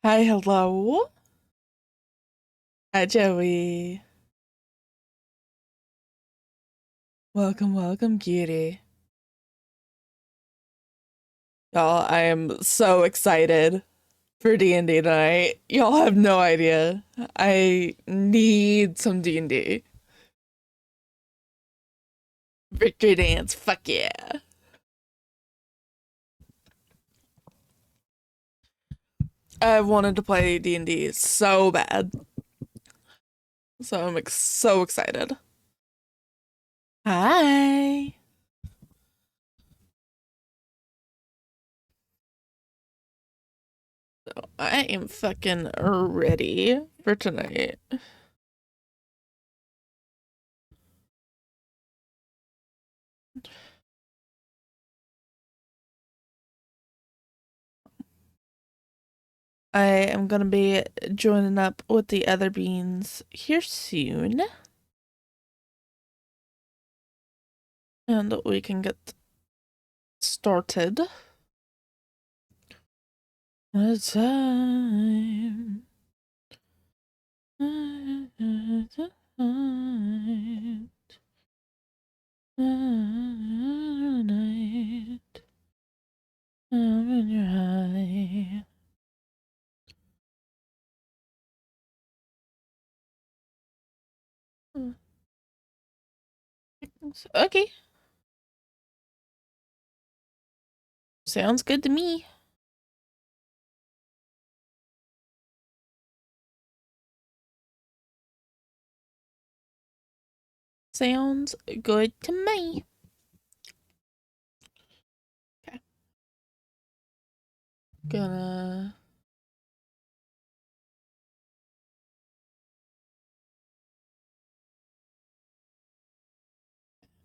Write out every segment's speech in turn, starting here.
Hi, hello. Hi, Joey. Welcome, welcome, cutie. Y'all, I am so excited for D&D tonight. Y'all have no idea. I need some D&D. Victory dance, fuck yeah. I've wanted to play D&D so bad. So I'm so excited. Hi. So I am fucking ready for tonight. I am gonna be joining up with the other beans here soon. And we can get started. It's time. Night. I'm in your high. Okay. Sounds good to me. Sounds good to me. Okay. Gonna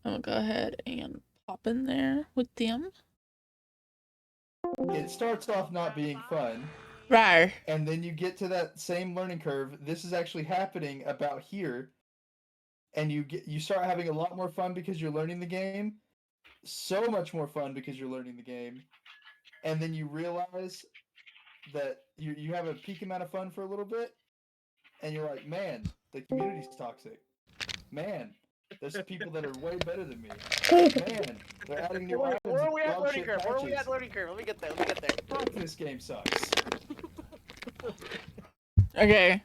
I'm gonna go ahead and pop in there with them. It starts off not being fun, Rar. and then you get to that same learning curve. This is actually happening about here, and you start having a lot more fun because you're learning the game. So much more fun because you're learning the game, and then you realize that you have a peak amount of fun for a little bit, and you're like, man, the community's toxic. Man, there's people that are way better than me. Man, they're adding new Wait, items where and are we at dog learning shit curve? Where are we patches. at learning curve? Let me get there. Let me get there. Fuck, this game sucks. Okay.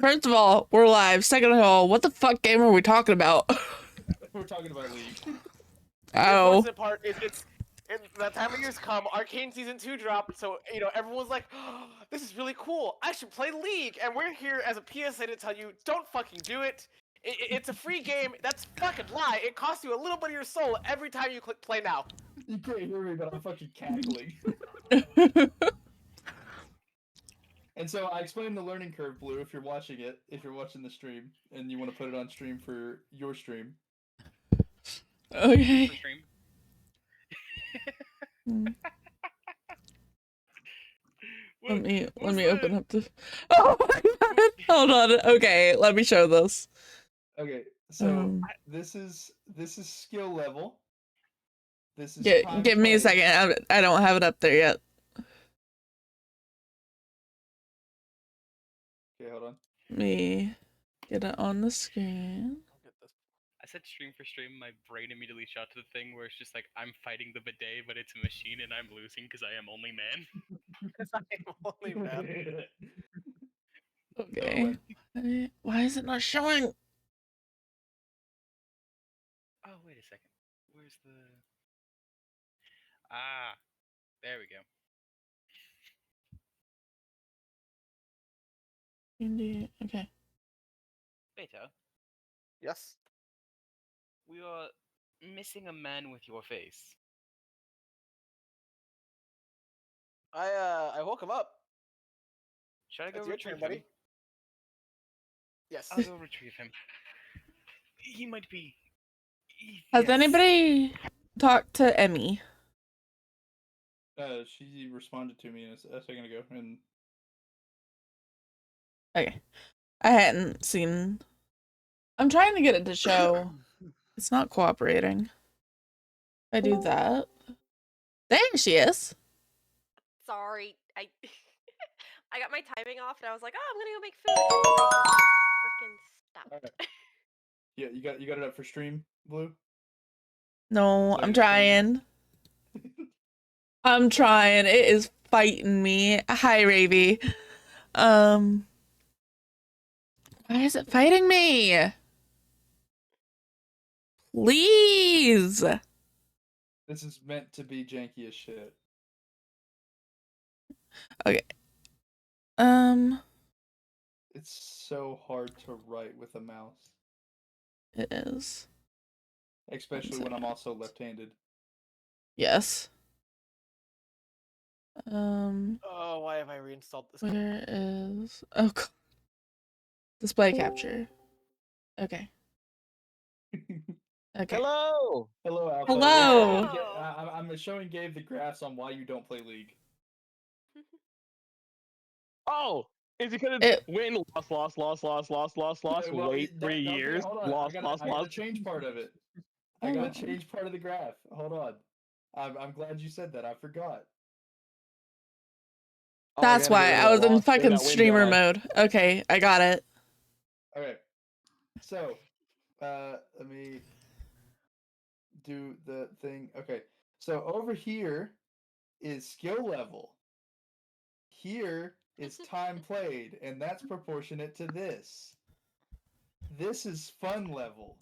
First of all, we're live. Second of all, what the fuck game are we talking about? We're talking about League. The Oh. unfortunate part is it's that time of year's come. Arcane Season 2 dropped, so everyone's like, oh, "This is really cool. I should play League." And we're here as a PSA to tell you, don't fucking do it. It's a free game. That's fucking lie. It costs you a little bit of your soul every time you click play now. You can't hear me, but I'm fucking cackling. And so I explained the learning curve, Blue, if you're watching it, if you're watching the stream, and you want to put it on stream for your stream. Okay. Stream. Let me open up the. Oh my god! Hold on. Okay, let me show this. Okay, so this is skill level. This is Give me a second. I don't have it up there yet. Okay, hold on. Let me get it on the screen. I said stream for stream, my brain immediately shot to the thing where it's just like, I'm fighting the bidet, but it's a machine and I'm losing because I am only man. Because I am only man. Okay. Why is it not showing? Oh, wait a second. Where's the... Ah, there we go. Okay. Beta, Yes. we are missing a man with your face. I woke him up. Should I go That's your retrieve turn, buddy. him? Yes. I'll go retrieve him. He might be... Has anybody talked to Emmy? She responded to me a second ago, and Okay. I hadn't seen. I'm trying to get it to show. It's not cooperating. I do that. There she is. Sorry, I got my timing off, and I was like, "Oh, I'm gonna go make food." And freaking stopped. Alright. Yeah, you got it up for stream, Blue? No, So I'm you're streaming? trying. I'm trying. It is fighting me. Hi, Ravy. Why is it fighting me? Please. This is meant to be janky as shit. Okay. It's so hard to write with a mouse, It is. especially when I'm also left-handed. Yes. Oh, why have I reinstalled this game? Where is... Oh, God. Display capture. Okay. Okay. Hello. Hello, Alpha. Hello. I'm showing Gabe the graphs on why you don't play League. Oh, is it because it's It- win, loss, Well, wait okay, 3 years, hold on. loss, I gotta change part of it. I Hold gotta on. change part of the graph. Hold on. I'm glad you said that. I forgot. Oh, That's gotta get why rid of I that was in loss. Get fucking that win streamer die. mode. Okay, I got it. Okay. So, let me do the thing. Okay. So over here is skill level. Here is time played, and that's proportionate to this. This is fun level.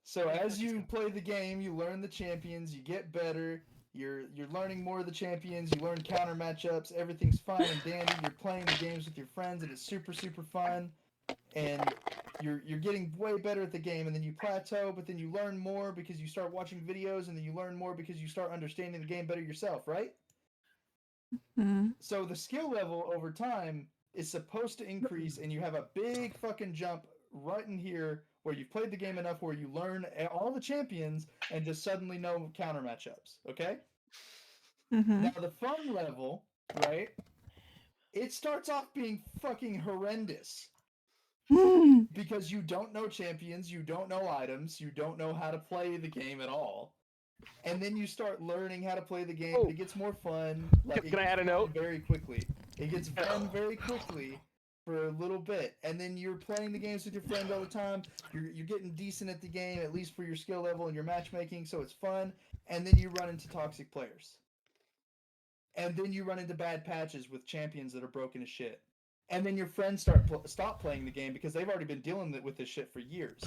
So as you play the game, you learn the champions, you get better, you're learning more of the champions, you learn counter matchups, everything's fine and dandy, you're playing the games with your friends and it's super fun, and you're getting way better at the game, and then you plateau, but then you learn more because you start watching videos, and then you learn more because you start understanding the game better yourself, right? So the skill level over time is supposed to increase, and you have a big fucking jump right in here where you've played the game enough where you learn all the champions and just suddenly know counter matchups, okay? Now the fun level, right? It starts off being fucking horrendous. Because you don't know champions, you don't know items, you don't know how to play the game at all. And then you start learning how to play the game, and it gets more fun. Like, Can I add a note? Very quickly. It gets fun very quickly for a little bit, and then you're playing the games with your friends all the time. You're getting decent at the game, at least for your skill level and your matchmaking, so it's fun. And then you run into toxic players, and then you run into bad patches with champions that are broken as shit. And then your friends stop playing the game because they've already been dealing with this shit for years.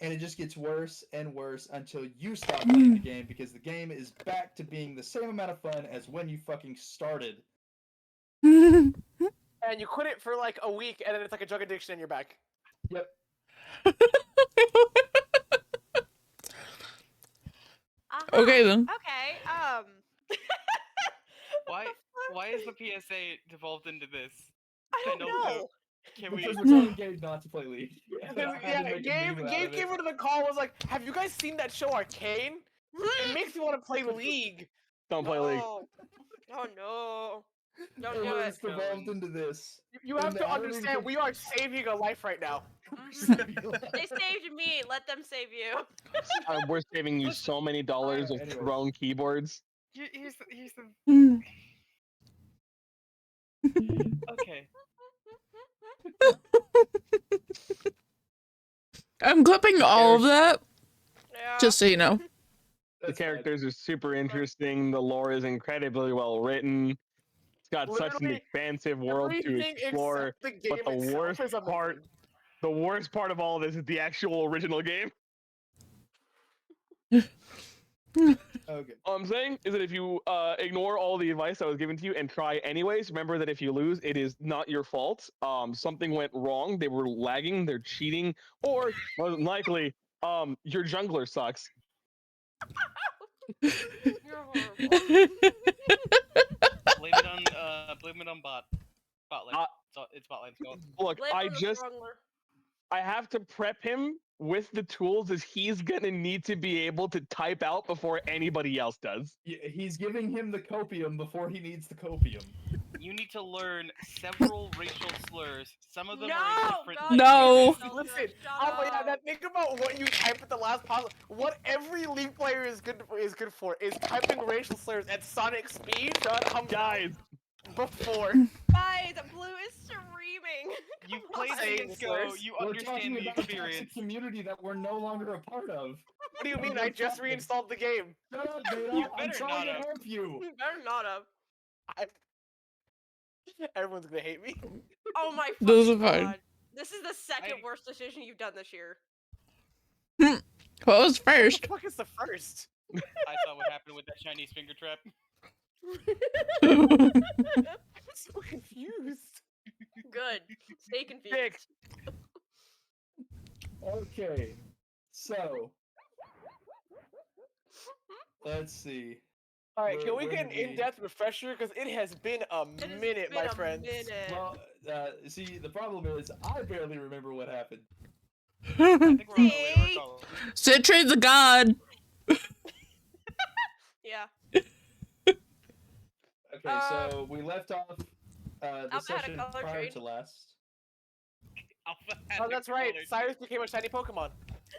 And it just gets worse and worse until you stop playing the game because the game is back to being the same amount of fun as when you fucking started. And you quit it for like a week, and then it's like a drug addiction, and you're back. Yep. Okay then. Okay. Why is the PSA devolved into this? I don't know. Can we? Because we're telling Gabe not to play League. Gabe came into the call and was like, "Have you guys seen that show Arcane? It makes me want to play League." Don't play League. Oh no. Don't And do we're it. just devolved into this. You have And to I don't even understand, think- we are saving a life right now. They saved me. Let them save you. We're saving you so many dollars of Anyways. thrown keyboards. Here's the. Okay. I'm clipping all of that, Yeah. just so you know. The characters are super interesting. The lore is incredibly well written. It's got such an Literally, expansive world to everything explore. except the game But the itself worst is amazing. the worst part of all of this is the actual original game. Okay. All I'm saying is that if you ignore all the advice that was given to you and try anyways, remember that if you lose, it is not your fault. Something went wrong. They were lagging. They're cheating, or more than likely, your jungler sucks. You're horrible. Blame it on bot lane. It's bot lane's fault. Look, Blame on the jungler. I have to prep him with the tools is he's gonna need to be able to type out before anybody else does. He's giving him the copium before he needs the copium. You need to learn several racial slurs. Some of them No, are in different God, No. Shut Listen, up. yeah, now think about what you type at the last possible. What every League player is good for is typing racial slurs at sonic speed. Guys, Before. Guys, Blue is screaming. You've Come played on. Saying CS:GO. slurs. You We're understand talking the about a toxic experience. community that we're no longer a part of. What do you mean? I just reinstalled the game. Shut up, Beta. You I'm better trying not to have. help you. You better not have. Everyone's gonna hate me. Oh my Those fucking are fine. god. This is the second I- worst decision you've done this year. What was What first? the fuck is the first? I saw what happened with that Chinese finger trap. I'm so confused. Good. Stay confused. Dick. Okay, so let's see. All right, can we Where get an did we- in-depth refresher? Because it has been a It has minute, been my a friends. minute. Well, see, the problem is I barely remember what happened. I think we're on our way to our See? call. Citrade's a god. Yeah. Okay, so we left off the Alpha had a session color prior trade. to last. Alpha had Oh, the that's right. color Cyrus became a shiny Pokemon.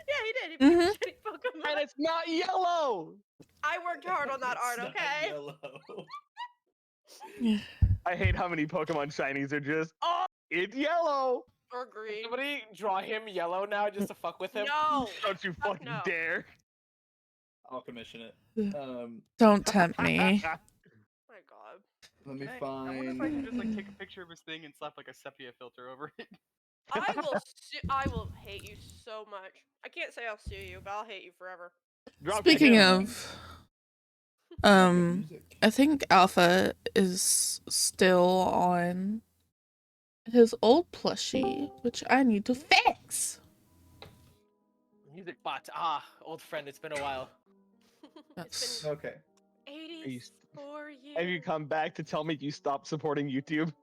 Yeah, he did. He became a shitty Pokemon. And it's not yellow. I worked hard on that It's art, not okay? yellow. I hate how many Pokemon shinies are just, oh, it's yellow. Or Can green. somebody draw him yellow now just to fuck with him? No! Don't you Fuck fucking no. dare. I'll commission it. Don't tempt me. Oh my god. Let me Hey, I wonder if I can just like take a picture of his thing and slap like a sepia filter over it. I will hate you so much. I can't say I'll sue you, but I'll hate you forever. Drop Speaking him. of, I think Alpha is still on his old plushie, which I need to fix. Music bot. Old friend. It's been a while. It's Okay. been you 84 years. Have you come back to tell me you stopped supporting YouTube?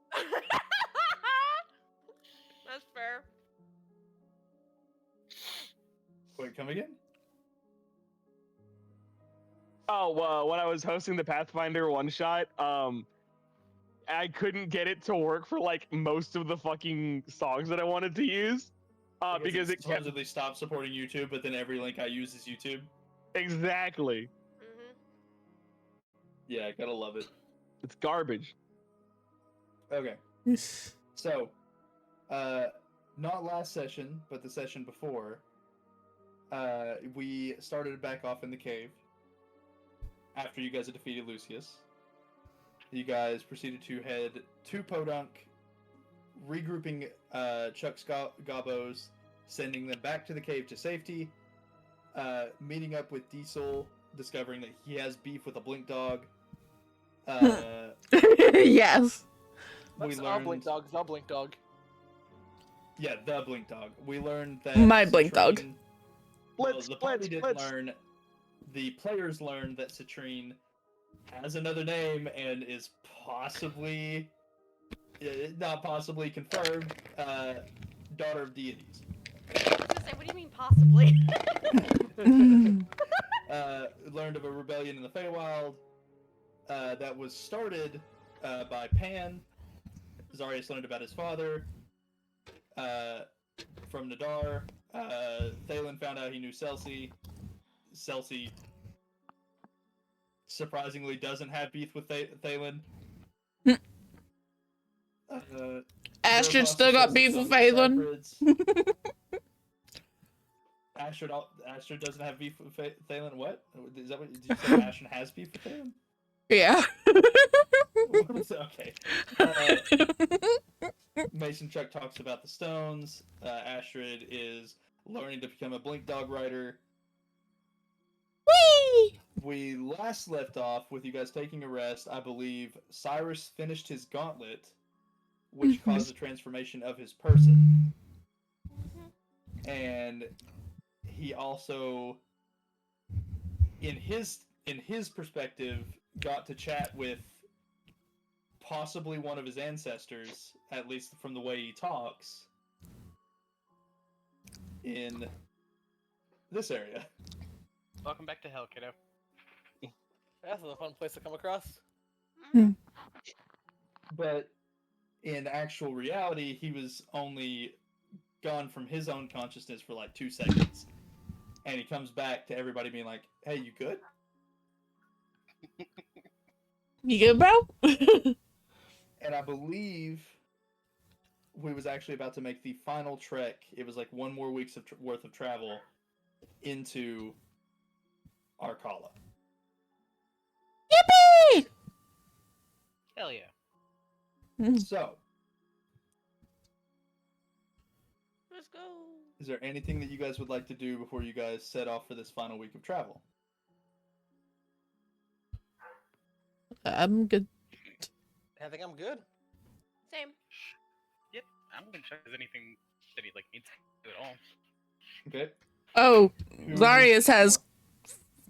That's fair. Wait, come again? Oh, when I was hosting the Pathfinder one shot, I couldn't get it to work for like most of the fucking songs that I wanted to use. Because it kept supposedly stopped supporting YouTube, but then every link I use is YouTube. exactly. Mm-hmm. Yeah, gotta love it. It's garbage. Okay, so, not last session, but the session before, we started back off in the cave after you guys had defeated Lucius. You guys proceeded to head to Podunk, regrouping Chuck's Gobos, sending them back to the cave to safety, meeting up with Diesel, discovering that he has beef with a blink dog. Yes. We What's learned, Blink Dog? The Blink Dog. yeah, the blink dog. We learned that My blink dog. Citrine- well, Blitz, the party blitz, didn't blitz. learn. The players learned that Citrine has another name and is possibly, not possibly confirmed, daughter of deities. I was gonna say, what do you mean possibly? Learned of a rebellion in the Feywild that was started by Pan. Zarius learned about his father from Nadar. Thalen found out he knew Celsi. Celsi surprisingly doesn't have beef with Thalen. Astrid still got beef with Phelan. Astrid doesn't have beef with Thalen. What? Is that what? Did you say Astrid has beef with Thalen? Yeah. Okay. Mason Chuck talks about the stones. Astrid is learning to become a blink dog rider. Whee! We last left off with you guys taking a rest. I believe Cyrus finished his gauntlet, which caused the transformation of his person. And he also, in his perspective, got to chat with possibly one of his ancestors, at least from the way he talks, in this area. Welcome back to hell, kiddo. That's a fun place to come across. But in actual reality, he was only gone from his own consciousness for like 2 seconds. And he comes back to everybody being like, hey, you good? You good, bro? And I believe we was actually about to make the final trek. It was like 1 more week's worth of travel into Arcala. Yippee! Hell yeah. So, Let's go. is there anything that you guys would like to do before you guys set off for this final week of travel? I'm good. I think I'm good. Same. Yep. I'm gonna check if there's anything that he like needs to do at all. Okay. Oh, Who Zarius wants- has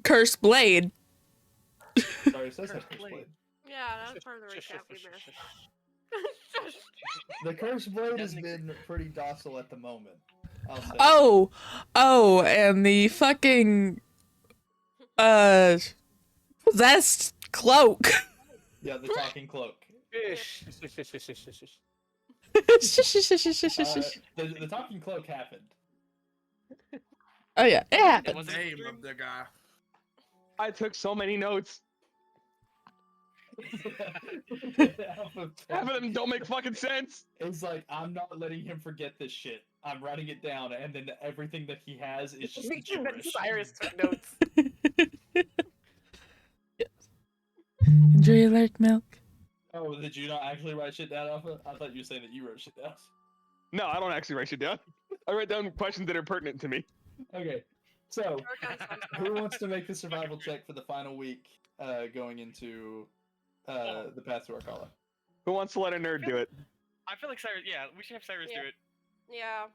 Cursed Blade. Sorry, it says Cursed Cursed Blade. Blade. Yeah, that's part of the recap we missed. The Cursed Blade has Doesn't been pretty docile at the moment. I'll say. Oh, and the fucking possessed cloak. Yeah, the talking cloak. Fish. The talking cloak happened. Oh yeah, yeah. It wasn't Name dream. of the guy. I took so many notes. Half of them don't make fucking sense. It's like, I'm not letting him forget this shit. I'm writing it down, and then everything that he has is just gibberish. Cyrus took notes. Enjoy your light milk. Oh, did you not actually write shit down, Alpha? I thought you were saying that you wrote shit down. No, I don't actually write shit down. I write down questions that are pertinent to me. Okay, so who wants to make the survival check for the final week going into the path to Arcala? Who wants to let a nerd do it? I feel like Cyrus. Yeah, we should have Cyrus Yeah. do it. Yeah.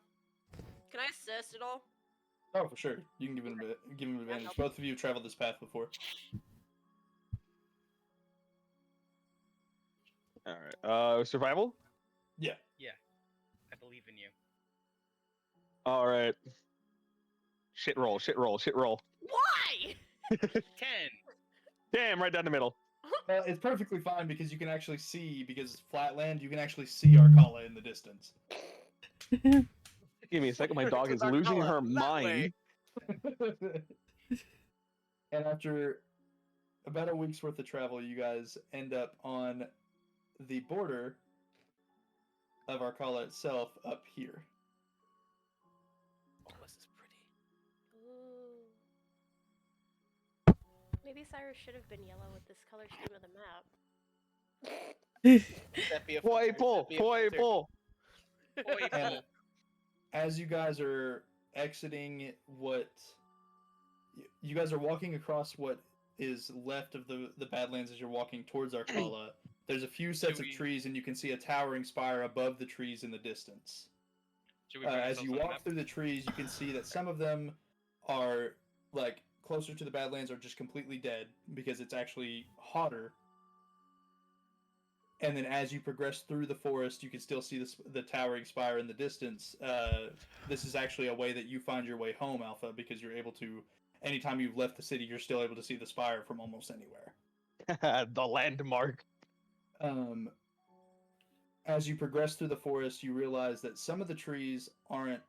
Can I assist at all? Oh, for sure. You can give him advantage. Both of you have traveled this path before. All right. Survival. Yeah. I believe in you. All right. Shit roll. Shit roll. Shit roll. Why? 10. Damn, right down the middle. Well, it's perfectly fine because you can actually see, because it's flatland, you can actually see Arcala in the distance. Give me a second. My dog is It's losing Arcala, her that mind. way. And after about a week's worth of travel, you guys end up on the border of Arcala itself up here. Oh, this is pretty. Ooh. Maybe Cyrus should have been yellow with this color scheme of the map. That'd be a Boy, filter, pull. that'd be a Boy, filter. pull. Boy, And pull. as you guys are exiting what... You guys are walking across what is left of the Badlands as you're walking towards Arcala. There's a few sets of we- trees, and you can see a towering spire above the trees in the distance. Should we put As ourselves you on the walk map? through the trees, you can see that some of them are like closer to the Badlands are just completely dead because it's actually hotter. And then as you progress through the forest, you can still see the towering spire in the distance. This is actually a way that you find your way home, Alpha, because you're able to. Anytime you've left the city, you're still able to see the spire from almost anywhere. The landmark. As you progress through the forest, you realize that some of the trees aren't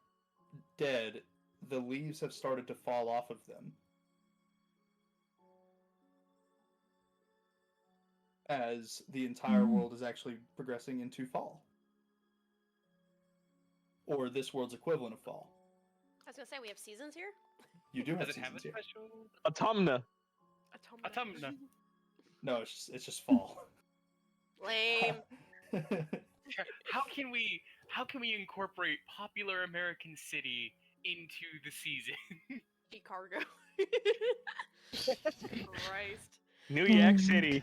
dead. The leaves have started to fall off of them. As the entire world is actually progressing into fall. Or this world's equivalent of fall. I was gonna say we have seasons here. You do have Does it have a seasons here. special? Autumna. Autumna. No, it's just fall. Lame. How can we incorporate popular American city into the season? Chicago. Christ. New York City.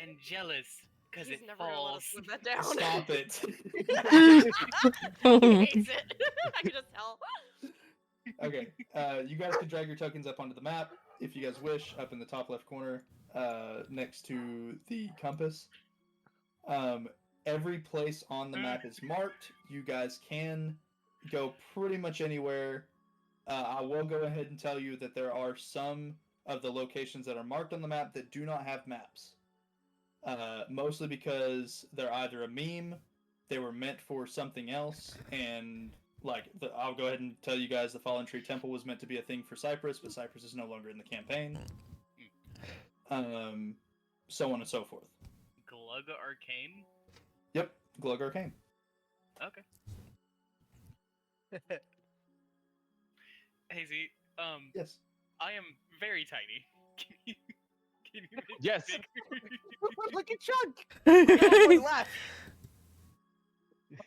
And jealous because He's it never gonna let falls. us live that down. Stop it. He hates it. I can just tell. Okay, you guys can drag your tokens up onto the map if you guys wish, up in the top left corner, next to the compass. Every place on the map is marked. You guys can go pretty much anywhere I will go ahead and tell you that there are some of the locations that are marked on the map that do not have maps. Mostly because they're either a meme, they were meant for something else, and I'll go ahead and tell you guys the Fallen Tree Temple was meant to be a thing for Cyprus, but Cyprus is no longer in the campaign. So on and so forth. Glugga Arcane? Yep, Glug Arcane. Okay. Hey Z, Yes. I am very tiny. Can you make Yes. me Look at Chunk. Oh! Left.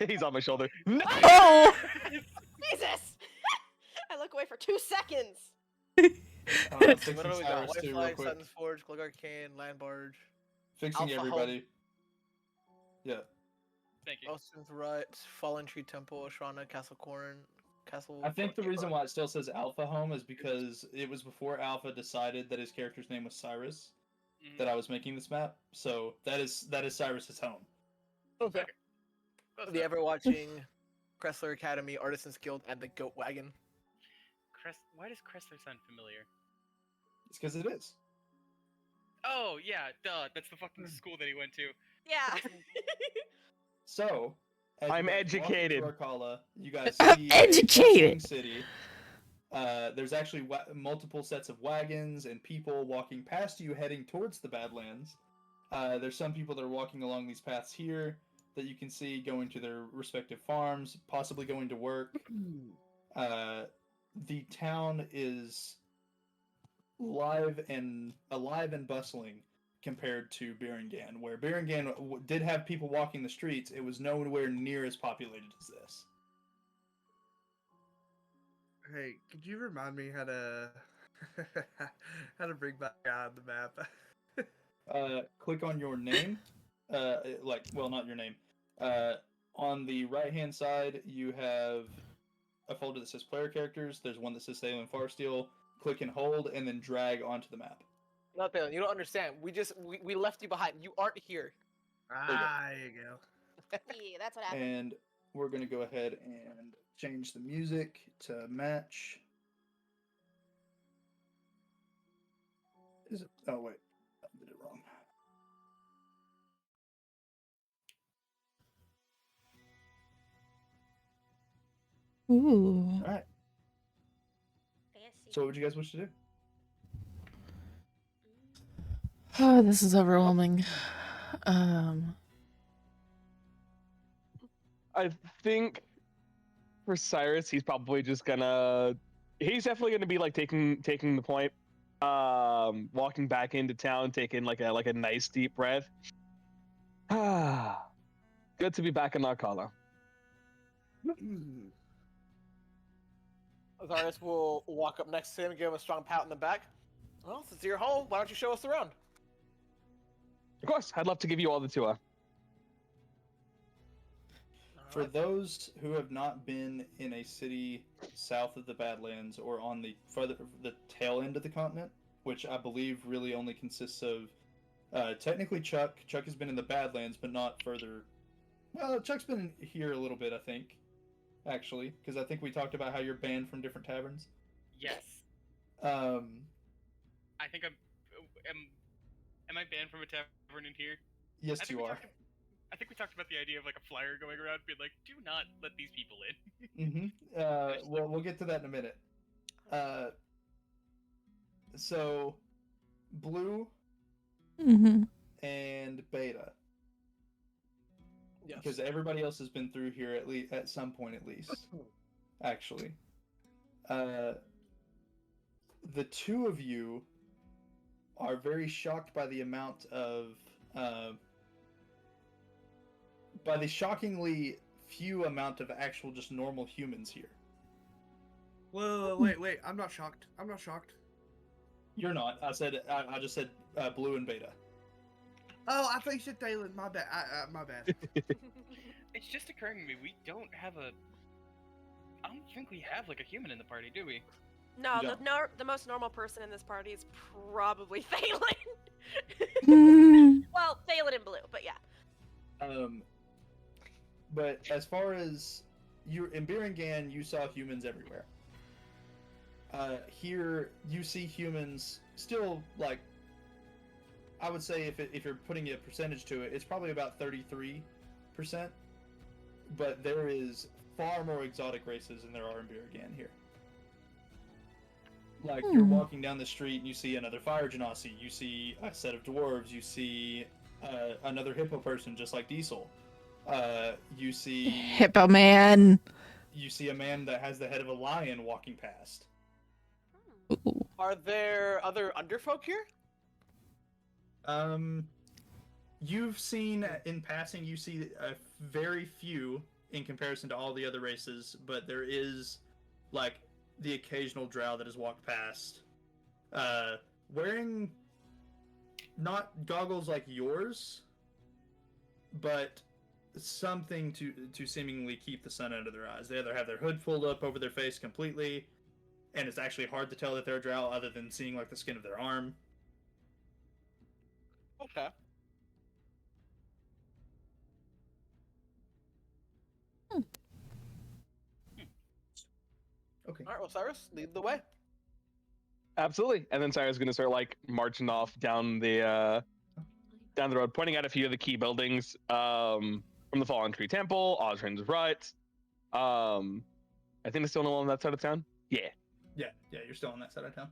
He's on my shoulder. No! Jesus! I look away for 2 seconds. Fixing What do we got? Cyrus White too, real Flag, quick. Sun's Forge, Glug Arcane, Land Barge, Fixing Alpha everybody. Yeah. Thank you. Ocean's Rut, Fallen Tree Temple, Ashrana, Castle Corn, Castle. I think the reason why it still says Alpha Home is because it was before Alpha decided that his character's name was Cyrus Mhm. that I was making this map. So that is Cyrus's home. Okay. Close The enough. ever watching Cressler Academy, Artisans Guild, and the Goat Wagon. Why does Cressler sound familiar? It's because it is. Oh yeah, duh. That's the fucking school that he went to. Yeah. So, as you I'm guys walk into educated. Arcala, you guys I'm see educated. a bustling city. There's actually multiple sets of wagons and people walking past you heading towards the Badlands. There's some people that are walking along these paths here that you can see going to their respective farms, possibly going to work. The town is alive and bustling compared to Biringan, where Biringan did have people walking the streets. It was nowhere near as populated as this. Hey, could you remind me how to bring back on the map? Click on your name. Not your name. On the right-hand side, you have a folder that says player characters. There's one that says Thalen Farsteel. Click and hold, and then drag onto the map. No, Thalen, you don't understand. We left you behind. You aren't here. There you go. Yeah, that's what happened. And we're going to go ahead and change the music to match. Is it? Oh, wait. I did it wrong. Ooh. All right. Fancy. So what would you guys wish to do? Oh, this is overwhelming. Um, I think for Cyrus, he's probably just gonna. He's definitely gonna be like taking the point, walking back into town, taking like a nice deep breath. Ah, good to be back in Arcala. Zarus will walk up next to him and give him a strong pat in the back. Well, since you're home, why don't you show us around? Of course, I'd love to give you all the tour. For Alright. those who have not been in a city south of the Badlands or on the tail end of the continent, which I believe really only consists of technically Chuck. Chuck has been in the Badlands, but not further. Well, Chuck's been here a little bit, I think, actually, because I think we talked about how you're banned from different taverns. Yes. I think am I banned from a tavern in here? Yes, I think you we are. I think we talked about the idea of like a flyer going around being like, do not let these people in. Mm-hmm. Well, we'll get to that in a minute. So, Blue mhm. and Beta, Yes. because everybody else has been through here at some point at least. Actually, the two of you are very shocked by the amount of by the shockingly few amount of actual just normal humans here. Whoa, wait! I'm not shocked. I'm not shocked. You're not. I just said Blue and Beta. Oh, I thought you said Thalen. My bad. My bad. It's just occurring to me, we don't have a. I don't think we have like a human in the party, do we? No, You the most normal person in this party is probably Thalen. Mm. Well, Thalen and Blue, but yeah. But as far as you in Biringan, you saw humans everywhere. Here you see humans still like. I would say if you're putting a percentage to it, it's probably about 33%. But there is far more exotic races than there are in Birgan here. Like, you're walking down the street and you see another fire genasi, you see a set of dwarves, you see another hippo person just like Diesel. You see Hippo man. you see a man that has the head of a lion walking past. Ooh. Are there other underfolk here? You've seen in passing, you see a very few in comparison to all the other races, but there is like the occasional drow that has walked past, wearing not goggles like yours, but something to seemingly keep the sun out of their eyes. They either have their hood pulled up over their face completely, and it's actually hard to tell that they're a drow other than seeing like the skin of their arm. Okay. Okay. All right, well, Cyrus, lead the way. Absolutely. And then Cyrus is gonna start like marching off down the road, pointing out a few of the key buildings from the Fallen Tree Temple, Osrin's Rut. I think it's still on that side of town. Yeah. Yeah, you're still on that side of town.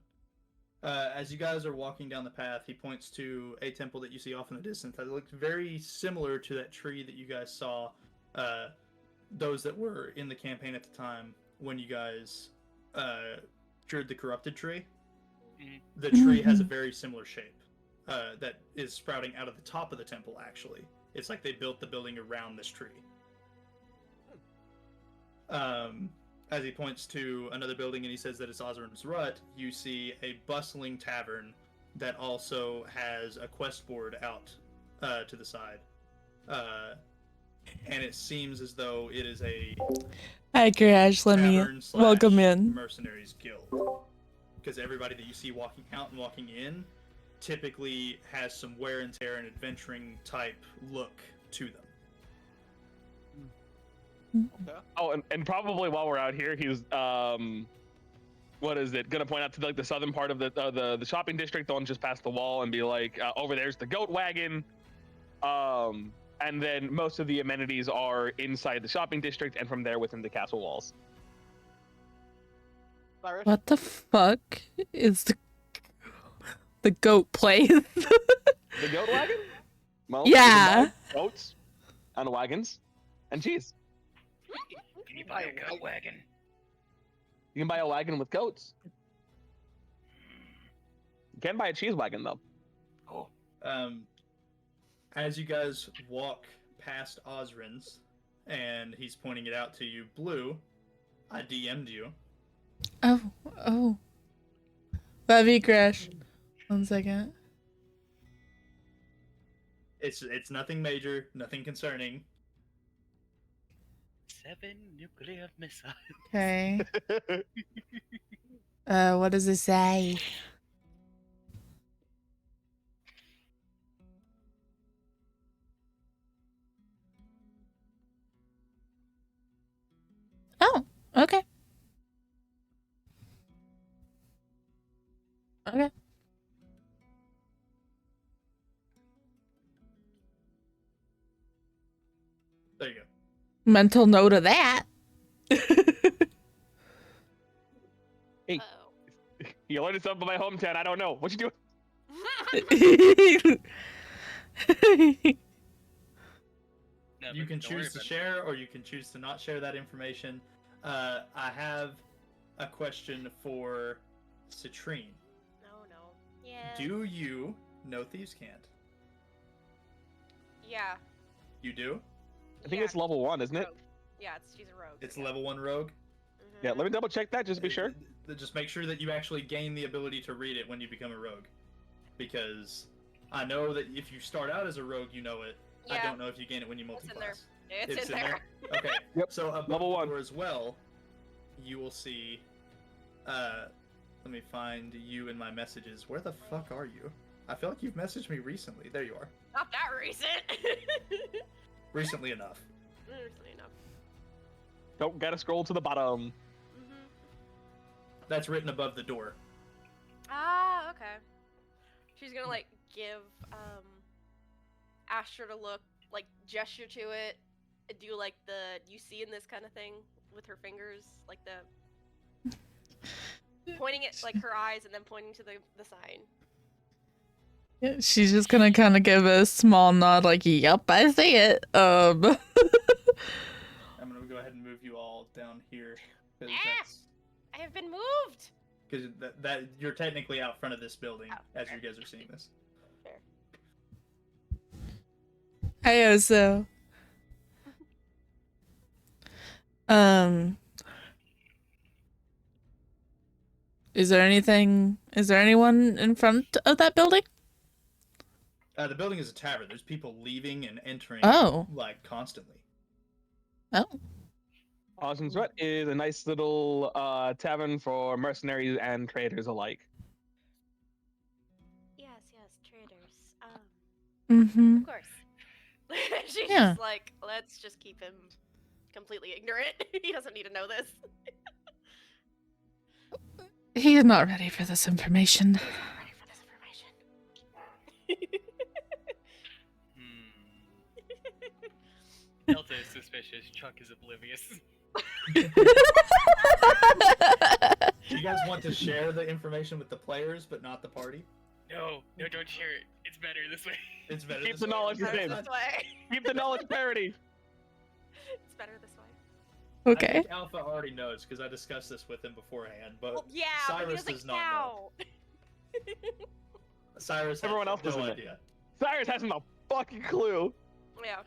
As you guys are walking down the path, he points to a temple that you see off in the distance that looks very similar to that tree that you guys saw, those that were in the campaign at the time when you guys cured the corrupted tree. The tree has a very similar shape that is sprouting out of the top of the temple, actually. It's like they built the building around this tree. As he points to another building and he says that it's Osrin's Rut, you see a bustling tavern that also has a quest board out to the side. And it seems as though it is a Hi, Crash. Let me tavern slash welcome in. mercenaries guild. Because everybody that you see walking out and walking in typically has some wear and tear and adventuring type look to them. Okay. Oh, and probably while we're out here, he's what is it? Gonna point out to like the southern part of the shopping district, the one just past the wall, and be like, over there's the goat wagon. And then most of the amenities are inside the shopping district, and from there within the castle walls. Cyrus? What the fuck is the goat place? The goat wagon? Well, you Yeah. can buy goats and wagons and cheese. Can you buy a goat wagon? You can buy a wagon with goats. You can't buy a cheese wagon though. Oh. As you guys walk past Osrin's, and he's pointing it out to you, Blue, I DM'd you. Oh. Love you, Crash. 1 second. It's nothing major, nothing concerning. 7 nuclear missiles. Okay. What does it say? Oh, okay. Okay. There you go. Mental note of that. Hey, Oh. you learned something about my hometown. I don't know. What you doing? No, You can don't worry choose to about it. share, or you can choose to not share that information. I have a question for Citrine. No. Yeah. Do you know Thieves' Cant? Yeah. You do? I think yeah, it's level 1, isn't it? rogue. Yeah, she's a rogue. It's yeah. level 1 rogue? Yeah, let me double check that just to be sure. Just make sure that you actually gain the ability to read it when you become a rogue. Because I know that if you start out as a rogue, you know it. I Yeah. don't know if you gain it when you It's in multi-class. It's in there. Okay. Yep. So above Level the 1. door as well, you will see. Let me find you in my messages. Where the fuck are you? I feel like you've messaged me recently. There you are. Not that recent. Recently enough. Recently enough. Don't gotta scroll to the bottom. That's written above the door. Ah, okay. She's gonna like give Asher to look, like gesture to it, do like the you see in this kind of thing with her fingers, like the pointing at like her eyes and then pointing to the sign. Yeah, she's just gonna kind of give a small nod, like, "Yep, I see it." I'm gonna go ahead and move you all down here because I have been moved. that you're technically out front of this building as fair. you guys are seeing this. Fair. Hey, Oso. Is there anyone in front of that building? The building is a tavern. There's people leaving and entering, Oh. like constantly. Oh. Ocean's Rut is a nice little tavern for mercenaries and traders alike. Yes, traders. Mm-hmm. Of course. She's Yeah. just like, let's just keep him completely ignorant. He doesn't need to know this. He is not ready for this information. He's not ready for this information. Delta is suspicious. Chuck is oblivious. You guys want to share the information with the players, but not the party? No, don't share it. It's better this way. It's better. Keep this the way. knowledge Better within. this way. Keep the knowledge parity. It's better this way. I Okay. think Alpha already knows because I discussed this with him beforehand, but Well, yeah, Cyrus but he does doesn't not know. count. Cyrus has Everyone else no doesn't know. idea. Cyrus hasn't a fucking clue. Yeah.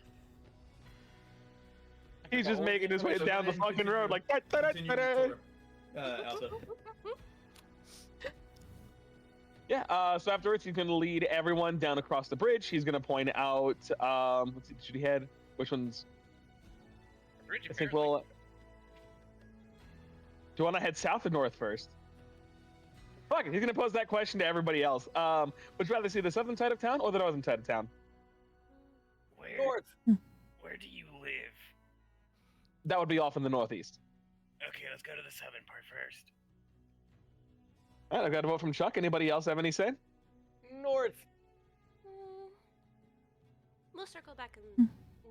He's just making his way So down the go ahead and fucking road like continue your da-da-da-da-da. tour. Alpha. Yeah, so afterwards he's gonna lead everyone down across the bridge. He's gonna point out let's see, should he head which ones? Bridge, I think apparently. we'll do you wanna head south or north first? Fuck it, he's gonna pose that question to everybody else. Would you rather see the southern side of town or the northern side of town? Where? North. Where do you live? That would be off in the northeast. Okay, let's go to the southern part first. Alright, I've got a vote from Chuck. Anybody else have any say? North. We'll circle back and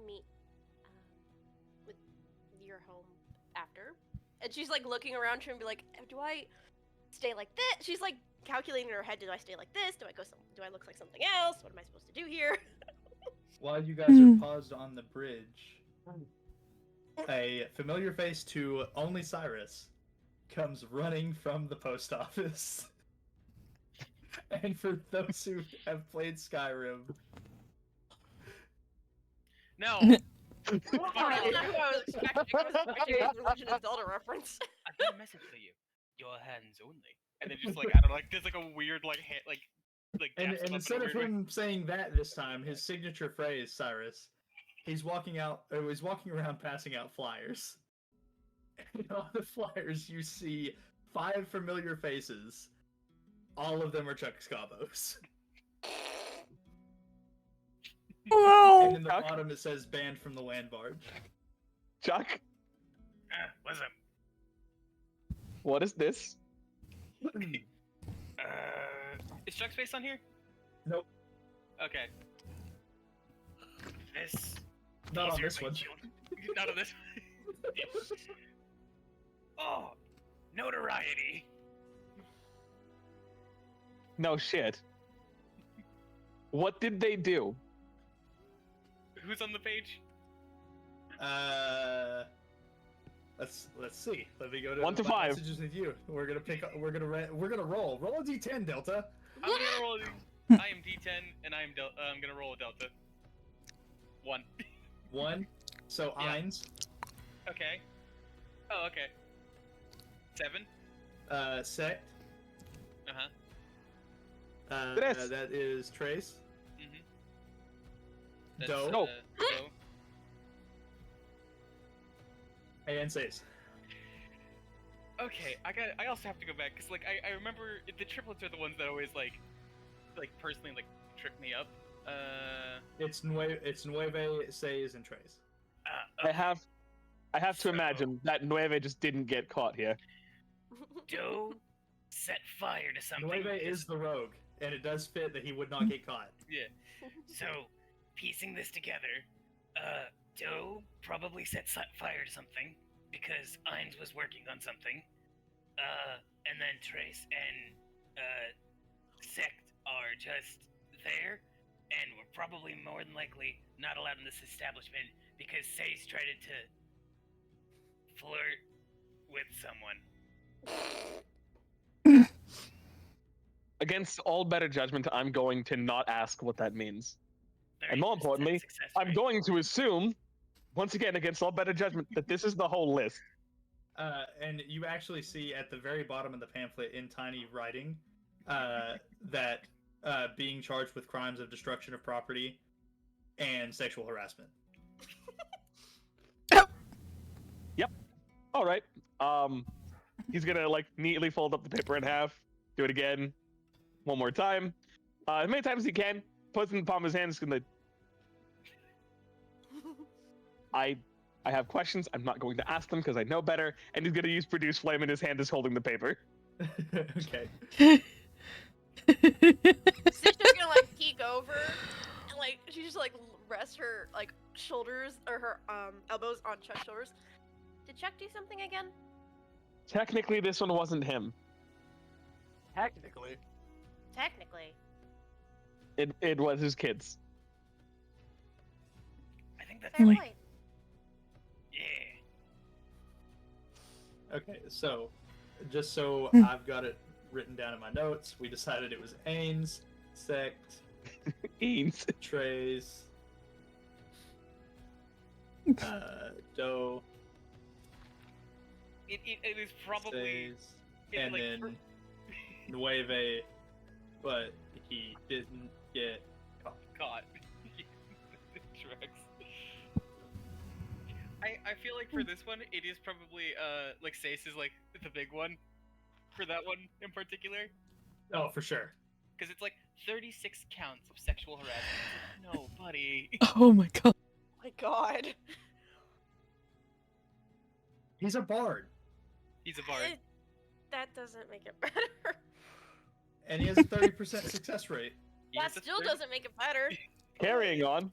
meet with your home after. And she's like looking around her and be like, do I stay like this? She's like calculating in her head, do I stay like this? Do I look like something else? What am I supposed to do here? While you guys are paused on the bridge, a familiar face to only Cyrus comes running from the post office. And for those who have played Skyrim, No. That's not what I was expecting. I was expecting a Legend of Zelda reference. I've got a message for you. Your hands only. And then just like I don't know, like there's like a weird like hand, like and gaps him up in a instead of weird way. him saying that this time, his signature phrase, Cyrus, he's walking around passing out flyers. And on the flyers, you see 5 familiar faces. All of them are Chuck Scabos. And in the Chuck? bottom it says "Banned from the land barge." Chuck, What's up? what is this? Is Chuck's face on here? Nope. Okay. This. Not these on are this my one. children. Not on this one. Oh, notoriety. No shit. What did they do? Who's on the page? Let's see. Let me go to 1 to my 5. messages with you. We're gonna roll. Roll a d10, Delta. I'm gonna roll. I am D10 and I'm gonna roll a delta. 1. 1. So Yeah. Eins. Okay. Oh, okay. 7. Sect. Tres. That is Trace. That's, Doe. No. Doe. And Sace. Okay, I also have to go back because like I remember the triplets are the ones that always like personally like trip me up. It's Nueve, Says, and Trace. I have to imagine that Nueve just didn't get caught here. Doe set fire to something. Nueve is the rogue, and it does fit that he would not get caught. Yeah. So, piecing this together, Doe probably set fire to something because Ainz was working on something. And then Trace and Sect are just there, and we're probably more than likely not allowed in this establishment because Say's tried to flirt with someone. Against all better judgment, I'm going to not ask what that means. And more 30% importantly, success I'm rate. going to assume, once again, against all better judgment, that this is the whole list. And you actually see at the very bottom of the pamphlet in tiny writing that being charged with crimes of destruction of property and sexual harassment. All right. He's gonna like neatly fold up the paper in half, do it again, one more time, as many times as he can. Puts it in the palm of his hand. He's gonna. I have questions. I'm not going to ask them because I know better. And he's gonna use produce flame in his hand as holding the paper. Okay. Sister's gonna like peek over and like she just like rests her like shoulders or her elbows on Chuck's shoulders. Did Chuck do something again? Technically, this one wasn't him. Technically. Technically. It was his kids. I think that's Fair like, point. yeah. Okay, so just so I've got it written down in my notes, we decided it was Ainz, Sect, Eames. Trace, Doe, It is probably Says, it's and like then Nueve, but he didn't get caught. Caught. Tracks. I feel like for this one, it is probably like Sace is like the big one for that one in particular, Oh, for sure. because it's like 36 counts of sexual harassment. No, buddy. Oh my god. My God. He's a bard, He's a bard. That doesn't make it better. and he has a 30% success rate. That still doesn't make it better. Carrying on.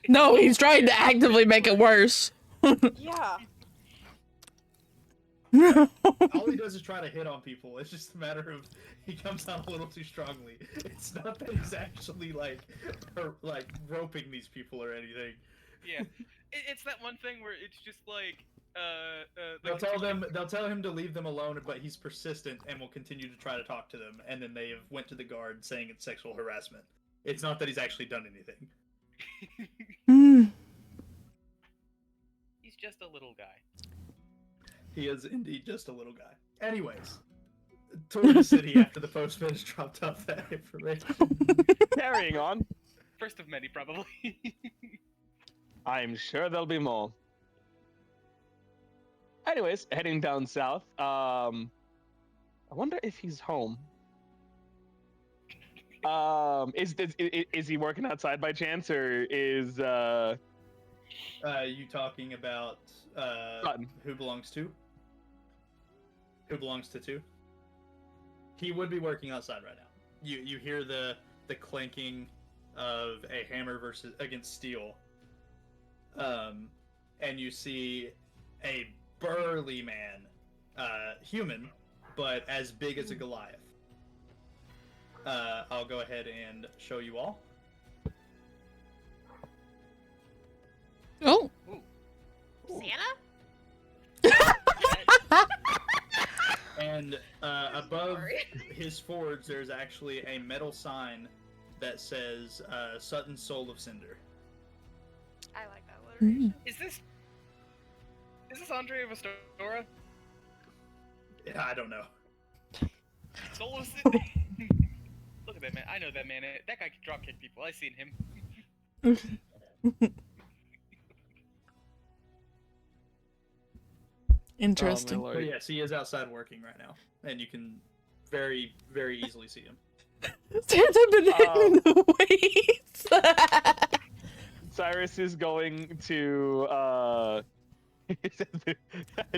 No, he's trying to actively make it worse. Yeah. All he does is try to hit on people. It's just a matter of he comes out a little too strongly. It's not that he's actually like roping these people or anything. Yeah, it's that one thing where it's just like They'll tell him to leave them alone, but he's persistent and will continue to try to talk to them. And then they have went to the guard saying it's sexual harassment. It's not that he's actually done anything. He's just a little guy. He is indeed just a little guy. Anyways, toward the city after the postman has dropped off that information. Carrying on. First of many, probably. I'm sure there'll be more. Anyways, heading down south. I wonder if he's home. Is he working outside by chance, or is You talking about Sutton. who belongs to? Who belongs to two? He would be working outside right now. You hear the clanking of a hammer against steel. And you see a burly man, human, but as big as a Goliath. I'll go ahead and show you all. Oh. Santa? And above Sorry. his forge, there's actually a metal sign that says Sutton's Soul of Cinder. I like that alliteration. Is this Andre of Astora? Yeah, I don't know. Soul of Look at that man. I know that man. That guy can drop kick people. I've seen him. Interesting. Oh, my But lord. yes, he is outside working right now, and you can very, very easily see him. Santa been hitting the weights. Cyrus is going to I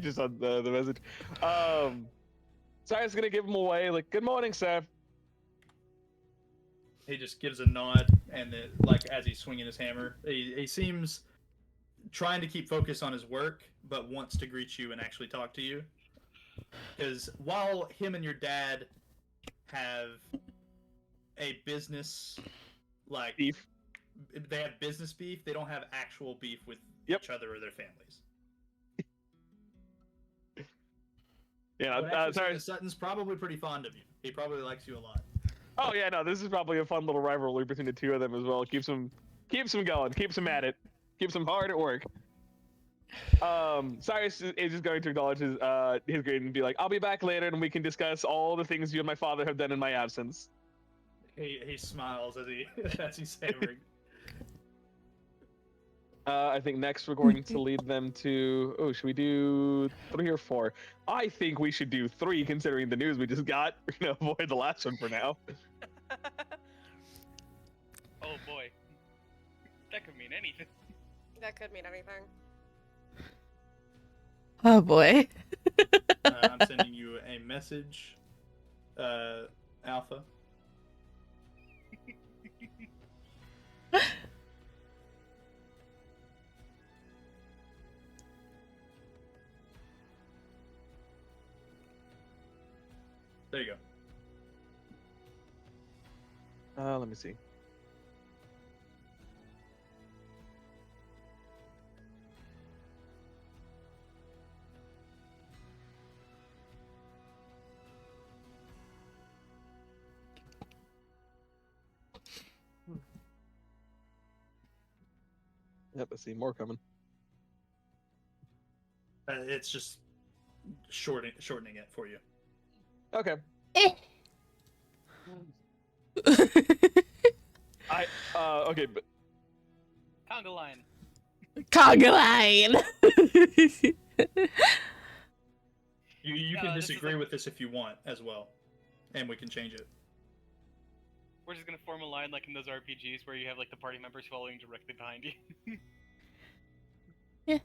just saw the message. Cyrus is gonna give him away. Like, good morning, sir. He just gives a nod, and like as he's swinging his hammer, he seems trying to keep focus on his work, but wants to greet you and actually talk to you. Because while him and your dad have a business, like Beef. they have business beef, they don't have actual beef with Yep. each other or their families. Yeah, But actually, sorry. Sutton's probably pretty fond of you. He probably likes you a lot. Oh yeah, no, this is probably a fun little rivalry between the two of them as well. Keeps them going, keeps them at it, keeps them hard at work. Cyrus is just going to acknowledge his grade and be like, "I'll be back later, and we can discuss all the things you and my father have done in my absence." He smiles as he's hammering. I think next we're going to lead them to. Oh, should we do 3 or 4? I think we should do 3, considering the news we just got. We're gonna avoid the last one for now. Oh boy, that could mean anything. That could mean anything. Oh boy. I'm sending you a message, Alpha. There you go. Let me see. Yep, let's see, more coming. It's just shortening it for you. Okay. Okay, but Conga line. Conga line. You No, can this is disagree like- with this if you want as well, and we can change it. We're just gonna form a line like in those RPGs where you have like the party members following directly behind you. Yeah.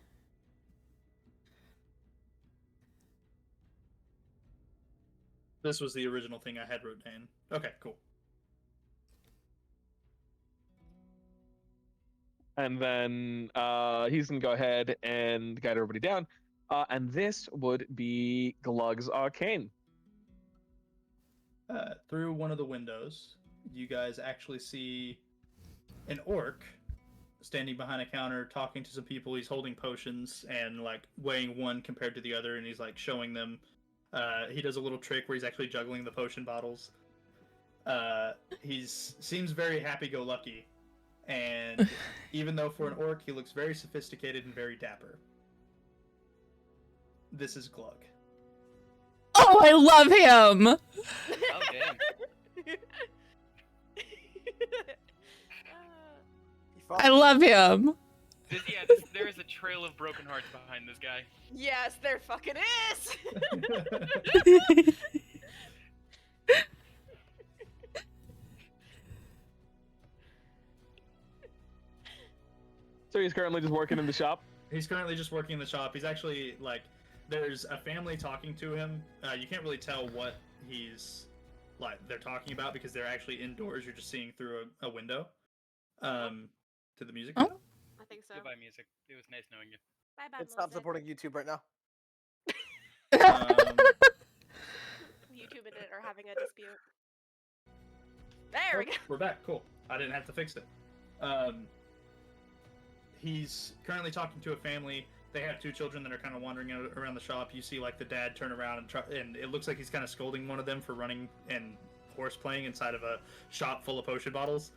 This was the original thing I had wrote down. Okay, cool. and then he's gonna go ahead and guide everybody down. And this would be Glug's Arcane. Through one of the windows, you guys actually see an orc standing behind a counter talking to some people. He's holding potions and like weighing one compared to the other, and he's like showing them. He does a little trick where he's actually juggling the potion bottles. Seems very happy-go-lucky, and even though for an orc he looks very sophisticated and very dapper. This is Glug. Oh, I love him. Oh damn. I love him. There is a trail of broken hearts behind this guy. Yes, there fucking is. So he's currently just working in the shop. He's currently just working in the shop. He's actually like, there's a family talking to him. You can't really tell what they're talking about because they're actually indoors. You're just seeing through a window. To the music. Oh. Video? I think so. Goodbye, music. It was nice knowing you. Bye bye. It stopped supporting YouTube right now. YouTube and it are having a dispute. There we go. We're back. Cool. I didn't have to fix it. He's currently talking to a family. They have 2 children that are kind of wandering around the shop. You see, like, the dad turn around and it looks like he's kind of scolding one of them for running and horse playing inside of a shop full of potion bottles.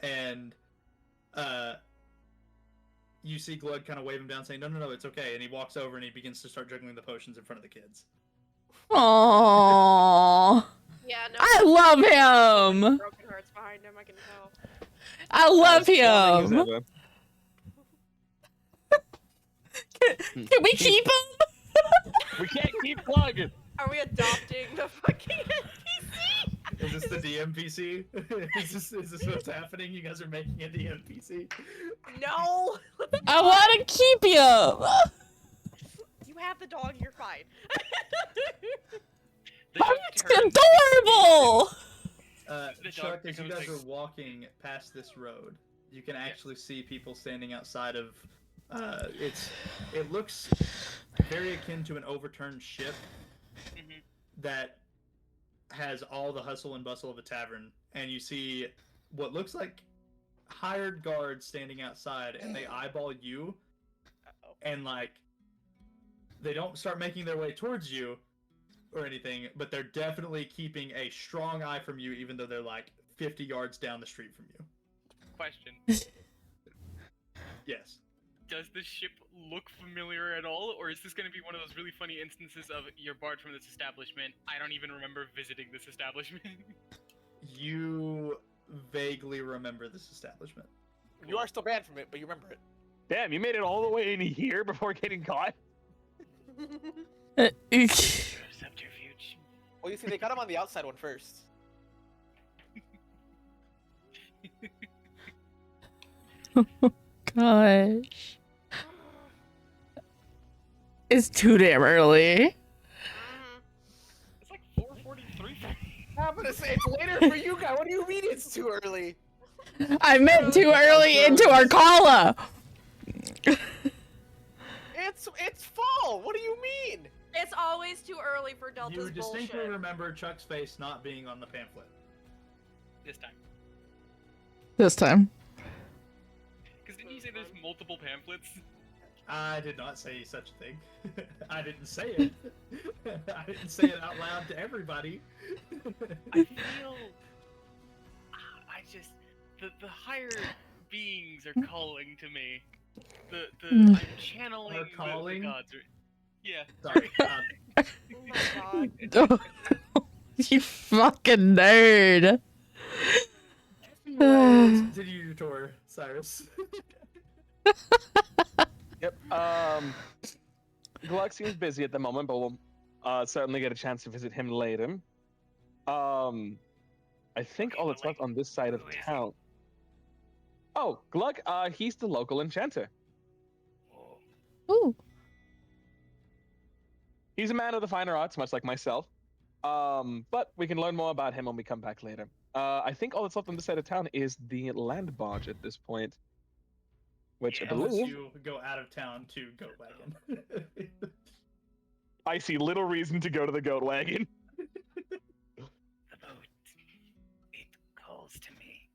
And you see Glug kind of wave him down, saying, "No, it's okay." And he walks over and he begins to start juggling the potions in front of the kids. Aww. Yeah, no. I love him. Broken hearts behind him. I can tell. I love Is him. that Can we keep him? we can't keep Glug. Are we adopting the fucking NPC? Is this the DMPC? is this what's happening? You guys are making a DMPC? No. I want to keep him. You have the dog. You're fine. The dog That's turns. adorable. The dog Chuck, as you becomes guys like- are walking past this road, you can actually see people standing outside of. It looks very akin to an overturned ship Mhm. that has all the hustle and bustle of a tavern, and you see what looks like hired guards standing outside, and they eyeball you, and like they don't start making their way towards you or anything, but they're definitely keeping a strong eye from you, even though they're like 50 yards down the street from you. Question: Yes. Does the ship look familiar at all, or is this going to be one of those really funny instances of you're barred from this establishment? I don't even remember visiting this establishment. You vaguely remember this establishment. You are still banned from it, but you remember it. Damn, you made it all the way in here before getting caught. Subterfuge. Well, you see, they got him on the outside one first. Gosh. It's too damn early. It's like 4:43. I'm gonna say it's later for you guys. What do you mean it's too early? I meant too early into Arcala. It's fall. What do you mean? It's always too early for Delta's You distinctly bullshit. remember Chuck's face not being on the pamphlet. This time. This time. Because didn't you say there's multiple pamphlets? I did not say such a thing. I didn't say it. I didn't say it out loud to everybody. I feel. I just. The higher beings are calling to me. I'm channeling Are calling? the gods. Yeah. Sorry. Oh my god. You fucking nerd. Continue your tour, Cyrus. Yep. Gluck seems busy at the moment, but we'll certainly get a chance to visit him later. I think all that's left on this side of who is he? town. Oh, Gluck, he's the local enchanter. Oh, Ooh. He's a man of the finer arts, much like myself. But we can learn more about him when we come back later. I think all that's left on this side of town is the land barge at this point. Which I Yeah, Unless believe you go out of town to Goat Wagon. I see little reason to go to the goat wagon. the boat. It calls to me.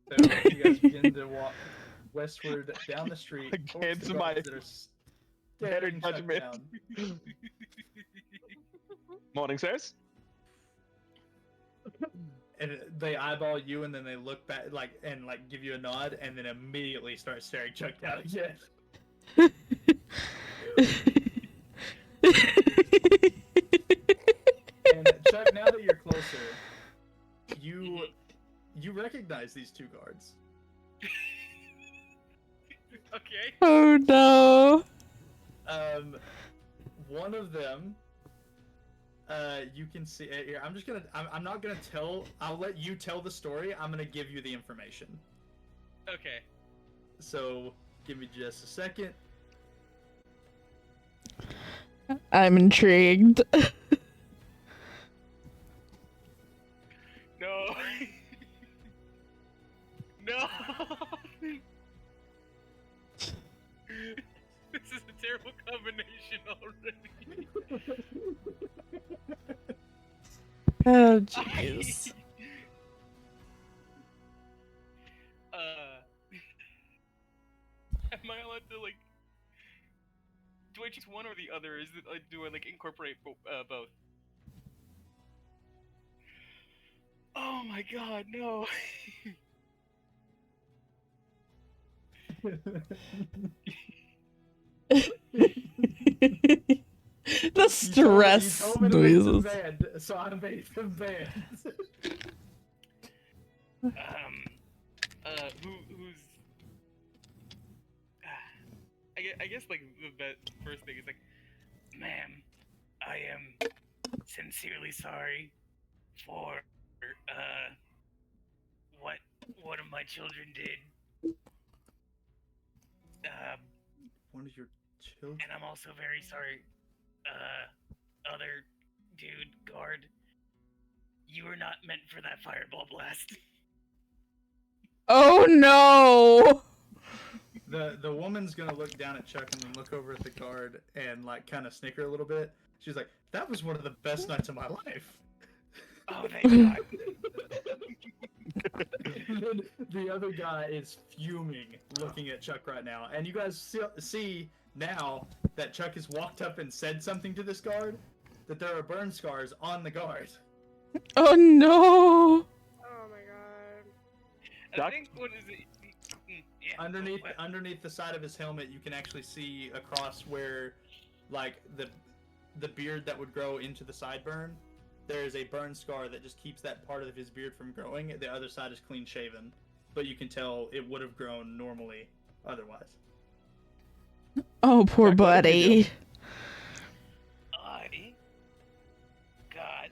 So you guys begin to walk westward down the street. towards Against the my guards that are better staring Chuck judgment. down. Morning, sirs. And they eyeball you, and then they look back, and give you a nod, and then immediately start staring Chuck down again. And Chuck, now that you're closer, you recognize these two guards. Okay. Oh no. One of them, you can see here. I'm not gonna tell. I'll let you tell the story. I'm gonna give you the information. Okay. So give me just a second. I'm intrigued. No. No. This is a terrible combination already. Oh jeez. Am I allowed to do I choose one or the other? Is it do I incorporate both? Oh my god, no. The stress you told me to make them noises. banned, so I made them banned. Who's I guess the first thing is Ma'am, I am sincerely sorry for what one of my children did. One of your children. And I'm also very sorry other dude, guard, you were not meant for that fireball blast. Oh no! The woman's gonna look down at Chuck and then look over at the guard and like kind of snicker a little bit. She's like, "That was one of the best nights of my life." Oh, thank God. Then the other guy is fuming, looking at Chuck right now, and you guys see now that Chuck has walked up and said something to this guard, that there are burn scars on the guard. Oh no! Oh my god. I Doc? think, what is it? Yeah. Underneath the side of his helmet, you can actually see across where, like the beard that would grow into the sideburn. There is a burn scar that just keeps that part of his beard from growing. The other side is clean shaven, but you can tell it would have grown normally otherwise. Oh, poor Jack, what did you buddy. I got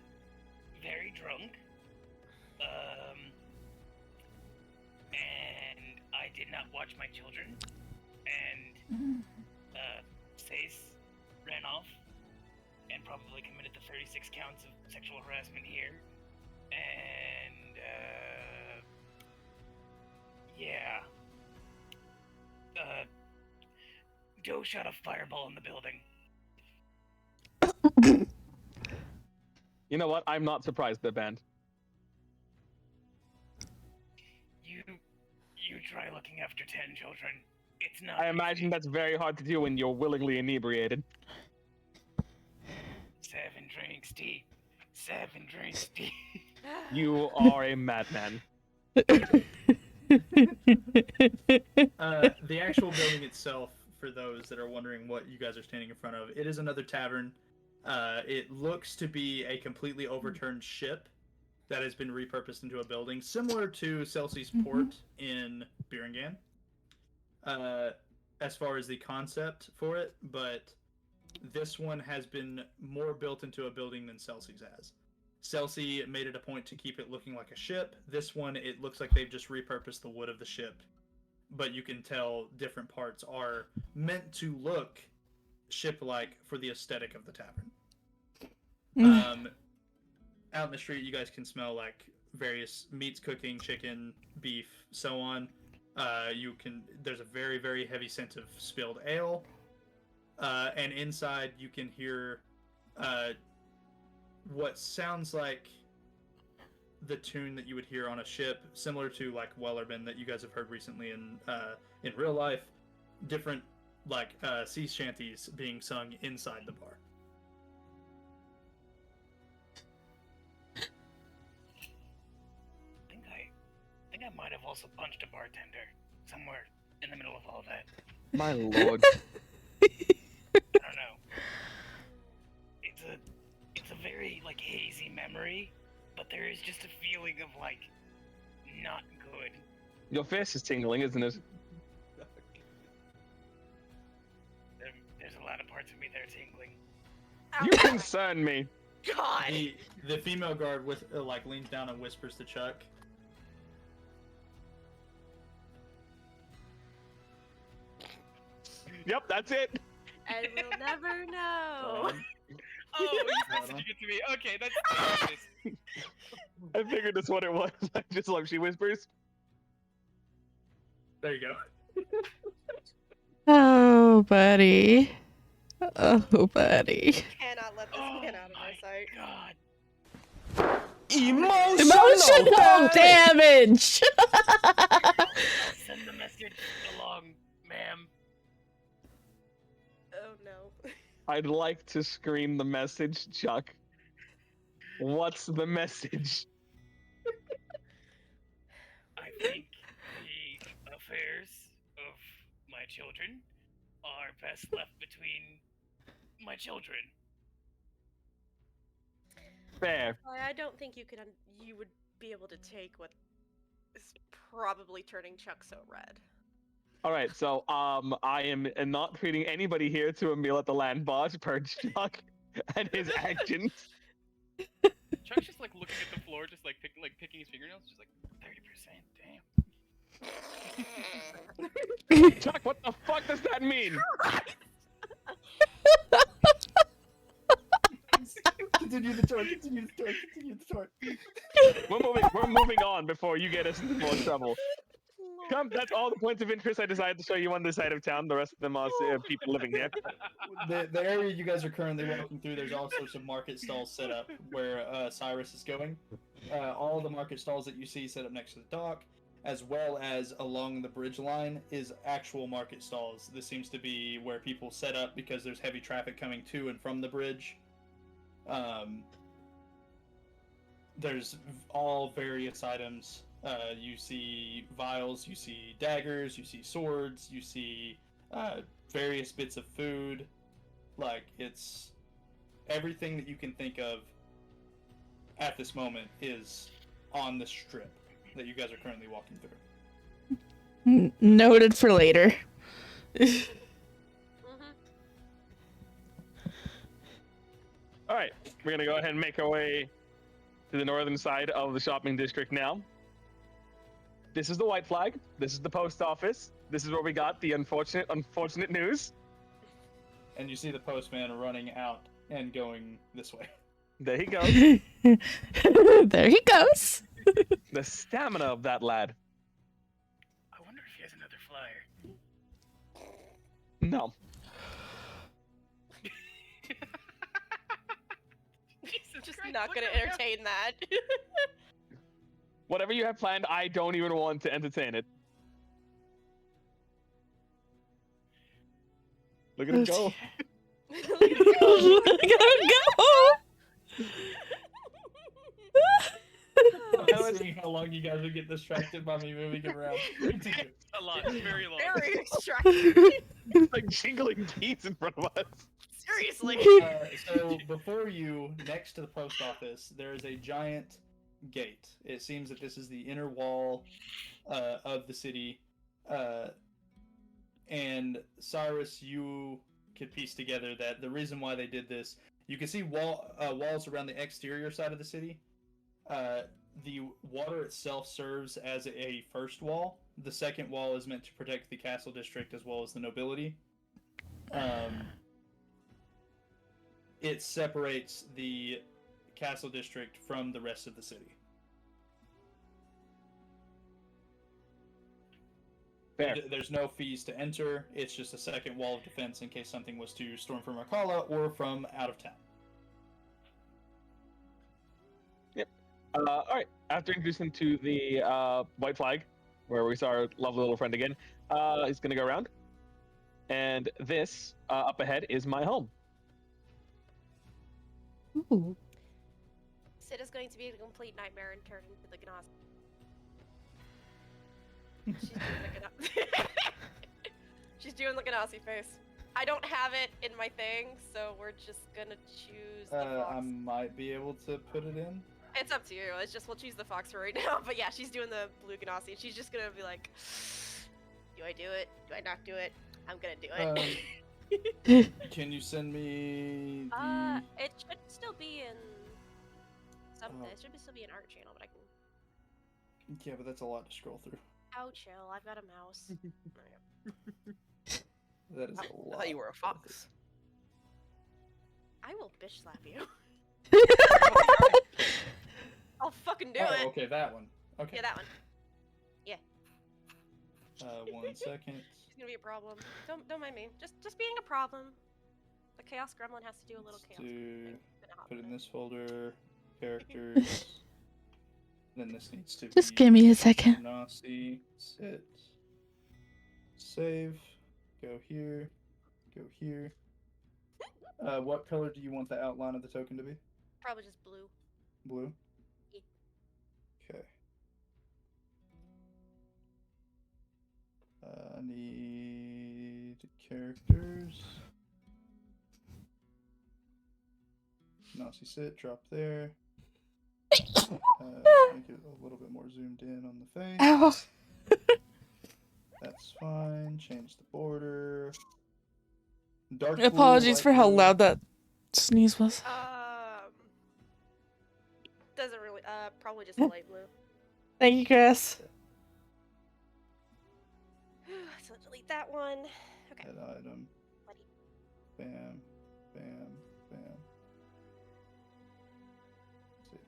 very drunk, and I did not watch my children, and Stace ran off and probably committed the 36 counts of sexual harassment here, and yeah, Joe shot a fireball in the building. You know what? I'm not surprised they're banned. You try looking after 10 children. It's not I imagine easy. that's very hard to do when you're willingly inebriated. 7 drinks deep. 7 drinks deep. You are a madman. The actual building itself, for those that are wondering what you guys are standing in front of, it is another tavern. It looks to be a completely overturned ship that has been repurposed into a building, similar to Celsius Port in Biringan, as far as the concept for it, but this one has been more built into a building than Celsius has. Celsius made it a point to keep it looking like a ship. This one, it looks like they've just repurposed the wood of the ship, but you can tell different parts are meant to look ship-like for the aesthetic of the tavern. Out in the street, you guys can smell like various meats cooking, chicken, beef, so on. There's a very, very heavy scent of spilled ale. And inside you can hear what sounds like the tune that you would hear on a ship, similar to like Wellerman that you guys have heard recently in real life. Different like sea shanties being sung inside the bar. I think I might have also punched a bartender somewhere in the middle of all that. My lord. I don't know. It's a very like hazy memory, but there is just a feeling of like not good. Your face is tingling, isn't it? There's a lot of parts of me that are tingling. You concern me. God! The female guard with like leans down and whispers to Chuck. Yep, that's it. And we'll never know. Oh, he's messaging it to me. Okay, that's this. I figured that's what it was. Just like she whispers. There you go. Oh, buddy. Oh, buddy. Cannot let this man out of my sight. God. Emotional damage! Send the message along, ma'am. Oh no. I'd like to scream the message, Chuck. What's the message? I think the affairs of my children are best left between my children. Fair. I don't think you would be able to take what is probably turning Chuck so red. All right, so I am not treating anybody here to a meal at the land boss per Chuck and his actions. Chuck's just like looking at the floor, just like picking his fingernails, just like 30%. Damn. Chuck, what the fuck does that mean? Continue the tour. Continue the tour. Continue the tour. We're moving on before you get us into more trouble. Come, that's all the points of interest I decided to show you on this side of town. The rest of them are people living here. The area you guys are currently walking through, there's all sorts of market stalls set up where Cyrus is going. All the market stalls that you see set up next to the dock, as well as along the bridge line, is actual market stalls. This seems to be where people set up because there's heavy traffic coming to and from the bridge. There's all various items. You see vials, you see daggers, you see swords, you see various bits of food. Like, it's everything that you can think of at this moment is on the strip that you guys are currently walking through. Noted for later. All right, we're gonna go ahead and make our way to the northern side of the shopping district now. This is the White Flag. This is the post office. This is where we got the unfortunate news. And you see the postman running out and going this way. There he goes. There he goes. The stamina of that lad. I wonder if he has another flyer. No. Just not gonna entertain that. Whatever you have planned, I don't even want to entertain it. Look at him go. Look at him go. I'm seeing how long you guys would get distracted by me moving around. Continue. A lot, very long. Very extractive. It's like jingling keys in front of us. Seriously. So before you, next to the post office, there is a giant gate. It seems that this is the inner wall of the city. And Cyrus, you could piece together that the reason why they did this, you can see walls around the exterior side of the city. The water itself serves as a first wall. The second wall is meant to protect the castle district as well as the nobility. It separates the castle district from the rest of the city. Fair. There's no fees to enter. It's just a second wall of defense in case something was to storm from Arcala or from out of town. Yep. All right. After introducing to the White Flag, where we saw our lovely little friend again, he's going to go around. And this, up ahead, is my home. Ooh. Sid is going to be a complete nightmare and turn into the Gnazi. She's doing the Ganassi face. I don't have it in my thing, so we're just gonna choose the fox. I might be able to put it in. It's up to you. It's just we'll choose the fox for right now. But yeah, she's doing the blue Ganassi. She's just gonna be like, do I do it? Do I not do it? I'm gonna do it. Can you send me the... It should still be in something. It should still be an art channel, but I can. Yeah, but that's a lot to scroll through. Oh, chill. I've got a mouse. That is a lot. I thought you were a fox. I will bitch slap you. I'll fucking do it. Okay, that one. Okay. Yeah, that one. Yeah. 1 second. It's gonna be a problem. Don't mind me. Just being a problem. The chaos gremlin has to do a little chaos. Put it in this folder. Characters. Then this needs to Just be give me a second. Nazi, sit, save, go here, go here. What color do you want the outline of the token to be? Probably just blue. Blue? Yeah. Okay. I need characters. Nazi sit, drop there. Make it a little bit more zoomed in on the face. Ow. That's fine. Change the border. Dark blue, Apologies light for how blue. loud that sneeze was. Doesn't really. Probably just light blue. Thank you, Chris. So delete that one. Okay. Head item. Buddy. Bam. Bam. Bam.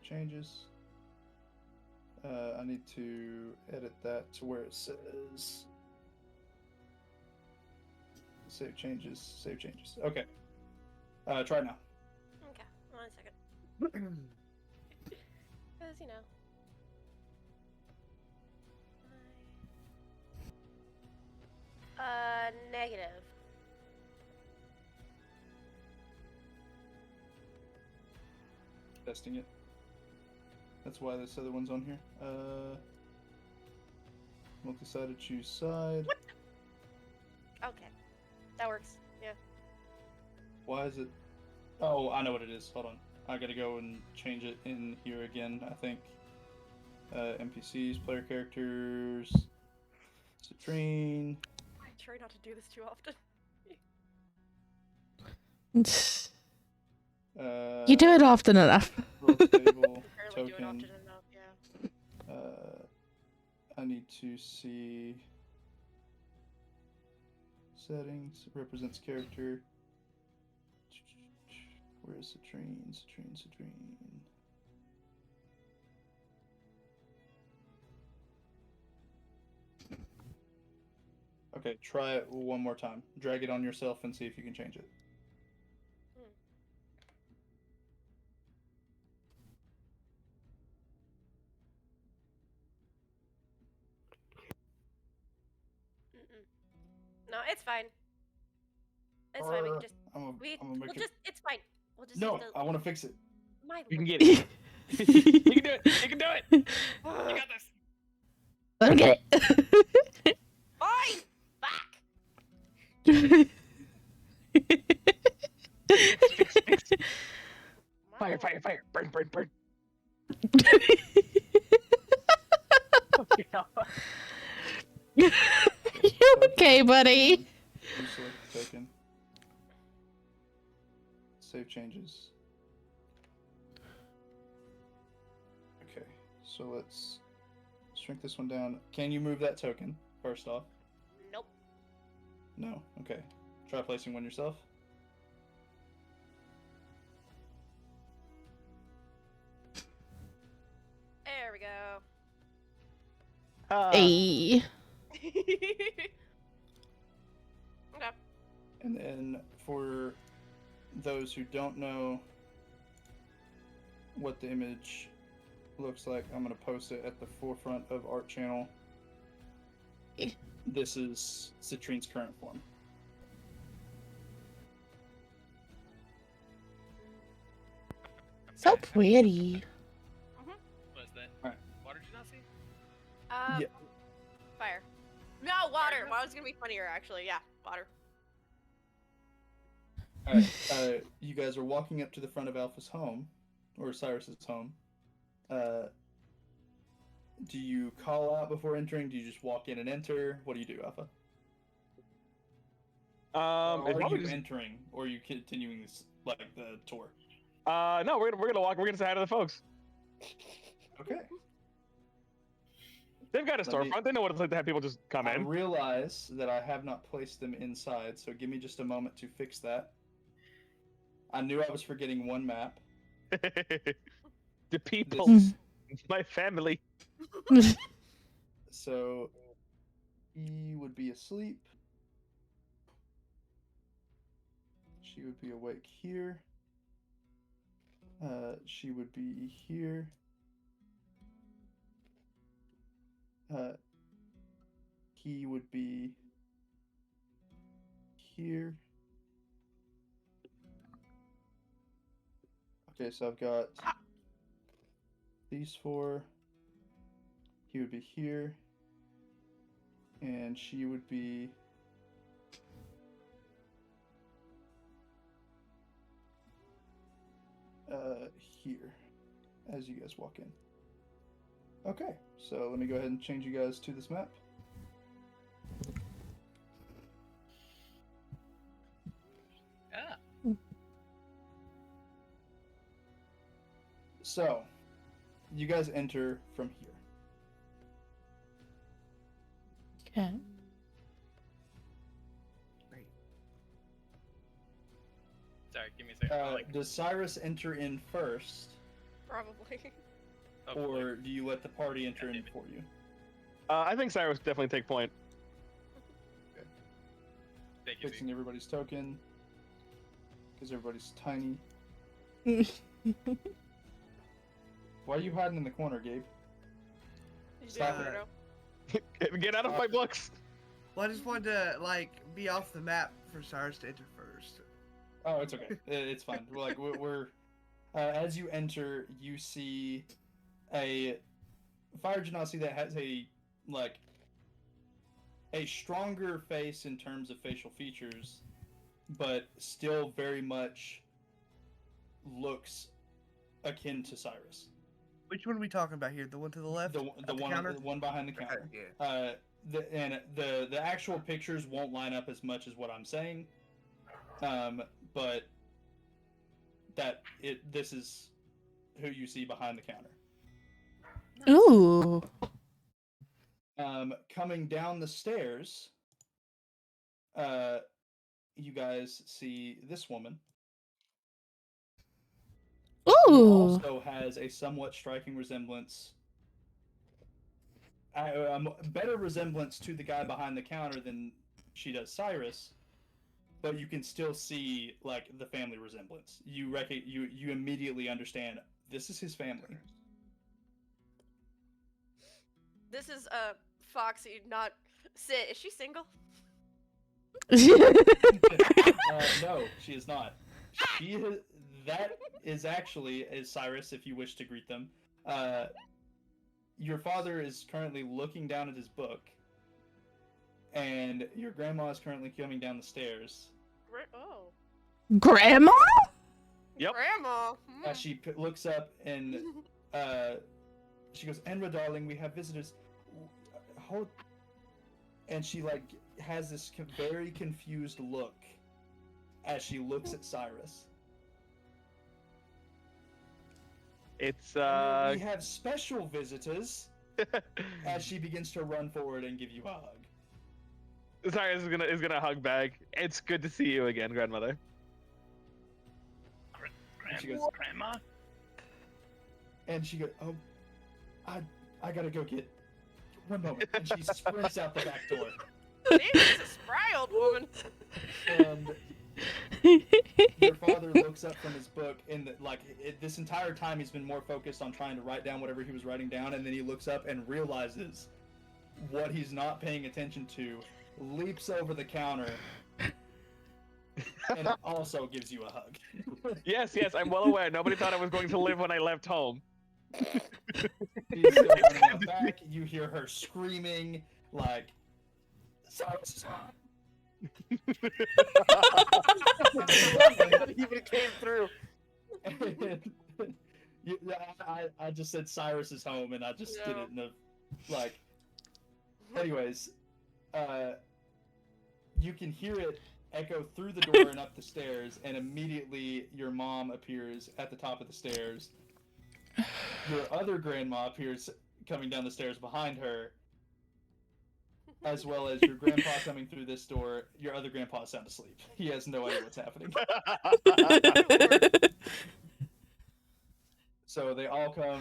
changes. I need to edit that to where it says save changes. Save changes. Okay. Try it now. Okay, 1 second. Because, you know. Negative. Testing it. That's why this other one's on here. Multi-sided, choose side. What? Okay. That works. Yeah. Why is it? Oh, I know what it is. Hold on. I gotta go and change it in here again, I think. NPCs, player characters, Citrine. I try not to do this too often. You do it often enough. Role stable, Apparently do it often token. enough, yeah. I need to see settings, represents character. Where is Citrine? Citrine. Okay, try it one more time. Drag it on yourself and see if you can change it. No, it's fine. It's fine. We can just. I'm gonna make We'll it. just. It's fine. We'll just. No, use the, I want to fix it. my You can lord. get it. You can do it. You can do it. You got this. Let me get it. Fine. Back. Fire, fire, fire. Burn, burn, burn. You okay, buddy? Reselect token. Save changes. Okay, so let's shrink this one down. Can you move that token, first off? Nope. No? Okay. Try placing one yourself. There we go. Hey. Okay. And then for those who don't know what the image looks like, I'm going to post it at the forefront of Art Channel. This is Citrine's current form. So pretty. What is that? Alright. Water did you not see? Yeah. Fire. No, water. Water's gonna be funnier, actually. Yeah, water. Alright, you guys are walking up to the front of Alpha's home, or Cyrus's home. Do you call out before entering? Do you just walk in and enter? What do you do, Alpha? Or It's are probably you just, entering, or are you continuing this, like the tour? no, we're gonna walk. We're gonna say hi to the folks. Okay. They've got a Let me- storefront. They know what it's like to have people just come I in. realize that I have not placed them inside, so give me just a moment to fix that. I knew I was forgetting one map. The people, This, my family. so he would be asleep. She would be awake here. She would be here. He would be here. Okay, so I've got these four. He would be here. And she would be here as you guys walk in. Okay, so let me go ahead and change you guys to this map. Ah. So, you guys enter from here. Okay. Sorry, give me a second. Does Cyrus enter in first, Probably. Hopefully. or do you let the party enter in for you? I think Cyrus would definitely take point. Take it Fixing everybody's token because everybody's tiny. Why are you hiding in the corner, Gabe? You Stop do, it. weirdo. Get out of my books. Well, I just wanted to like be off the map for Cyrus to enter first. Oh, it's okay. It's fine. Like we're as you enter, you see a fire genasi that has a stronger face in terms of facial features, but still very much looks akin to Cyrus. Which one are we talking about here? The one to the left? The At one counter? the one behind the Okay, counter. yeah. The actual pictures won't line up as much as what I'm saying, but this is who you see behind the counter. Ooh. Coming down the stairs, you guys see this woman. Who Ooh. also has a somewhat striking resemblance, a better resemblance to the guy behind the counter than she does Cyrus, but you can still see like the family resemblance. You immediately understand this is his family. This is Foxy, not Sit. Is she single? No, she is not. That is actually Cyrus. If you wish to greet them, your father is currently looking down at his book, and your grandma is currently coming down the stairs. Oh. Grandma? Yep. Grandma. As she looks up and she goes, "Enra, darling, we have visitors." Hold. And she has this very confused look as she looks at Cyrus. It's We have special visitors. As she begins to run forward and give you a hug. Cyrus is gonna hug back. It's good to see you again, grandmother. She goes, Grandma? and she goes, "Oh, I gotta go get one moment." And she sprints out the back door. She's a spry old woman. And your father looks up from his book, and this entire time he's been more focused on trying to write down whatever he was writing down, and then he looks up and realizes what he's not paying attention to, leaps over the counter, and also gives you a hug. Yes, I'm well aware. Nobody thought I was going to live when I left home. She's still running out back. You hear her screaming, like, "Cyrus is on!" Even came through. I just said Cyrus is home, and I just did it in a Anyways, you can hear it echo through the door and up the stairs, and immediately your mom appears at the top of the stairs. Your other grandma appears coming down the stairs behind her, as well as your grandpa coming through this door. Your other grandpa is sound asleep. He has no idea what's happening. So they all come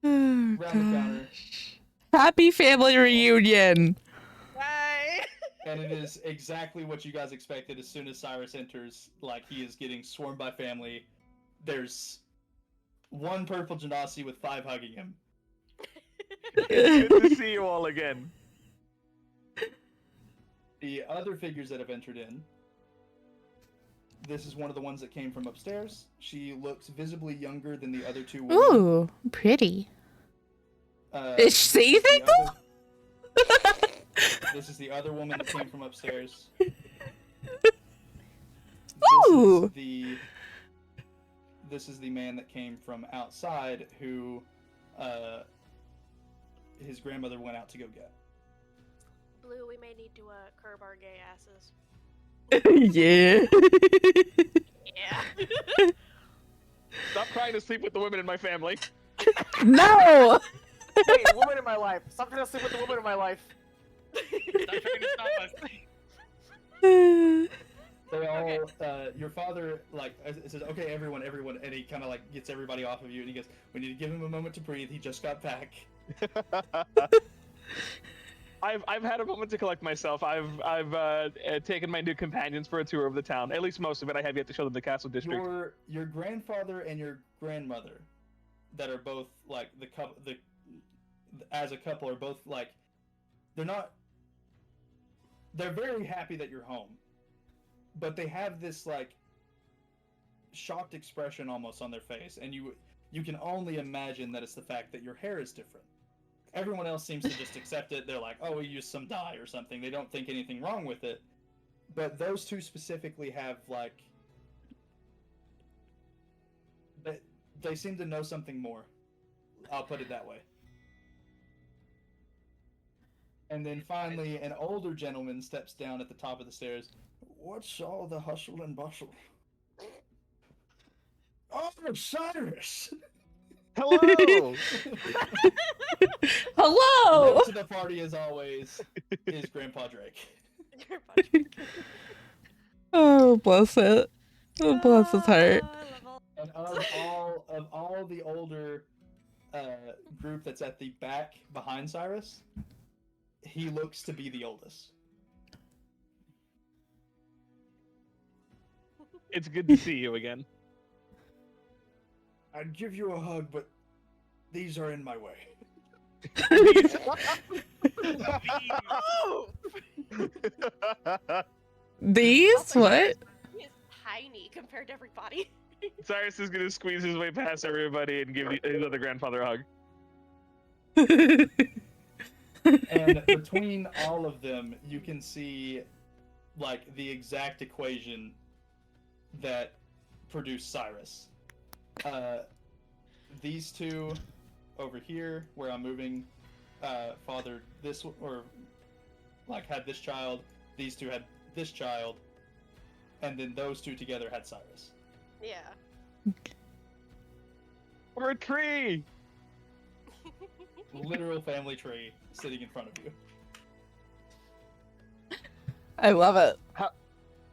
Oh, around the counter, gosh. Happy family reunion. Bye. and it is exactly what you guys expected. As soon as Cyrus enters, he is getting swarmed by family. There's one purple genasi with 5 hugging him. It's good to see you all again. The other figures that have entered in. This is one of the ones that came from upstairs. She looks visibly younger than the other 2 women. Ooh, pretty. Is she single? This is the other woman that came from upstairs. Ooh. This is the man that came from outside who his grandmother went out to go get. Blue, we may need to curb our gay asses. Yeah. Yeah. Stop trying to sleep with the women in my family. No. Hey, woman in my life. Stop trying to sleep with the woman in my life. Stop trying to stop us. They all, your father, like, says, okay, everyone, and he kind of, like, gets everybody off of you, and he goes, we need to give him a moment to breathe, he just got back. I've had a moment to collect myself. I've taken my new companions for a tour of the town. At least most of it. I have yet to show them the castle district. Your grandfather and your grandmother, that are both, like, as a couple, are both, like, they're very happy that you're home. But they have this, like, shocked expression almost on their face, and you can only imagine that it's the fact that your hair is different. Everyone else seems to just accept it. They're like, oh, we used some dye or something. They don't think anything wrong with it. But those two specifically have, like, they seem to know something more. I'll put it that way. And then finally, an older gentleman steps down at the top of the stairs. What's all the hustle and bustle? Oh, Cyrus! Hello. Hello. Late to the party, as always, is Grandpa Drake. Oh, bless it. Oh, bless his heart. I love And of all the older group that's at the back behind Cyrus, he looks to be the oldest. It's good to see you again. I'd give you a hug, but these are in my way. These? Also, What? He is tiny compared to everybody. Cyrus is gonna squeeze his way past everybody and give his other grandfather a hug. And between all of them, you can see, like, the exact equation that produced Cyrus. These two over here, where I'm moving, fathered this, or, like, had this child. These two had this child. And then those two together had Cyrus. Yeah. We're a tree! Literal family tree sitting in front of you. I love it. How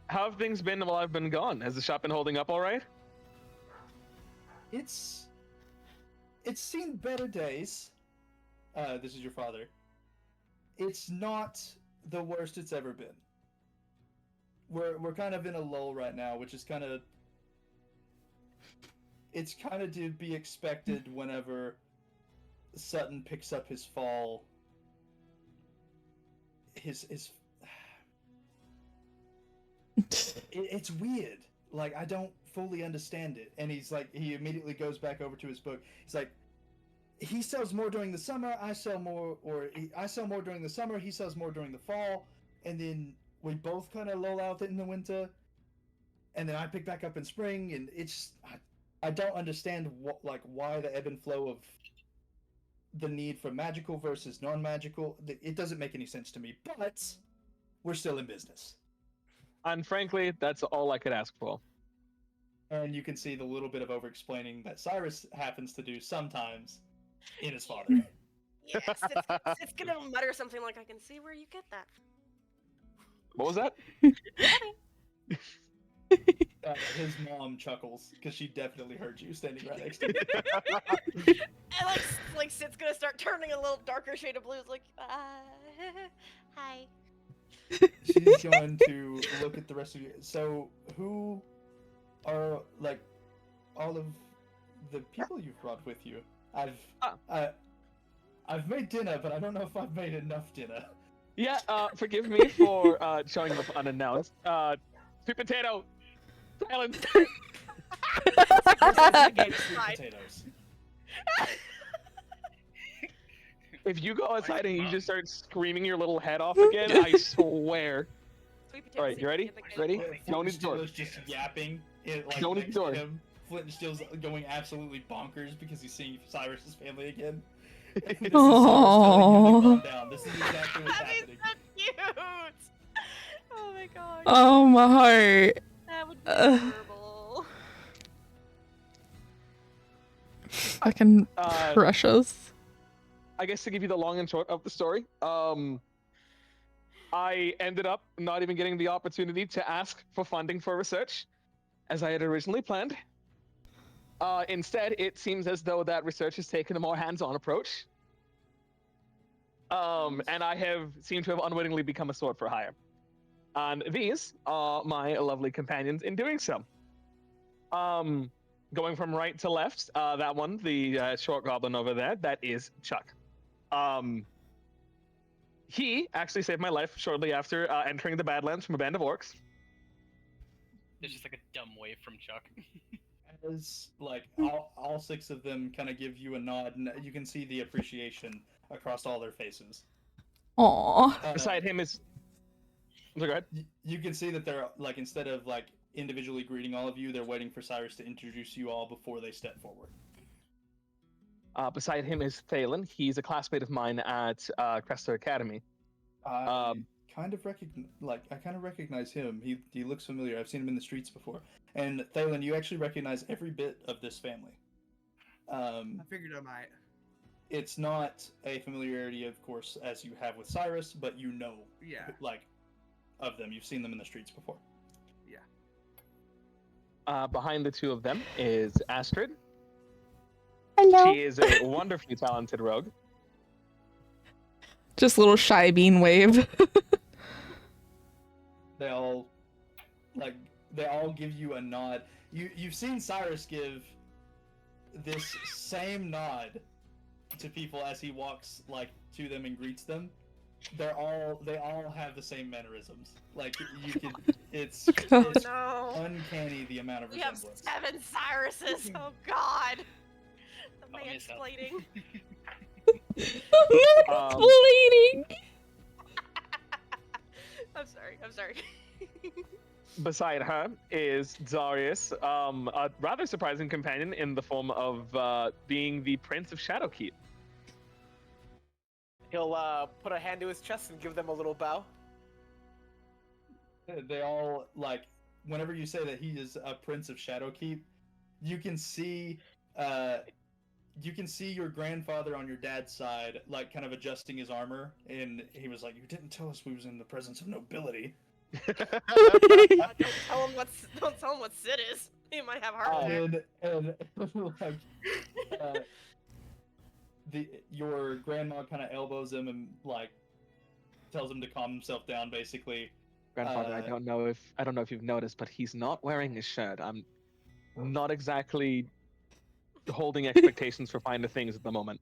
have things been while I've been gone? Has the shop been holding up all right? It's seen better days. This is your father. It's not the worst it's ever been. We're kind of in a lull right now, which is kind of to be expected whenever Sutton picks up his fall. It's weird. Like, I don't fully understand it. And he's like, he immediately goes back over to his book. He's like, he sells more during the summer, I sell more during the summer, he sells more during the fall, and then we both kind of lull out in the winter, and then I pick back up in spring, and it's, I don't understand why the ebb and flow of the need for magical versus non-magical. It doesn't make any sense to me, but we're still in business. And frankly, that's all I could ask for. And you can see the little bit of over-explaining that Cyrus happens to do sometimes in his father. Yes, it's gonna mutter something like, I can see where you get that. What was that? His mom chuckles, because she definitely heard you standing right next to him. And like Sid's gonna start turning a little darker shade of blue. It's like, hi. She's going to look at the rest of you. So, who are, like, all of the people you've brought with you? I've made dinner, but I don't know if I've made enough dinner. Yeah, forgive me for showing up unannounced. Sweet potato! Silence! Sweet potatoes. If you go outside and you just start screaming your little head off again, I swear. Sweet potatoes. Alright, you ready? Ready? Go Flint into the door. Steele's just yapping. Go into the next door. to him. Flint Steele's going absolutely bonkers because he's seeing Cyrus's family again. This is Cyrus telling him to calm down. This is exactly what's That is happening. so cute. Oh my god. Oh, my heart. That would be adorable. Fucking precious. I guess to give you the long and short of the story, I ended up not even getting the opportunity to ask for funding for research, as I had originally planned. Instead, it seems as though that research has taken a more hands-on approach. And I have seemed to have unwittingly become a sword for hire. And these are my lovely companions in doing so. Going from right to left, that one, the short goblin over there, that is Chuck. He actually saved my life shortly after entering the Badlands from a band of orcs. There's just like a dumb wave from Chuck. As like all six of them kind of give you a nod, and you can see the appreciation across all their faces. Aw. Beside him is. So go ahead. You can see that they're like, instead of like individually greeting all of you, they're waiting for Cyrus to introduce you all before they step forward. Beside him is Thalen. He's a classmate of mine at Cresta Academy. I kind of recognize him. He looks familiar. I've seen him in the streets before. And Thalen, you actually recognize every bit of this family. I figured I might. It's not a familiarity, of course, as you have with Cyrus, but you know, Yeah. like, of them. You've seen them in the streets before. Behind the two of them is Astrid. Hello. She is a wonderfully talented rogue. Just a little shy bean wave. They all give you a nod. You've seen Cyrus give this same nod to people as he walks like to them and greets them. They all have the same mannerisms. Like you could, it's Oh it's no. uncanny the amount of We have resemblance. 7 Cyruses. Oh god. The Oh, man's yes, bleeding. Bleeding. I'm sorry. Beside her is Darius, a rather surprising companion in the form of being the Prince of Shadowkeep. He'll put a hand to his chest and give them a little bow. They all like, whenever you say that he is a Prince of Shadowkeep, you can see your grandfather on your dad's side, like kind of adjusting his armor, and he was like, "You didn't tell us we was in the presence of nobility." Don't tell him what Sid is. He might have heart attack. And like, your grandma kind of elbows him and like tells him to calm himself down, basically. Grandfather, I don't know if you've noticed, but he's not wearing his shirt. I'm not exactly holding expectations for finer things at the moment.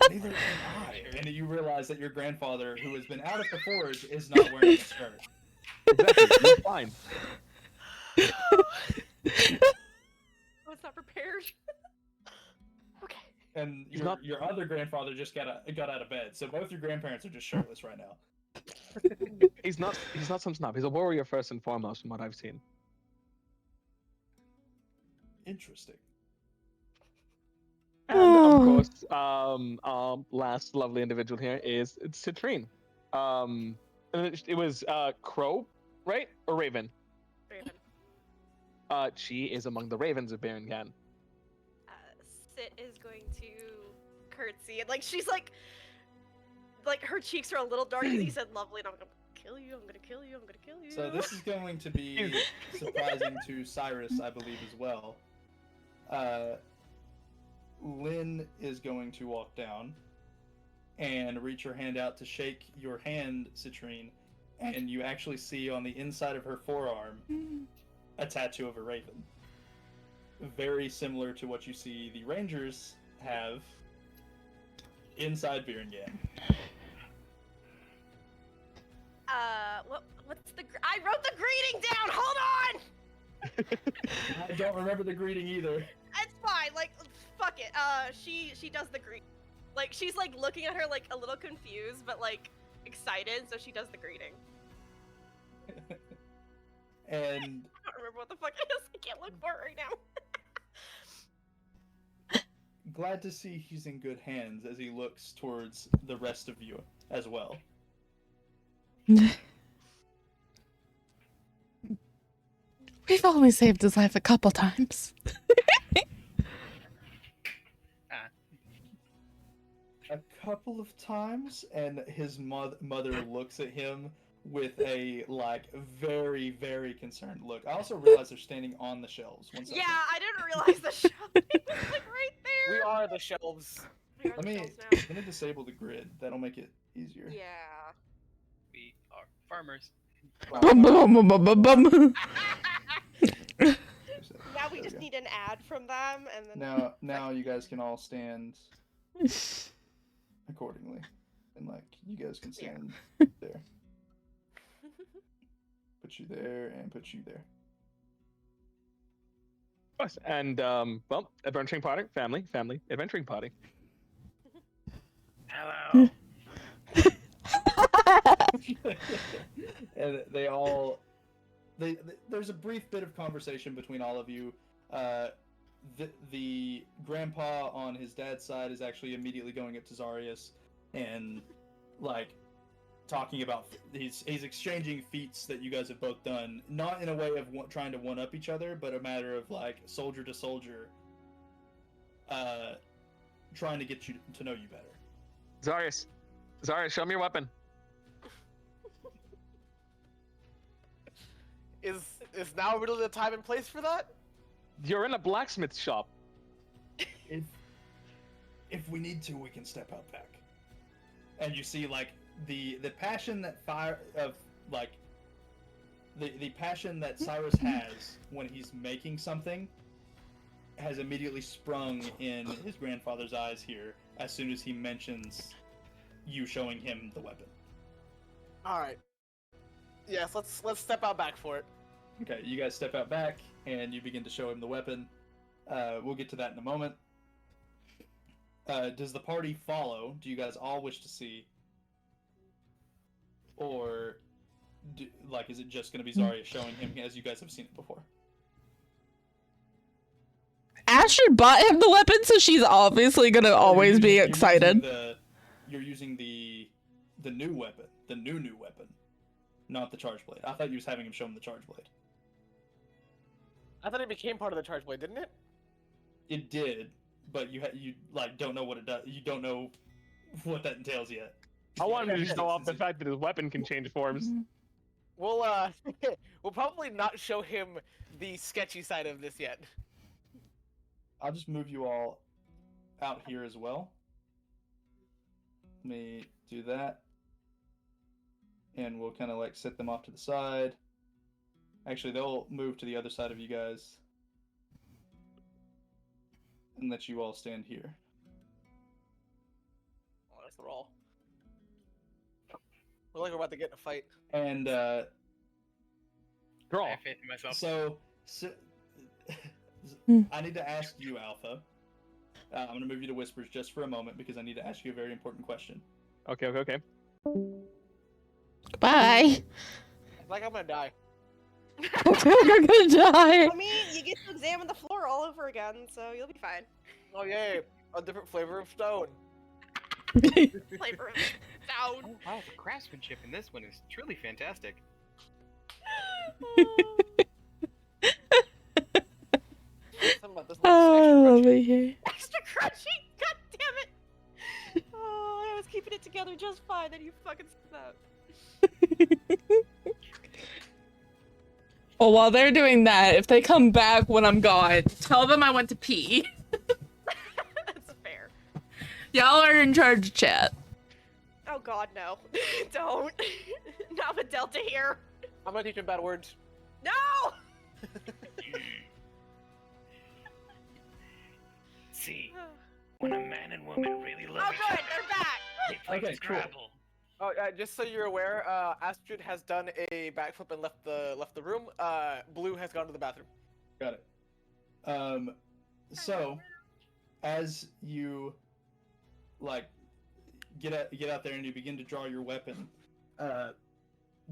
Neither am I. And you realize that your grandfather, who has been out at the forge, is not wearing a shirt. Exactly, you're fine. I was not prepared. Okay. And He's your not- your other grandfather just got out of bed. So both your grandparents are just shirtless right now. He's not some snob. He's a warrior first and foremost, from what I've seen. Interesting. And of course, last lovely individual here is Citrine. And it was Crow, right? Or Raven? Raven. She is among the ravens of Barengan. Sit is going to curtsy and she's like her cheeks are a little dark because he said lovely and I'm gonna kill you, I'm gonna kill you, I'm gonna kill you. So this is going to be surprising to Cyrus, I believe, as well. Lynn is going to walk down and reach her hand out to shake your hand, Citrine, and you actually see on the inside of her forearm a tattoo of a raven. Very similar to what you see the Rangers have inside Barengan. What's the I wrote the greeting down. Hold on. I don't remember the greeting either. It's fine. Fuck it. She does the greeting. She's looking at her a little confused, but excited. So she does the greeting. And I don't remember what the fuck it is. I can't look for it right now. glad to see he's in good hands as he looks towards the rest of you as well. We've only saved his life a couple times. a couple of times, and his mother looks at him with a like very very concerned look. I also realize they're standing on the shelves. One second. Yeah, I didn't realize the shelf was like right there. We are the shelves. We are Let the me shelves now. let me disable the grid. That'll make it easier. Yeah. We are farmers. Wow. Bum, bum, bum, bum, bum, bum. Now we There just go. need an ad from them, and then Now you guys can all stand accordingly, and like you guys can stand there. Put you there and put you there. Yes, and well, adventuring party, family, adventuring party. Hello. And there's a brief bit of conversation between all of you. The grandpa on his dad's side is actually immediately going up to Zarius and like talking about he's exchanging feats that you guys have both done, not in a way of trying to one up each other, but a matter of like soldier to soldier, trying to get you to know you better. Zarius, show me your weapon. Is now really the time and place for that? You're in a blacksmith shop. If we need to, we can step out back. And you see like the passion that the passion that Cyrus has when he's making something has immediately sprung in his grandfather's eyes here as soon as he mentions you showing him the weapon. All right. Yes, let's step out back for it. Okay, you guys step out back and you begin to show him the weapon. We'll get to that in a moment. Does the party follow? Do you guys all wish to see? Or, is it just going to be Zarya showing him as you guys have seen it before? Astrid bought him the weapon, so she's obviously gonna always be excited. You're using the new weapon, the new weapon, not the charge blade. I thought you was having him show him the charge blade. I thought it became part of the charge blade, didn't it? It did, but you don't know what it does. You don't know what that entails yet. I want him to show off the fact that his weapon can change forms. We'll we'll probably not show him the sketchy side of this yet. I'll just move you all out here as well. Let me do that. And we'll kind of like set them off to the side. Actually, they'll move to the other side of you guys. And let you all stand here. Oh, that's the roll. We're like we're about to get in a fight. And I Girl. have faith in myself. so I need to ask you, Alpha. I'm going to move you to Whispers just for a moment because I need to ask you a very important question. Okay. Bye. I feel like I'm gonna die. You're gonna die. I mean, you get to examine the floor all over again, so you'll be fine. Oh yay, a different flavor of stone. Flavor of sound. Oh wow, the craftsmanship in this one is truly fantastic. Something about this Oh, one's extra crunchy. man. Extra crunchy! God damn it! Oh, I was keeping it together just fine, then you fucking said that. Well, while they're doing that, if they come back when I'm gone, tell them I went to pee. That's fair. Y'all are in charge of chat. Oh god, no. Don't. Not with Delta here. I'm gonna teach him bad words. No! See, when a man and woman really love Oh each good, other, they're back! they play Okay, cool. Scrabble. Oh, just so you're aware, Astrid has done a backflip and left the room. Blue has gone to the bathroom. Got it. So, as you get out there and you begin to draw your weapon,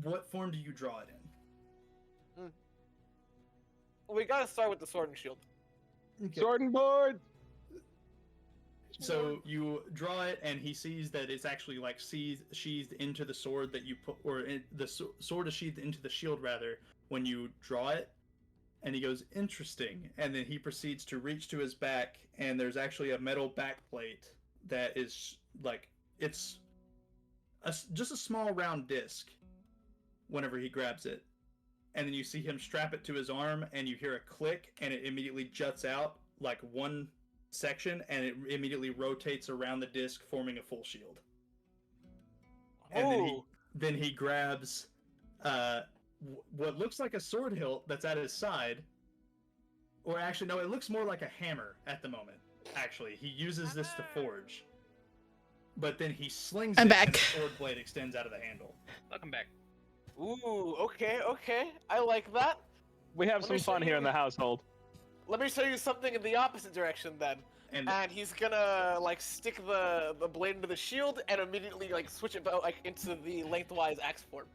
what form do you draw it in? We gotta start with the sword and shield. Okay. Sword and board. So you draw it, and he sees that it's actually sheathed into the sword that you put, sword is sheathed into the shield rather when you draw it. And he goes, interesting. And then he proceeds to reach to his back, and there's actually a metal backplate that is like it's just a small round disc. Whenever he grabs it, and then you see him strap it to his arm, and you hear a click, and it immediately juts out like one section, and it immediately rotates around the disc, forming a full shield. And then he grabs what looks like a sword hilt that's at his side, or actually no, it looks more like a hammer at the moment. Actually, he uses this to forge, but then he slings I'm it, back. and the sword blade extends out of the handle. Welcome back. Ooh, okay. I like that. We have Let some me show fun here in you- the household. Let me show you something in the opposite direction then. And And he's gonna like stick the blade into the shield and immediately like switch it like into the lengthwise axe form.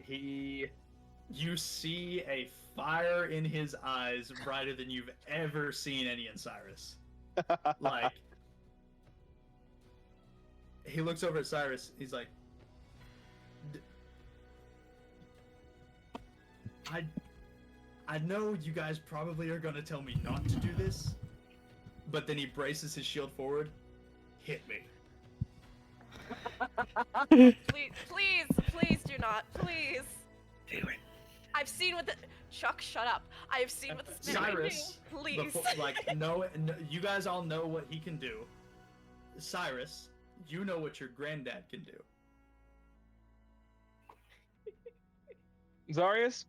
you see a fire in his eyes brighter than you've ever seen any in Cyrus. Like, he looks over at Cyrus, he's like, I know you guys probably are gonna tell me not to do this, but then he braces his shield forward. Hit me. Please do not. Please. Do it. I've seen what the Chuck, shut up. I have seen what this man can do. Cyrus, Please. no, you guys all know what he can do. Cyrus, you know what your granddad can do. Zarius,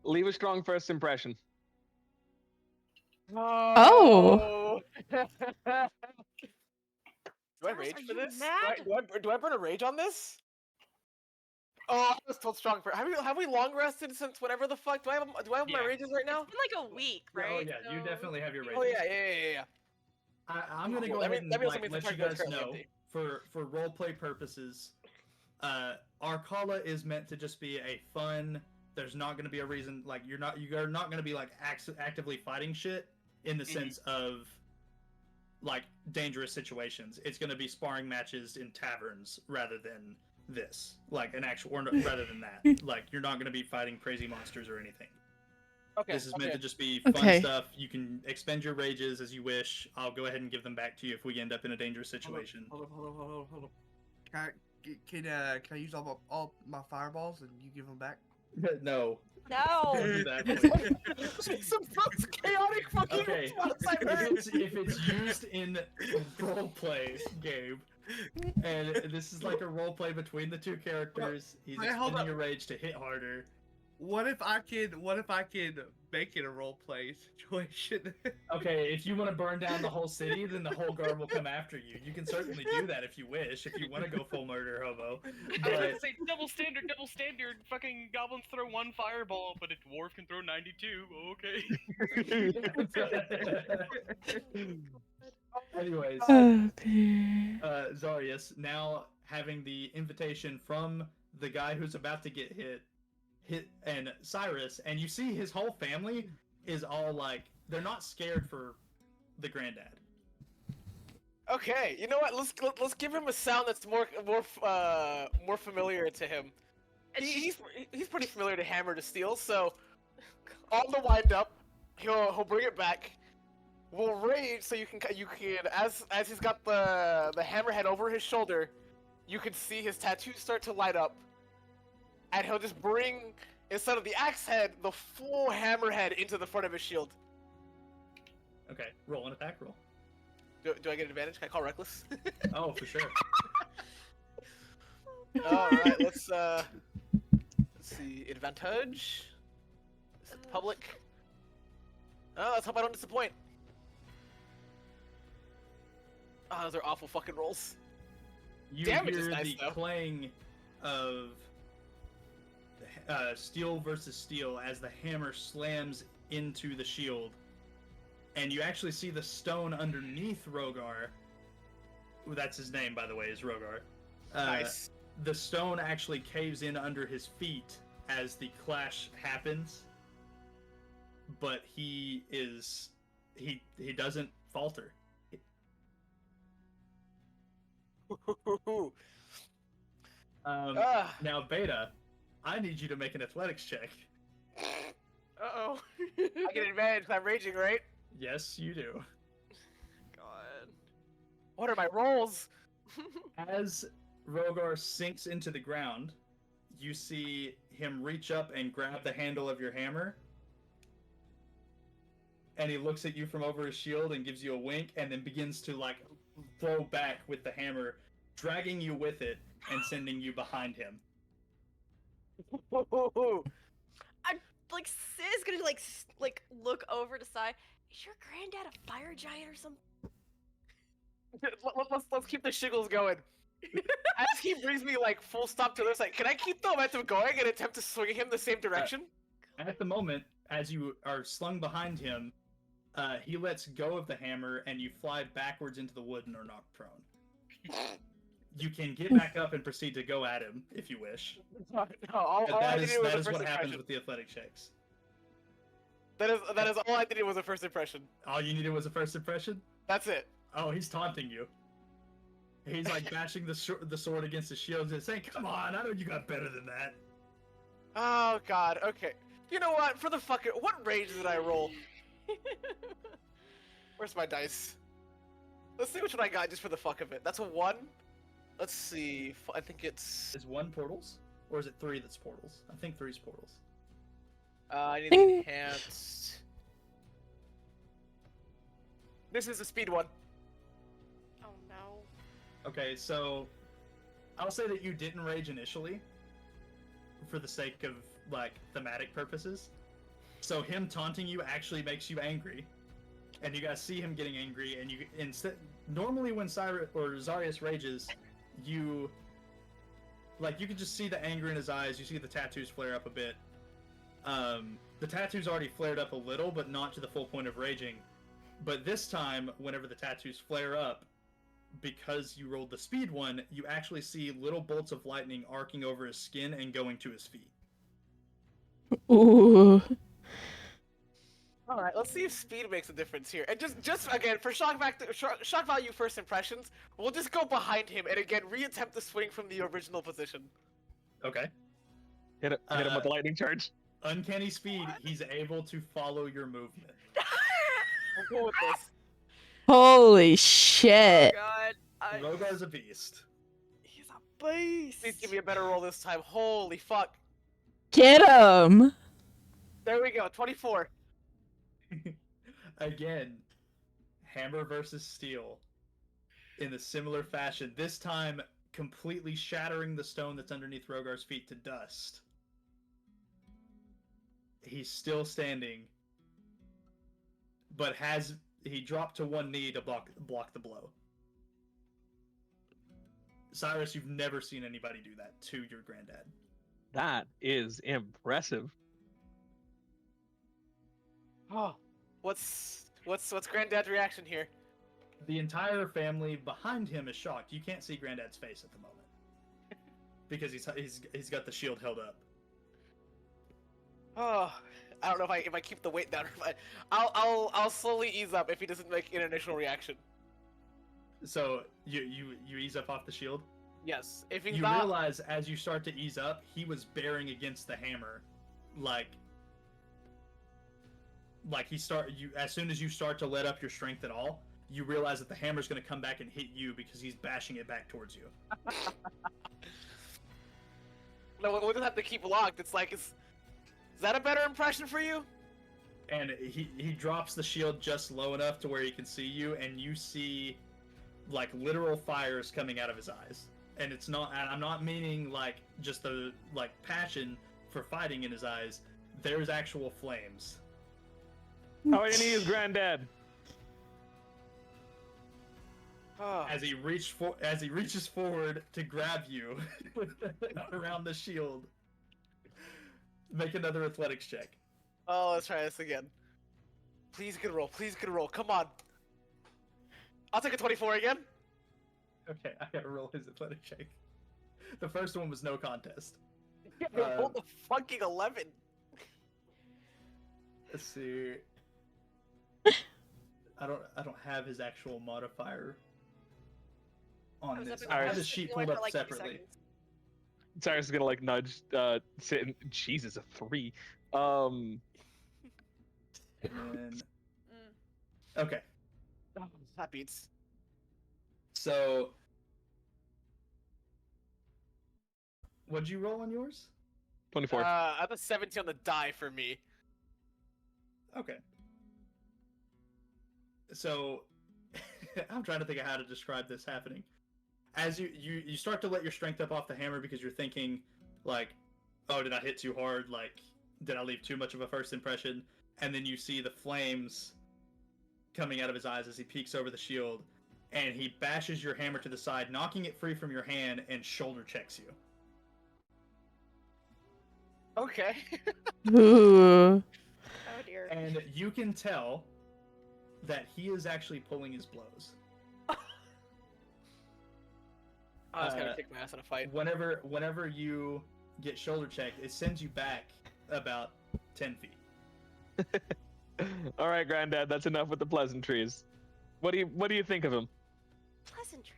leave a strong first impression. Oh. Do I Cyrus, rage are for you this? mad? Do I burn a rage on this? Oh, I was told strong for. Have we long rested since whatever the fuck? Do I have my Yeah. rages right now? It's been like a week, right? Oh yeah, you So- definitely have your rages. Oh yeah. I'm gonna Cool. go That ahead means- that and means like, the let you target is guys currently know empty. for roleplay purposes. Arcala is meant to just be a fun. There's not going to be a reason like you are not going to be like actively fighting shit in the sense of like dangerous situations. It's going to be sparring matches in taverns rather than this, like an actual, or rather than that. Like you're not going to be fighting crazy monsters or anything. Okay. This is meant to just be fun Okay. stuff. You can expend your rages as you wish. I'll go ahead and give them back to you if we end up in a dangerous situation. Hold up. Can I use all my fireballs and you give them back? No. No. Don't do that, please. Some chaotic fucking Okay, response I heard. if it's used in roleplay, Gabe, and this is like a roleplay between the two characters, he's Wait, hold expending up. your rage to hit harder. What if I could make it a role play situation? Okay, if you want to burn down the whole city, then the whole guard will come after you. You can certainly do that if you wish, if you want to go full murder hobo. I was But about to say double standard. Fucking goblins throw one fireball, but a dwarf can throw 92. Okay. anyways, Okay. Zarius, now having the invitation from the guy who's about to get hit and Cyrus, and you see his whole family is all like, they're not scared for the granddad. Okay, you know what? Let's give him a sound that's more familiar to him. He's pretty familiar to hammer to steel, so on the wind up, he'll bring it back. We'll rage so you can as he's got the hammerhead over his shoulder, you can see his tattoos start to light up. And he'll just bring, instead of the axe head, the full hammerhead into the front of his shield. Okay, roll an attack roll. Do I get advantage? Can I call reckless? Oh, for sure. Alright, let's see. Advantage. Is it public? Oh, let's hope I don't disappoint. Oh, those are awful fucking rolls. You Damage is hear nice, the though. clang of steel versus steel as the hammer slams into the shield, and you actually see the stone underneath Rogar. That's his name, by the way, is Rogar. Nice. The stone actually caves in under his feet as the clash happens, but he doesn't falter. Ah. Now, Beta, I need you to make an athletics check. Uh-oh. I get advantage 'cause I'm raging, right? Yes, you do. God. What are my rolls? As Rogar sinks into the ground, you see him reach up and grab the handle of your hammer. And he looks at you from over his shield and gives you a wink, and then begins to like throw back with the hammer, dragging you with it and sending you behind him. Like Sis gonna like look over to Sai. Is your granddad a fire giant or something? Let's keep the shiggles going. As he brings me like full stop to the other side, can I keep the momentum going and attempt to swing him the same direction? At the moment, as you are slung behind him, he lets go of the hammer and you fly backwards into the wood and are knocked prone. You can get back up and proceed to go at him if you wish. No, all I That needed is was a what first happens impression. with the athletic checks. That is all I needed was a first impression. All you needed was a first impression? That's it. Oh, he's taunting you. He's like bashing the sword against the shield and saying, "Come on, I know you got better than that." Oh god, okay. You know what? For the fuck it, what rage did I roll? Where's my dice? Let's see which one I got just for the fuck of it. That's a 1. Let's see. I think it's. Is 1 portals? Or is it 3 that's portals? I think 3's portals. I need the enhanced. This is a speed one. Oh no. Okay, so I'll say that you didn't rage initially for the sake of like thematic purposes. So him taunting you actually makes you angry, and you guys see him getting angry, and you instead normally when Cyrus or Zarius rages, you can just see the anger in his eyes. You see the tattoos flare up a bit. The tattoos already flared up a little, but not to the full point of raging. But this time, whenever the tattoos flare up, because you rolled the speed one, you actually see little bolts of lightning arcing over his skin and going to his feet. Ooh. All right, let's see if speed makes a difference here. And just again for shock value first impressions, we'll just go behind him and again reattempt the swing from the original position. Okay. Hit him with the lightning charge. Uncanny speed, he's able to follow your movement. I'm cool with this. Holy shit. God. Rogar's a beast. He's a beast. Please give me a better roll this time. Holy fuck. Get him. There we go. 24. Again, hammer versus steel in a similar fashion, this time completely shattering the stone that's underneath Rogar's feet to dust. He's still standing, but he dropped to one knee to block the blow. Cyrus, you've never seen anybody do that to your granddad. That is impressive. Oh, what's Granddad's reaction here? The entire family behind him is shocked. You can't see Granddad's face at the moment because he's got the shield held up. Oh, I don't know if I keep the weight down or if I'll slowly ease up if he doesn't make an initial reaction. So you ease up off the shield. Yes, if he's You not. realize as you start to ease up, he was bearing against the hammer, as soon as you start to let up your strength at all, you realize that the hammer's going to come back and hit you because he's bashing it back towards you. No, we'll just have to keep locked. It's like, is that a better impression for you? And he drops the shield just low enough to where he can see you, and you see like literal fires coming out of his eyes. And it's not, and I'm not meaning like just the like passion for fighting in his eyes. There's actual flames. How many is Granddad? Oh. As he reaches forward to grab you around the shield. Make another athletics check. Oh, let's try this again. Please good roll. Please good roll. Come on. I'll take a 24 again. Okay, I gotta roll his athletic check. The first one was no contest. Roll the fucking 11. Let's see. I don't have his actual modifier on this. I have his sheet pulled up separately. Cyrus is gonna like nudge sit and Jesus, a 3. And okay. Oh, that beats. So So, what'd you roll on yours? 24. I have a 17 on the die for me. Okay. So, I'm trying to think of how to describe this happening. As you start to let your strength up off the hammer because you're thinking, like, oh, did I hit too hard? Like, did I leave too much of a first impression? And then you see the flames coming out of his eyes as he peeks over the shield, and he bashes your hammer to the side, knocking it free from your hand, and shoulder checks you. Okay. Ooh. Oh dear. And you can tell that he is actually pulling his blows. I was gonna kick my ass in a fight. Whenever you get shoulder checked, it sends you back about 10 feet. All right, Granddad, that's enough with the pleasantries. What do you think of him? Pleasantries.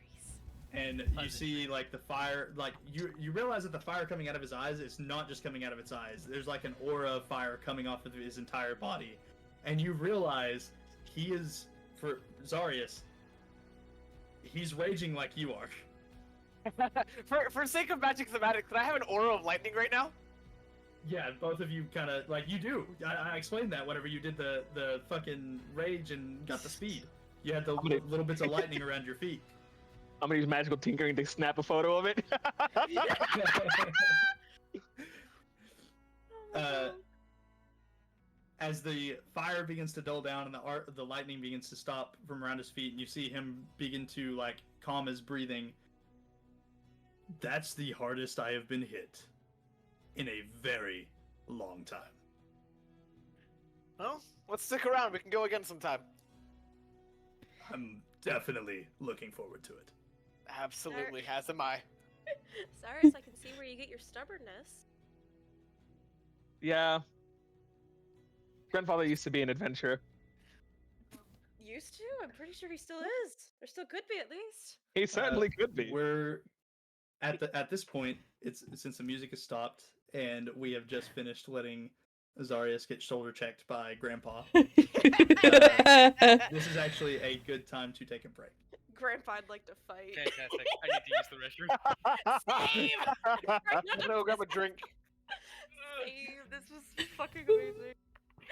And you see like the fire, like you realize that the fire coming out of his eyes, it's not just coming out of its eyes. There's like an aura of fire coming off of his entire body. And you realize he is, for Zarius, he's raging like you are. For sake of magic thematics, can I have an aura of lightning right now? Yeah, both of you kind of, like, you do. I explained that whenever you did the fucking rage and got the speed. You had the little bits of lightning around your feet. I'm gonna use magical tinkering to snap a photo of it. As the fire begins to dull down and the lightning begins to stop from around his feet, and you see him begin to, like, calm his breathing. That's the hardest I have been hit in a very long time. Well, let's stick around. We can go again sometime. I'm definitely looking forward to it. Absolutely, as am I. Cyrus, I can see where you get your stubbornness. Yeah. Grandfather used to be an adventurer. Used to? I'm pretty sure he still is. Or still could be, at least. He certainly could be. We're at this point. It's since the music has stopped and we have just finished letting Azarius get shoulder checked by Grandpa. This is actually a good time to take a break. Grandpa'd like to fight. Fantastic. I need to use the restroom. Save! No, grab a drink. Save! This was fucking amazing.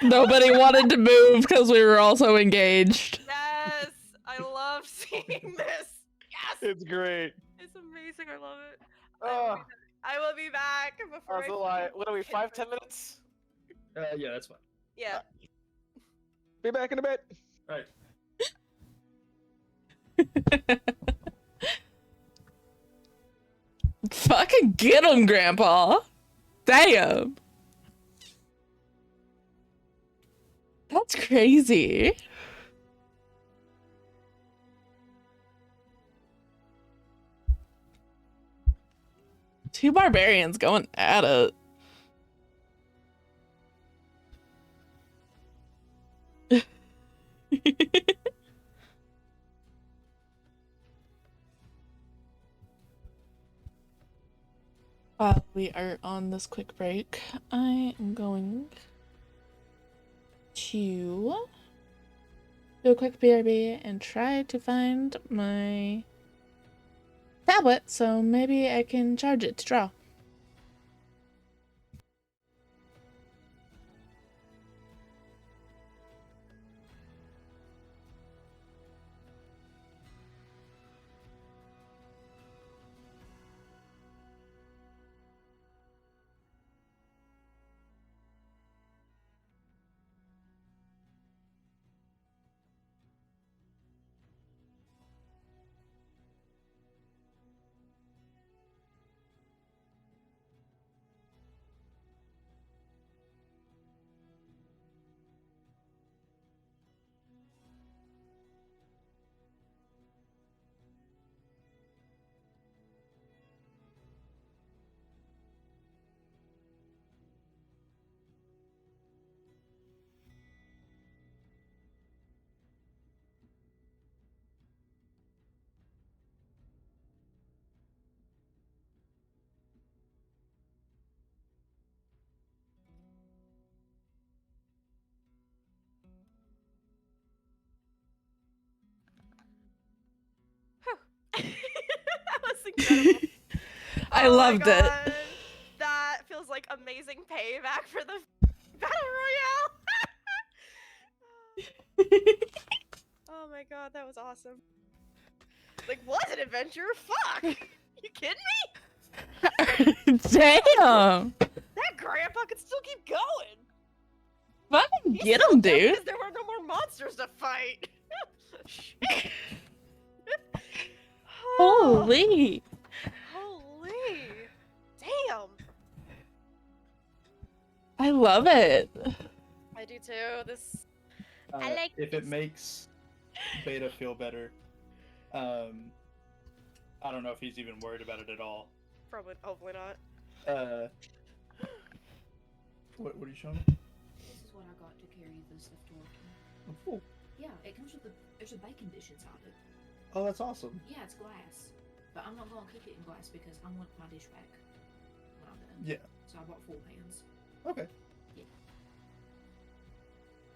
Nobody wanted to move because we were also engaged. Yes! I love seeing this! Yes! It's great. It's amazing, I love it. Oh, I will be back before that's a lie. What are we, 5-10 minutes? Yeah, that's fine. Yeah. Be back in a bit. All right. Fucking get him, Grandpa. Damn. That's crazy. Two barbarians going at it. While we are on this quick break, I am going to do a quick BRB and try to find my tablet so maybe I can charge it to draw. incredible. I Oh my loved it. God. That feels like amazing payback for the battle royale. Oh my God, that was awesome. Like, what an adventure? Fuck! You kidding me? Damn. That grandpa could still keep going. Fucking He get slowed him, down dude. because there were no more monsters to fight. Shit. Oh, Holy. holy. Damn. I love it. I do too. I like If it this. makes Beta feel better, I don't know if he's even worried about it at all. Probably, hopefully not. What are you showing me? This is what I got to carry the stuff to work in. Oh, cool. Yeah, it comes with there's a baking dish inside it. Oh, that's awesome. Yeah, it's glass. But I'm not gonna cook it in glass because I want my dish back when I'm done. Yeah. So I bought 4 pans. Okay. Yeah.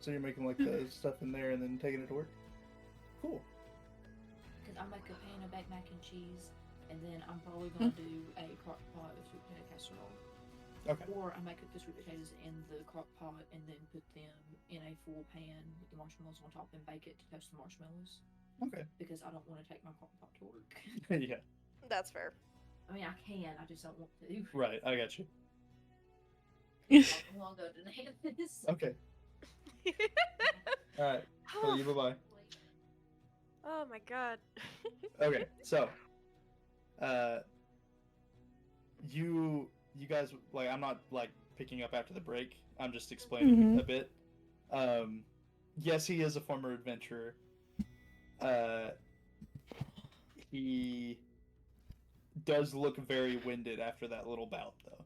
So you're making like the stuff in there and then taking it to work? Cool. Because I make a pan of baked mac and cheese, and then I'm probably gonna do a crock pot of sweet potato casserole. Okay. Or I may cook the sweet potatoes in the crock pot and then put them in a full pan with the marshmallows on top and bake it to toast the marshmallows. Okay. Because I don't want to take my crock pot to work. Yeah. That's fair. I mean, I can, I just don't want to. Right, I got you. I'm gonna go to this. Okay. Alright. So you bye-bye. Oh my God. Okay, so you guys, like, I'm not like picking up after the break. I'm just explaining a bit. Yes, he is a former adventurer. He does look very winded after that little bout, though.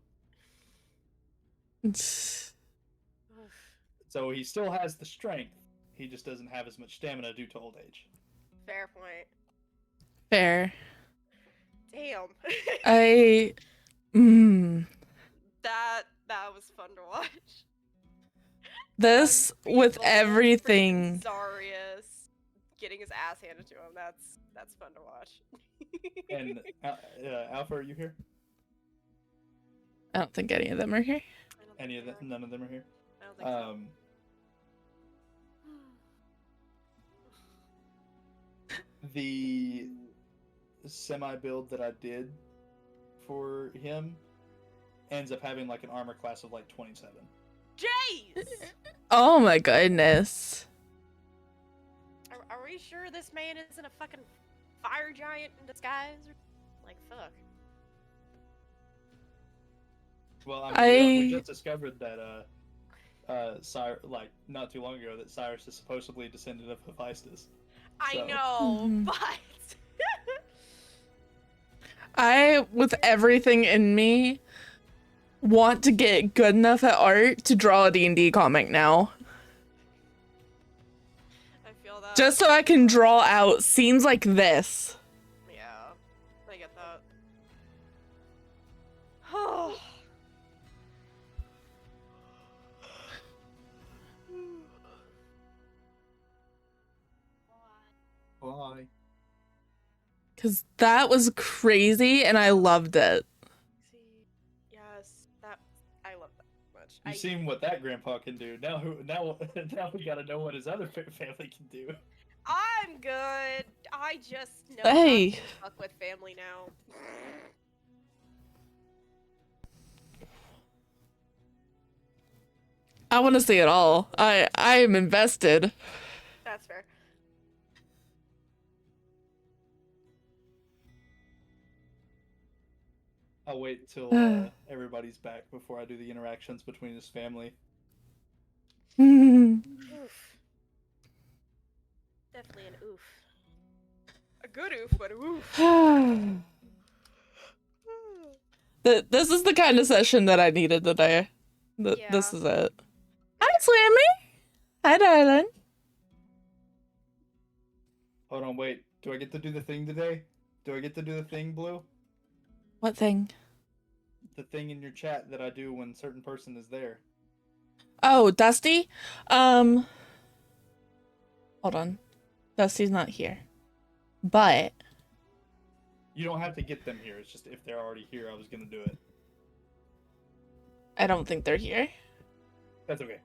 So he still has the strength. He just doesn't have as much stamina due to old age. Fair point. Fair. Damn. That was fun to watch. This with Evil everything. freaking Zarius getting his ass handed to him. That's fun to watch. And Alpha, are you here? I don't think any of them are here. Any of them? None of them are here. I don't think so. The semi build that I did for him ends up having like an armor class of like 27. Jeez! Oh my goodness. Are we sure this man isn't a fucking fire giant in disguise? Like, fuck. Well, we just discovered that like not too long ago that Cyrus is supposedly a descendant of Hephaestus. I So- know, but I, with everything in me, want to get good enough at art to draw a D&D comic now. I feel that. Just so I can draw out scenes like this. Yeah, I get that. Oh. Why? Because that was crazy and I loved it. See, yes, I love that much. You've seen what that grandpa can do. Now we gotta know what his other family can do. I'm good. I just know Hey. not to fuck with family now. I want to see it all. I am invested. That's fair. I'll wait till everybody's back before I do the interactions between his family. Oof. Definitely an oof. A good oof, but a oof. This is the kind of session that I needed today. This Yeah. is it. Hi, Slammy. Hi, darling. Hold on, wait. Do I get to do the thing today? Do I get to do the thing, Blue? What thing? The thing in your chat that I do when a certain person is there. Oh, Dusty? Hold on. Dusty's not here. But You don't have to get them here. It's just if they're already here, I was gonna do it. I don't think they're here. That's okay.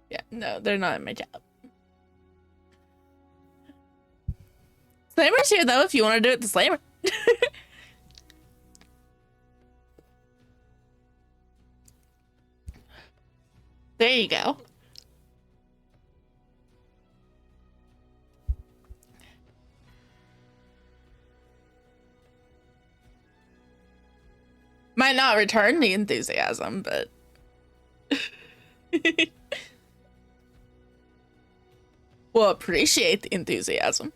Yeah, no, they're not in my chat. Slammer's here though, if you want to do it to Slammer. There you go. Might not return the enthusiasm, but we'll appreciate the enthusiasm.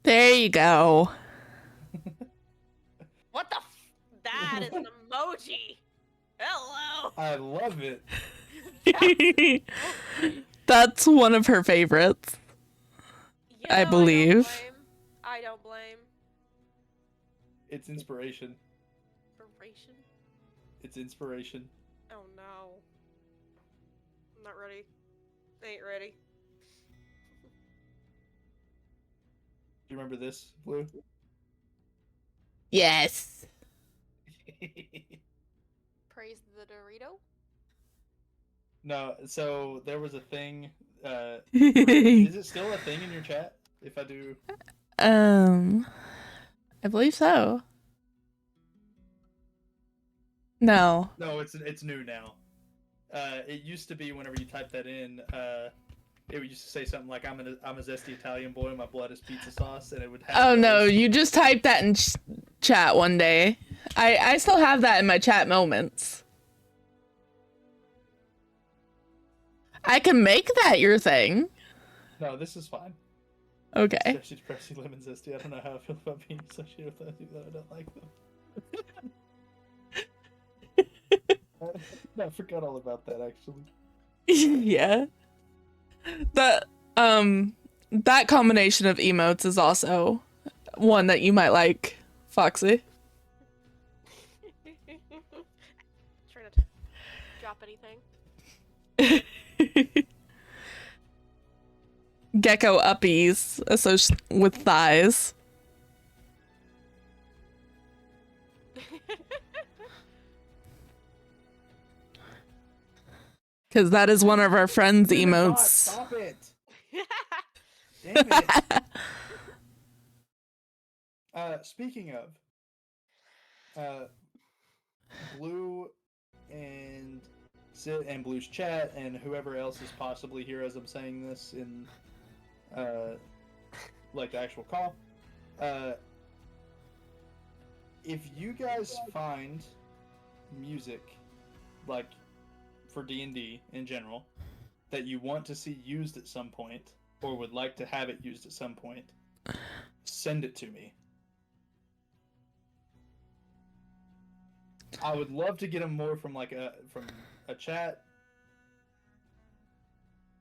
There you go. What the that is an emoji. Hello. I love it. That's one of her favorites. I believe. I don't blame. It's inspiration. Inspiration? It's inspiration. Oh no. I'm not ready. Ain't ready. Do you remember this, Blue? Yes. Praise the Dorito? No, so there was a thing. Is it still a thing in your chat? If I do. I believe so. No. No, it's new now. It used to be whenever you type that in, it used to say something like I'm a zesty Italian boy, my blood is pizza sauce, and it would have. Oh no, you just typed that in chat one day. I still have that in my chat moments. I can make that your thing. No, this is fine. Okay. Zesty, depressy, lemon zesty. I don't know how I feel about being associated with those people that I don't like them. I forgot all about that actually. Yeah. That combination of emotes is also one that you might like, Foxy. Trying to drop anything. Gecko uppies associated with thighs. Because that is one of our friends' emotes. Stop it! Damn it! Speaking of, Blue and Sid and Blue's chat and whoever else is possibly here as I'm saying this in, like the actual call. If you guys find music, like for D&D in general, that you want to see used at some point, or would like to have it used at some point, send it to me. I would love to get them more from from a chat,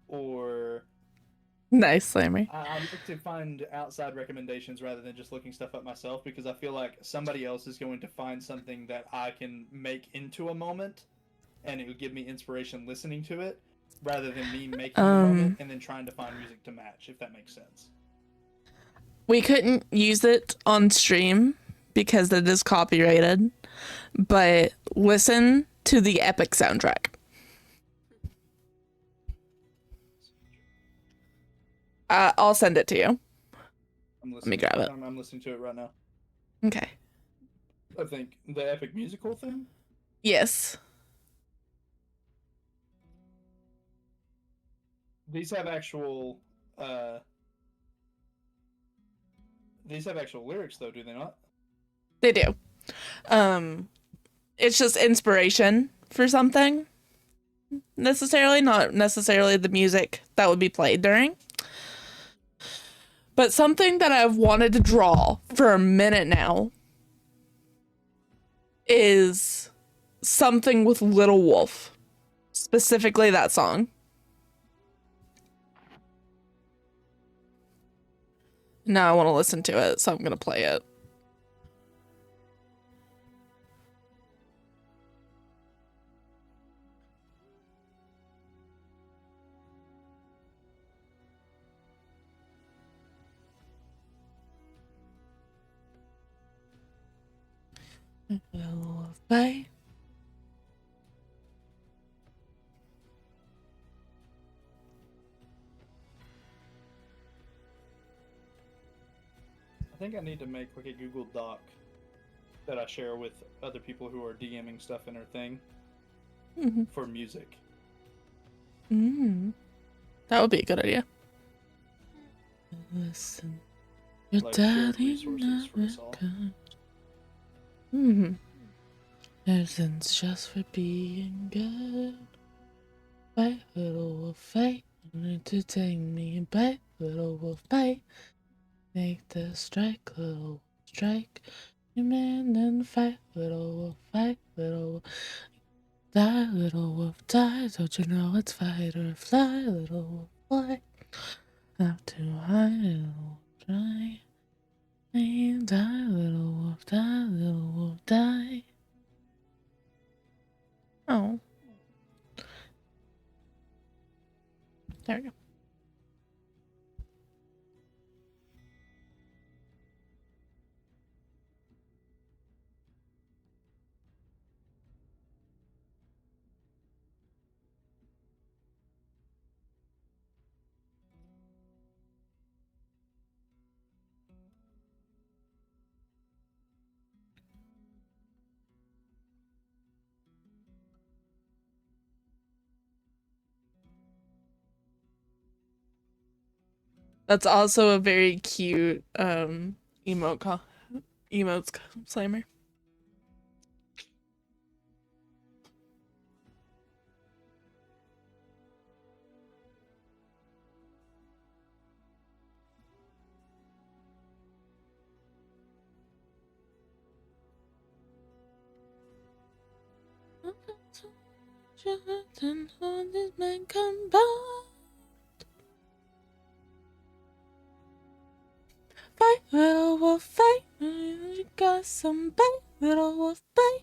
or Nice, Slammy. I like to find outside recommendations rather than just looking stuff up myself, because I feel like somebody else is going to find something that I can make into a moment, and it would give me inspiration listening to it, rather than me making a moment and then trying to find music to match, if that makes sense. We couldn't use it on stream because it is copyrighted, but listen to the epic soundtrack. I'll send it to you. Let me grab it. I'm listening to it right now. Okay. I think the epic musical thing? Yes. These have actual lyrics though, do they not? They do. It's just inspiration for something. Necessarily, not necessarily the music that would be played during. But something that I've wanted to draw for a minute now is something with Little Wolf. Specifically that song. Now I want to listen to it, so I'm gonna play it. Bye. I think I need to make like a Google Doc that I share with other people who are DMing stuff in our thing Mm-hmm. for music. That would be a good idea. Listen, your Like shared daddy resources for never us all. comes. Everything's just for being good. Bite, little wolf, fight. Need to take me bite, little wolf, bite. Make the strike, little wolf, strike. You man and fight, little wolf, fight, little wolf. Die, little wolf, die. Don't you know it's fight or fly, little wolf, fly. Up too high, little wolf, try. And die, little wolf, die, little wolf, die. Oh. There we go. That's also a very cute emotes slammer. Fight, little wolf, fight. You got some bite, little wolf, bite.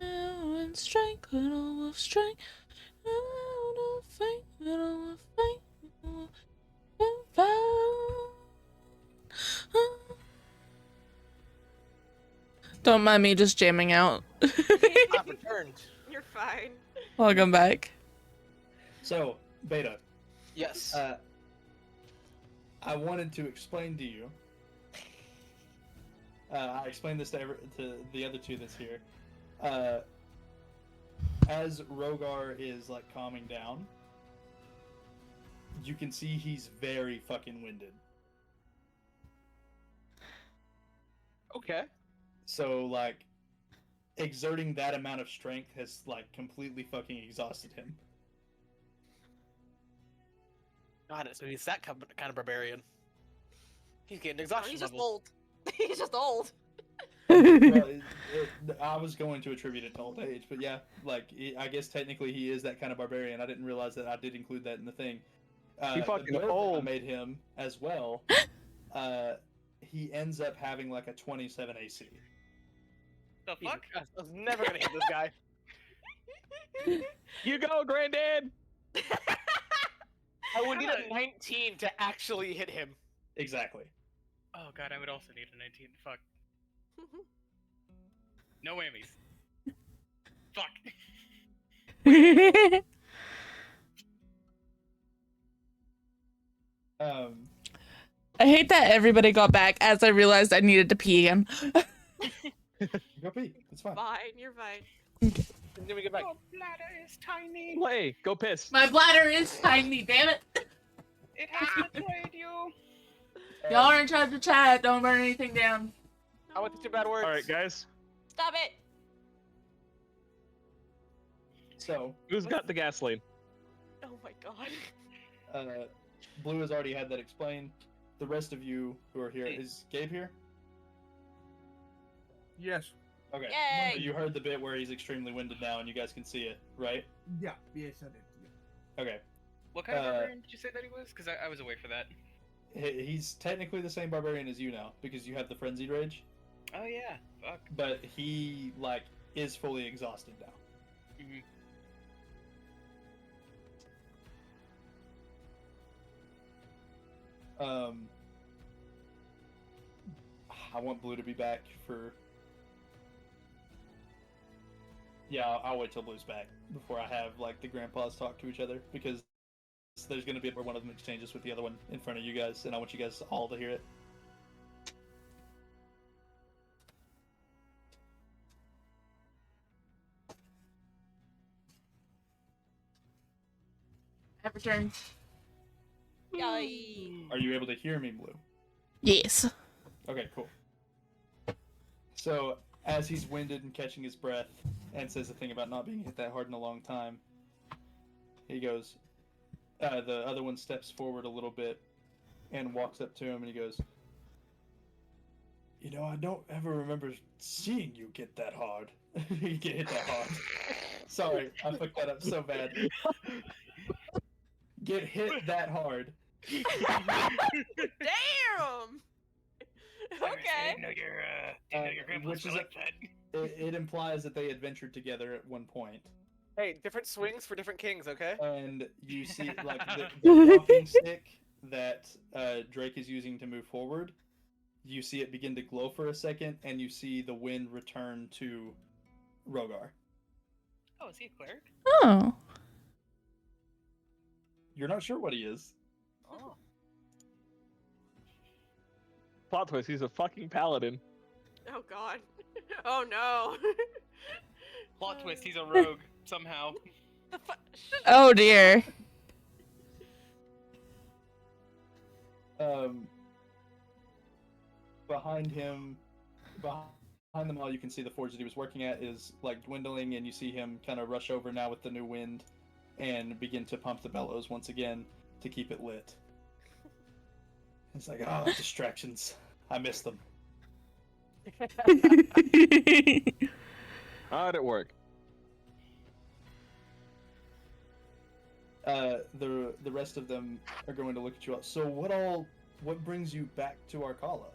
And strike, little wolf, strike. Little fight, little wolf, fight. Little wolf, fight. Don't mind me just jamming out. I've returned. You're fine. Welcome back. So, Beta, Yes. I wanted to explain to you. I explained this to the other two that's here. As Rogar is like calming down, you can see he's very fucking winded. Okay. So like, exerting that amount of strength has like completely fucking exhausted him. Got it. So he's that kind of barbarian. He's getting Oh, exhaustion he's just levels. old. He's just old. Well, I was going to attribute it to old age, but yeah, like I guess technically he is that kind of barbarian. I didn't realize that I did include that in the thing. He fucking the build that I old. made him as well. He ends up having like a 27 AC. The Jesus fuck? Christ, I was never gonna hit this guy. You go, Granddad. I would need a 19 to actually hit him. Exactly. Oh god, I would also need a 19. Fuck. No whammies. Fuck. I hate that everybody got back as I realized I needed to pee again. Go pee. It's fine. Fine, you're fine. Then we get back. Your bladder is tiny. Play. Go piss. My bladder is tiny, damn it. It has betrayed you. Y'all are in charge of chat. Don't burn anything down. I went to two bad words. All right, guys. Stop it. So, Who's got the gasoline? Oh my god. Blue has already had that explained. The rest of you who are here, is Gabe here? Yes. Okay. Yay! So you heard the bit where he's extremely winded now, and you guys can see it, right? Yeah. Yes, I did. Yeah. Okay. What kind of barbarian did you say that he was? Because I was away for that. He's technically the same barbarian as you now because you have the frenzied rage, Oh yeah, fuck. but he like is fully exhausted now. Mhm. I want Blue to be back for. Yeah, I'll wait till Blue's back before I have like the grandpas talk to each other because there's gonna be where one of them exchanges with the other one in front of you guys, and I want you guys all to hear it. Have returned. Yay! Are you able to hear me, Blue? Yes. Okay, cool. So, as he's winded and catching his breath, and says the thing about not being hit that hard in a long time, he goes, the other one steps forward a little bit and walks up to him and he goes, "You know, I don't ever remember seeing you get that hard." You get hit that hard. Sorry, I fucked that up so bad. Get hit that hard. Damn! I Okay. didn't know your grandpa's which were is like that. It implies that they adventured together at one point. Hey, different swings for different kings, okay? And you see, like, the walking stick that Drake is using to move forward, you see it begin to glow for a second, and you see the wind return to Rogar. Oh, is he a cleric? Oh. You're not sure what he is. Oh. Plot twist, he's a fucking paladin. Oh god. Oh no. Plot twist, he's a rogue somehow. The Oh dear. Behind him, behind them all, you can see the forge that he was working at is like dwindling, and you see him kind of rush over now with the new wind and begin to pump the bellows once again to keep it lit. It's like, oh, distractions. I miss them. How'd it work? The rest of them are going to look at you all. So what brings you back to Arcala?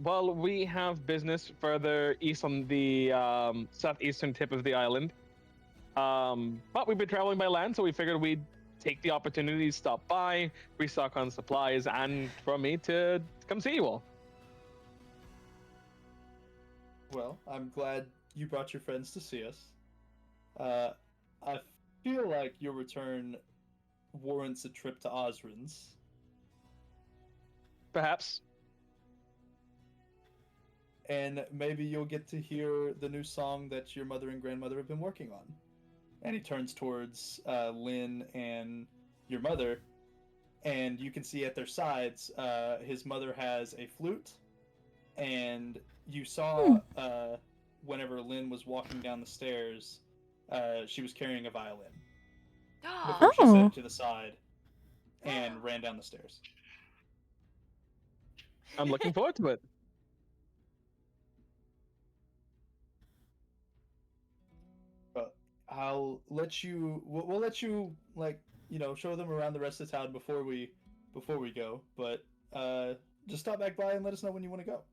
Well, we have business further east on the southeastern tip of the island. But we've been traveling by land, so we figured we'd take the opportunity to stop by, restock on supplies, and for me to come see you all. Well, I'm glad you brought your friends to see us. I feel like your return warrants a trip to Osrin's. Perhaps. And maybe you'll get to hear the new song that your mother and grandmother have been working on. And he turns towards Lynn and your mother, and you can see at their sides, his mother has a flute, and you saw whenever Lynn was walking down the stairs, she was carrying a violin. Before she set it to the side and ran down the stairs. I'm looking forward to it. I'll let you. We'll let you, like, you know, show them around the rest of the town before we go. But just stop back by and let us know when you want to go.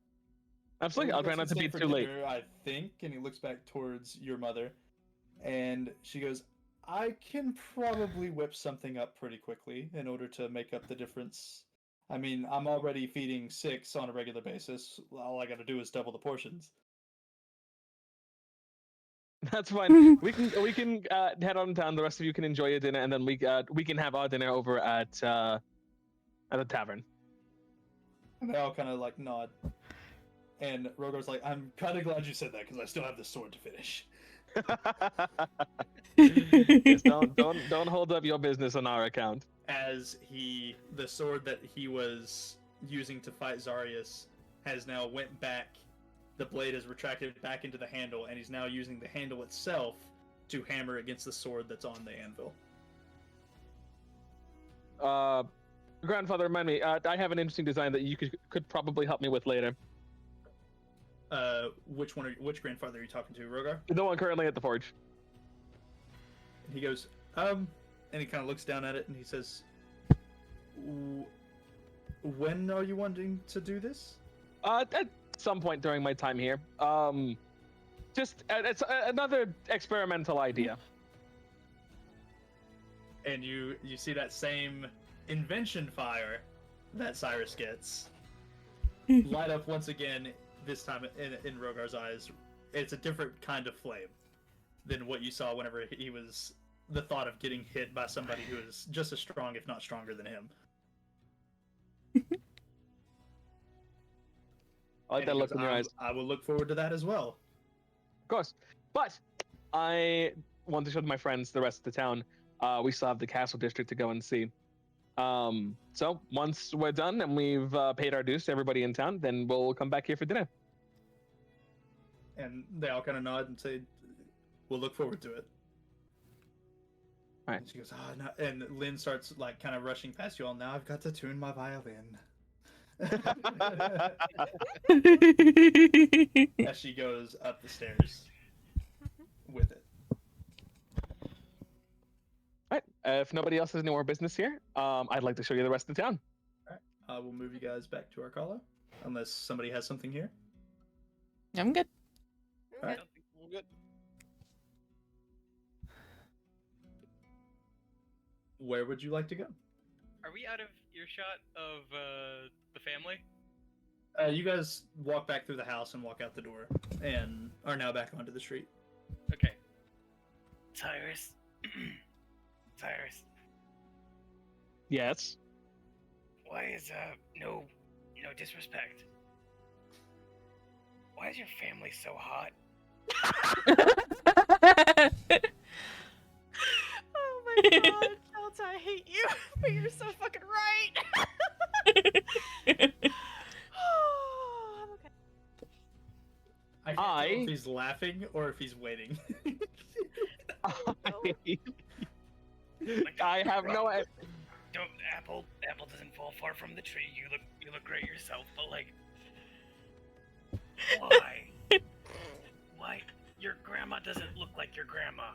Absolutely, I'll try not to be too late. I think. And he looks back towards your mother, and she goes, "I can probably whip something up pretty quickly in order to make up the difference. I mean, I'm already feeding 6 on a regular basis. All I got to do is double the portions." That's fine. We can head on down. The rest of you can enjoy your dinner, and then we can have our dinner over at the tavern. And they all kind of like nod. And Rogar's like, "I'm kind of glad you said that because I still have the sword to finish." Yes, don't hold up your business on our account. As the sword that he was using to fight Zarius has now went back. The blade has retracted back into the handle, and he's now using the handle itself to hammer against the sword that's on the anvil. Grandfather, remind me. I have an interesting design that you could probably help me with later. which grandfather are you talking to, Rogar? The one currently at the forge. And he goes, and he kind of looks down at it and he says, when are you wanting to do this? At some point during my time here. Just it's another experimental idea. And you see that same invention fire that Cyrus gets light up once again. This time in Rogar's eyes, it's a different kind of flame than what you saw whenever he was the thought of getting hit by somebody who is just as strong, if not stronger, than him. I like that look in your eyes. I will look forward to that as well. Of course. But I want to show my friends the rest of the town. We still have the castle district to go and see. So once we're done and we've paid our dues to everybody in town, then we'll come back here for dinner. And they all kind of nod and say, we'll look forward to it. All right. And she goes, oh, no. And Lynn starts like kind of rushing past you all. Now I've got to tune my violin. As she goes up the stairs with it. All right. If nobody else has any more business here, I'd like to show you the rest of the town. All right. I will move you guys back to Arcala, unless somebody has something here. I'm good. All right. We're good. Where would you like to go? Are we out of earshot of the family? You guys walk back through the house and walk out the door, and are now back onto the street. Okay. Cyrus. Cyrus, Yes. why is no disrespect. Why is your family so hot? Oh my god, Delta, I hate you, but you're so fucking right. Oh, I'm okay. I can't tell if he's laughing or if he's waiting. I have no idea. Don't apple doesn't fall far from the tree. You look great yourself, but like, why your grandma doesn't look like your grandma?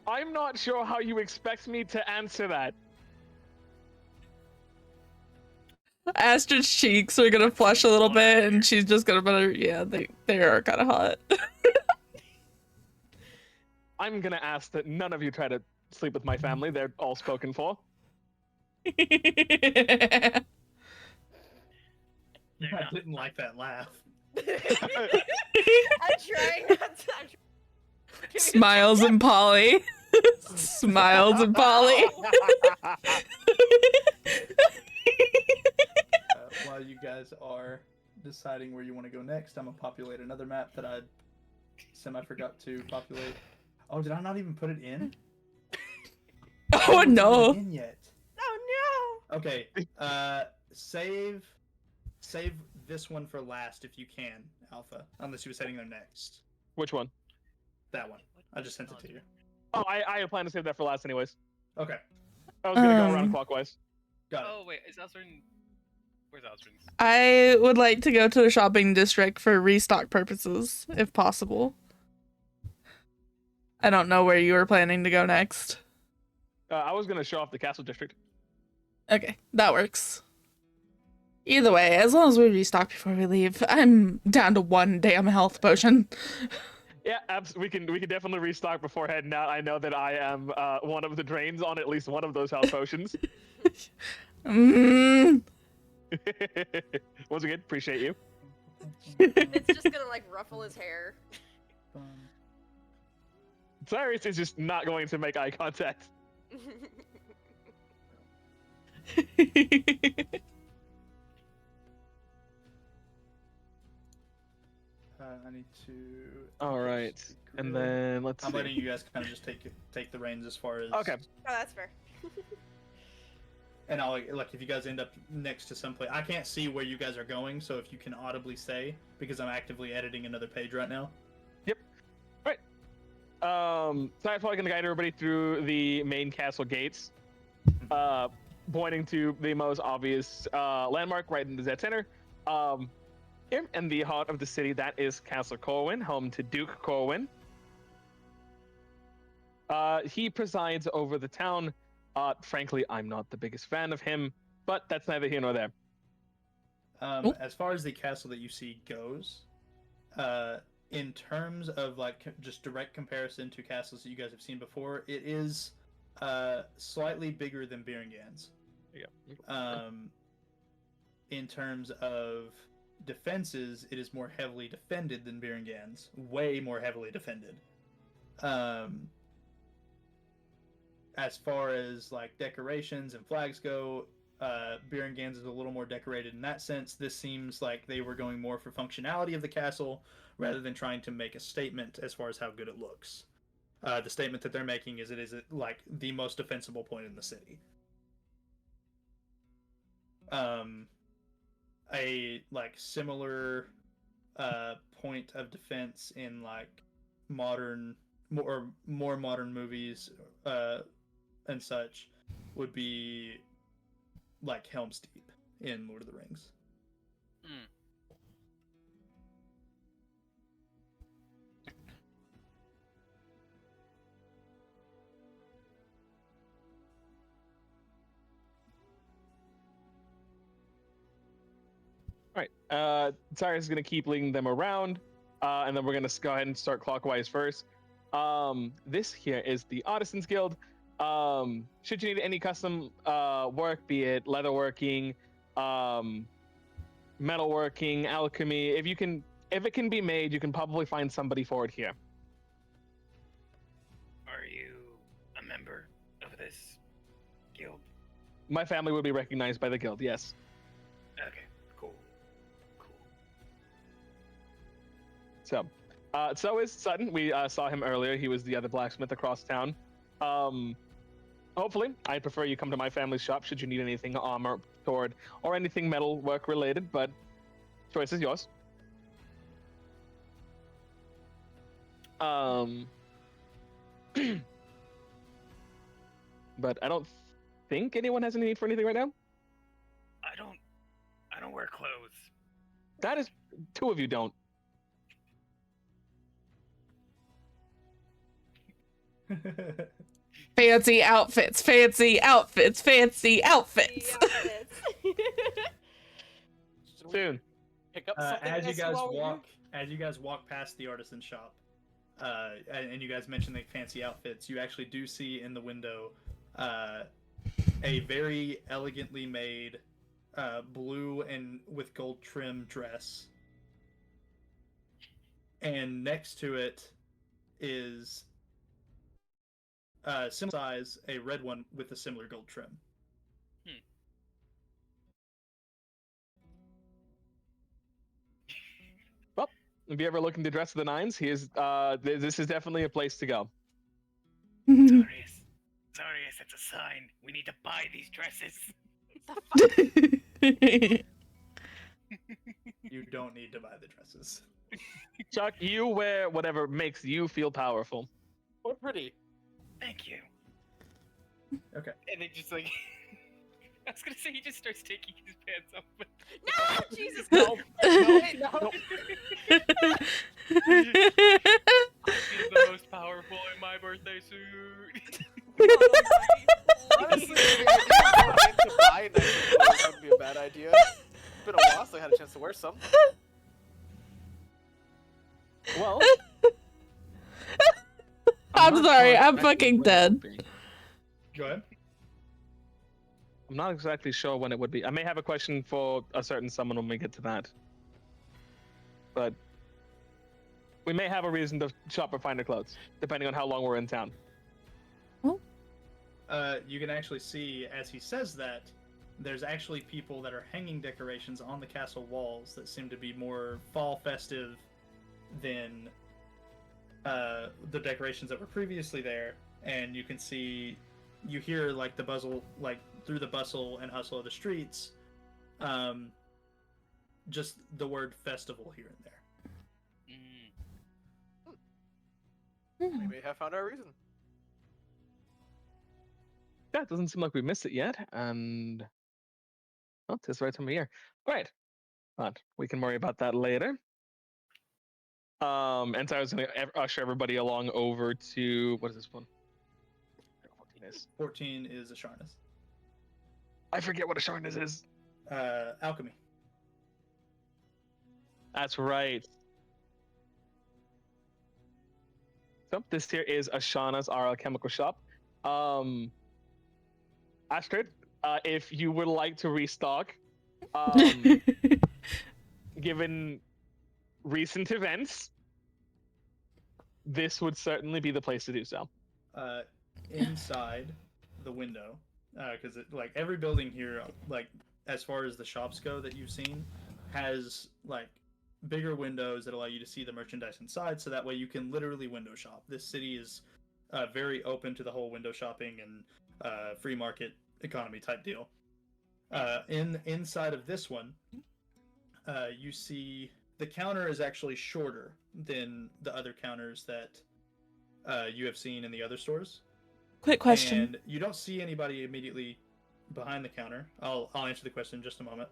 I'm not sure how you expect me to answer that. Astrid's cheeks are gonna flush a little bit, and she's just gonna they are kind of hot. I'm gonna ask that none of you try to sleep with my family. They're all spoken for. I didn't like that laugh. I'm trying not to. Smiles and Polly. Smiles and Polly. While you guys are deciding where you want to go next, I'm gonna populate another map that I semi-forgot to populate. Oh, did I not even put it in? Oh no! In yet? Oh no! Okay. Save this one for last if you can, Alpha. Unless you were heading there next. Which one? That one. I just sent it to you. Oh, I had planned to save that for last anyways. Okay. I was gonna go around clockwise. Got it. Oh wait, is Alstrin? Where's Alstrin? I would like to go to the shopping district for restock purposes, if possible. I don't know where you were planning to go next. I was gonna show off the castle district. Okay, that works. Either way, as long as we restock before we leave, I'm down to one damn health potion. Yeah, we can definitely restock before heading out. I know that I am one of the drains on at least one of those health potions. Once again, appreciate you. It's just gonna like ruffle his hair. Cyrus is just not going to make eye contact. I need to. All right, and then let's. I'm see. letting you guys kind of just take the reins as far as. Okay. Oh, that's fair. And I'll like if you guys end up next to some place, I can't see where you guys are going, so if you can audibly say, because I'm actively editing another page right now. Yep. All right. So I'm probably gonna guide everybody through the main castle gates. pointing to the most obvious landmark right in the dead center. Here in the heart of the city, that is Castle Corwin, home to Duke Corwin. He presides over the town. Frankly, I'm not the biggest fan of him, but that's neither here nor there. As far as the castle that you see goes, in terms of like just direct comparison to castles that you guys have seen before, it is slightly bigger than Berengan's. Yeah. In terms of defenses, it is more heavily defended than Berengan's. Way more heavily defended. As far as like decorations and flags go, Berengan's is a little more decorated in that sense. This seems like they were going more for functionality of the castle rather than trying to make a statement as far as how good it looks. The statement that they're making is it is like the most defensible point in the city. A like similar point of defense in like modern more modern movies and such would be like Helm's Deep in Lord of the Rings. All right. Cyrus is going to keep leading them around, and then we're going to go ahead and start clockwise first. This here is the Artisans Guild. Should you need any custom work, be it leatherworking, metalworking, alchemy, if it can be made, you can probably find somebody for it here. Are you a member of this guild? My family would be recognized by the guild, yes. Okay, cool. So is Sutton. We saw him earlier. He was the other blacksmith across town. Hopefully, I'd prefer you come to my family's shop should you need anything armor, sword, or anything metal work related, but choice is yours. But I don't think anyone has any need for anything right now. I don't wear clothes. That is, two of you don't. Fancy outfits, fancy outfits, fancy outfits. Soon. Pick up something As you nice guys while we're here? walk past the artisan shop, and you guys mentioned the fancy outfits, you actually do see in the window a very elegantly made blue and with gold trim dress, and next to it is similar size a red one with a similar gold trim. Well, if you ever looking to dress the nines, this is definitely a place to go. Zarius, that's a sign. We need to buy these dresses. You don't need to buy the dresses. Chuck, you wear whatever makes you feel powerful. Or pretty. Thank you. Okay. And they just like, I was gonna say he just starts taking his pants off, but No, Jesus! No, no. I feel the most powerful in my birthday suit. Honestly, if I didn't go in to buy nicer clothes, that would be a bad idea. It's been a while since I had a chance to wear some. Well, I'm not sorry, sure I'm exactly fucking when it dead. would be. Go ahead. I'm not exactly sure when it would be. I may have a question for a certain someone when we get to that. But we may have a reason to shop or find our clothes, depending on how long we're in town. You can actually see, as he says that, there's actually people that are hanging decorations on the castle walls that seem to be more fall festive than the decorations that were previously there. And you can see, you hear like the bustle, like through the bustle and hustle of the streets, just the word festival here and there. We may have found our reason. yeah, it doesn't seem like we missed it yet. And oh, it's the right time of year. Great. But we can worry about that later. And so I was going to usher everybody along over to what is this one? 14 is. 14 is Asharnas. I forget what Asharnas is. Alchemy. That's right. So this here is Ashana's, our chemical shop. Astrid, if you would like to restock, given recent events, this would certainly be the place to do so. Inside the window, because like every building here, like as far as the shops go that you've seen, has like bigger windows that allow you to see the merchandise inside, so that way you can literally window shop. This city is very open to the whole window shopping and free market economy type deal. Inside of this one, you see the counter is actually shorter than the other counters that you have seen in the other stores. Quick question. And you don't see anybody immediately behind the counter. I'll answer the question in just a moment.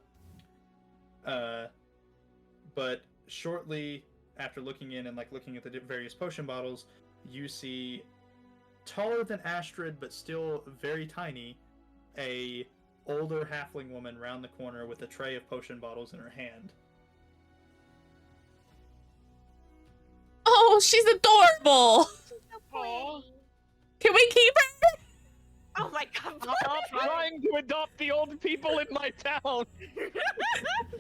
But shortly after looking in and like looking at the various potion bottles, you see taller than Astrid but still very tiny, a older halfling woman round the corner with a tray of potion bottles in her hand. Oh, she's adorable. Aw. Can we keep her? Oh my god. Stop trying to adopt the old people in my town.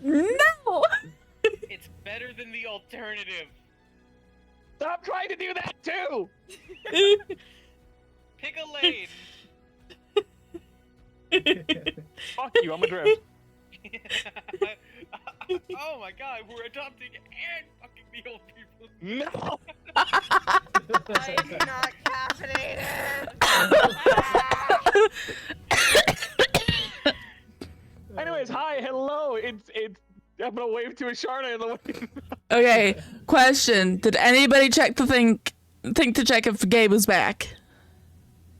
No. It's better than the alternative. Stop trying to do that too. Pick a lane. Fuck you, I'm a drift. Oh my god, we're adopting and fucking the old people. No. I am not caffeinated. Anyways, hi, hello. It's. I'm gonna wave to Asharna in the way. Okay, question. Did anybody check to think to check if Gabe was back?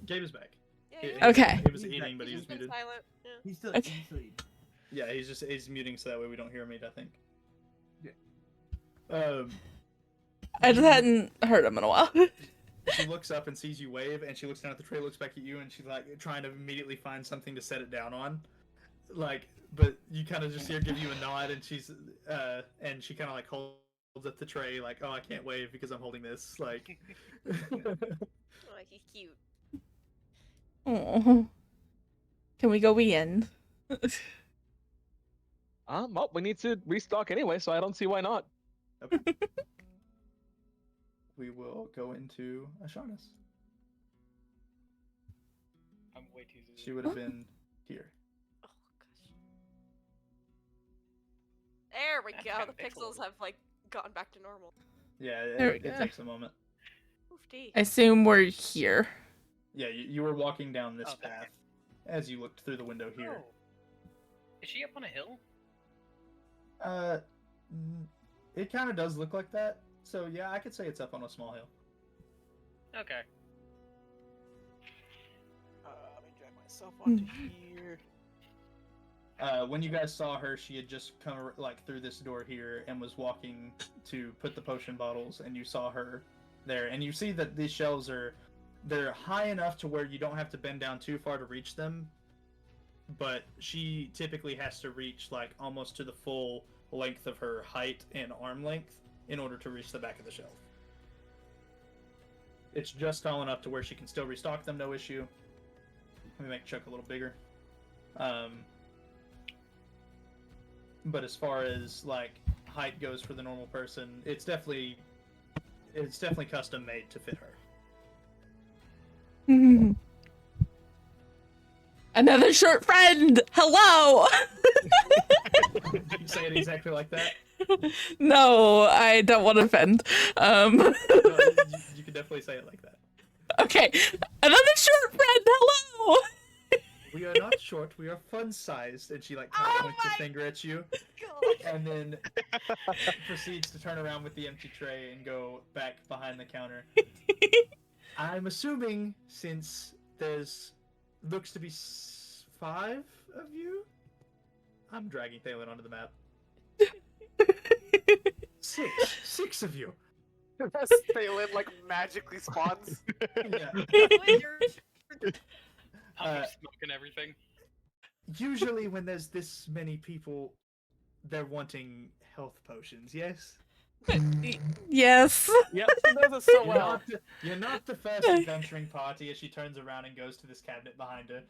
Gabe is back. Yeah, Okay. He was eating, but he He's was been muted. silent. Yeah. He's still, Okay. he's still eating. Yeah, he's muting so that way we don't hear him eat, I think. Yeah. I just hadn't heard him in a while. She looks up and sees you wave, and she looks down at the tray, looks back at you, and she's like trying to immediately find something to set it down on. Like, but you kind of just see her give you a nod, and she kind of like holds up the tray, like, oh, I can't wave because I'm holding this. Like, Oh, he's cute. Oh. Can we go in? Well, we need to restock anyway, so I don't see why not. we will go into Asharnas. I'm way too zooming. She would have been here. Oh gosh. There we That's go. kinda The pixels pixelated. have like gone back to normal. Yeah, There we it go. takes a moment. Oofty. I assume we're here. Yeah, you were walking down this Oh, okay. path as you looked through the window here. Oh. Is she up on a hill? It kind of does look like that. So yeah, I could say it's up on a small hill. Okay. Let me drag myself onto here. When you guys saw her, she had just come like through this door here and was walking to put the potion bottles, and you saw her there. And you see that these shelves they're high enough to where you don't have to bend down too far to reach them, but she typically has to reach like almost to the full length of her height and arm length in order to reach the back of the shelf. It's just tall enough to where she can still restock them, no issue. Let me make Chuck a little bigger. But as far as like height goes for the normal person, it's definitely custom made to fit her. Another short friend. Hello. Did you say it exactly like that? No, I don't want to offend. No, you could definitely say it like that. Okay, another short friend. Hello. We are not short, we are fun-sized. And she like kind of points a finger at you, and then proceeds to turn around with the empty tray and go back behind the counter. I'm assuming since there's looks to be 5 of you. I'm dragging Thalen onto the map. 6 of you. Thalen like magically spawns. Yeah. Wait, Pumping Uh, smoke and everything. Usually, when there's this many people, they're wanting health potions. Yes. Yes. Yep. She knows it so You're well. not, you're not the first adventuring party. As she turns around and goes to this cabinet behind her,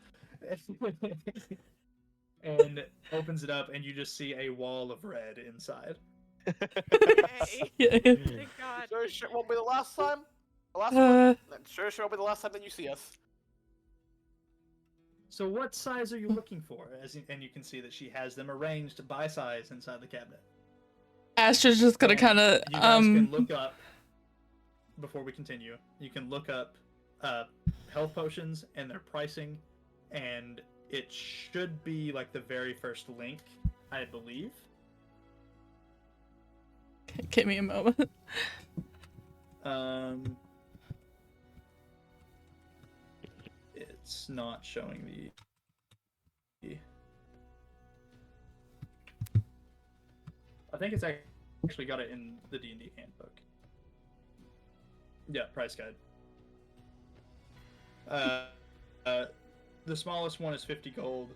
and opens it up, and you just see a wall of red inside. Hey. Yeah. Thank God. Sure won't be the last time. The last Uh, one. Then sure won't be the last time that you see us. So, what size are you looking for? And you can see that she has them arranged by size inside the cabinet. Astra's just gonna And kind of you guys can look up before we continue. You can look up health potions and their pricing, and it should be like the very first link, I believe. give me a moment. It's not showing the. I think it's actually got it in the D&D handbook. Yeah, price guide. The smallest one is 50 gold,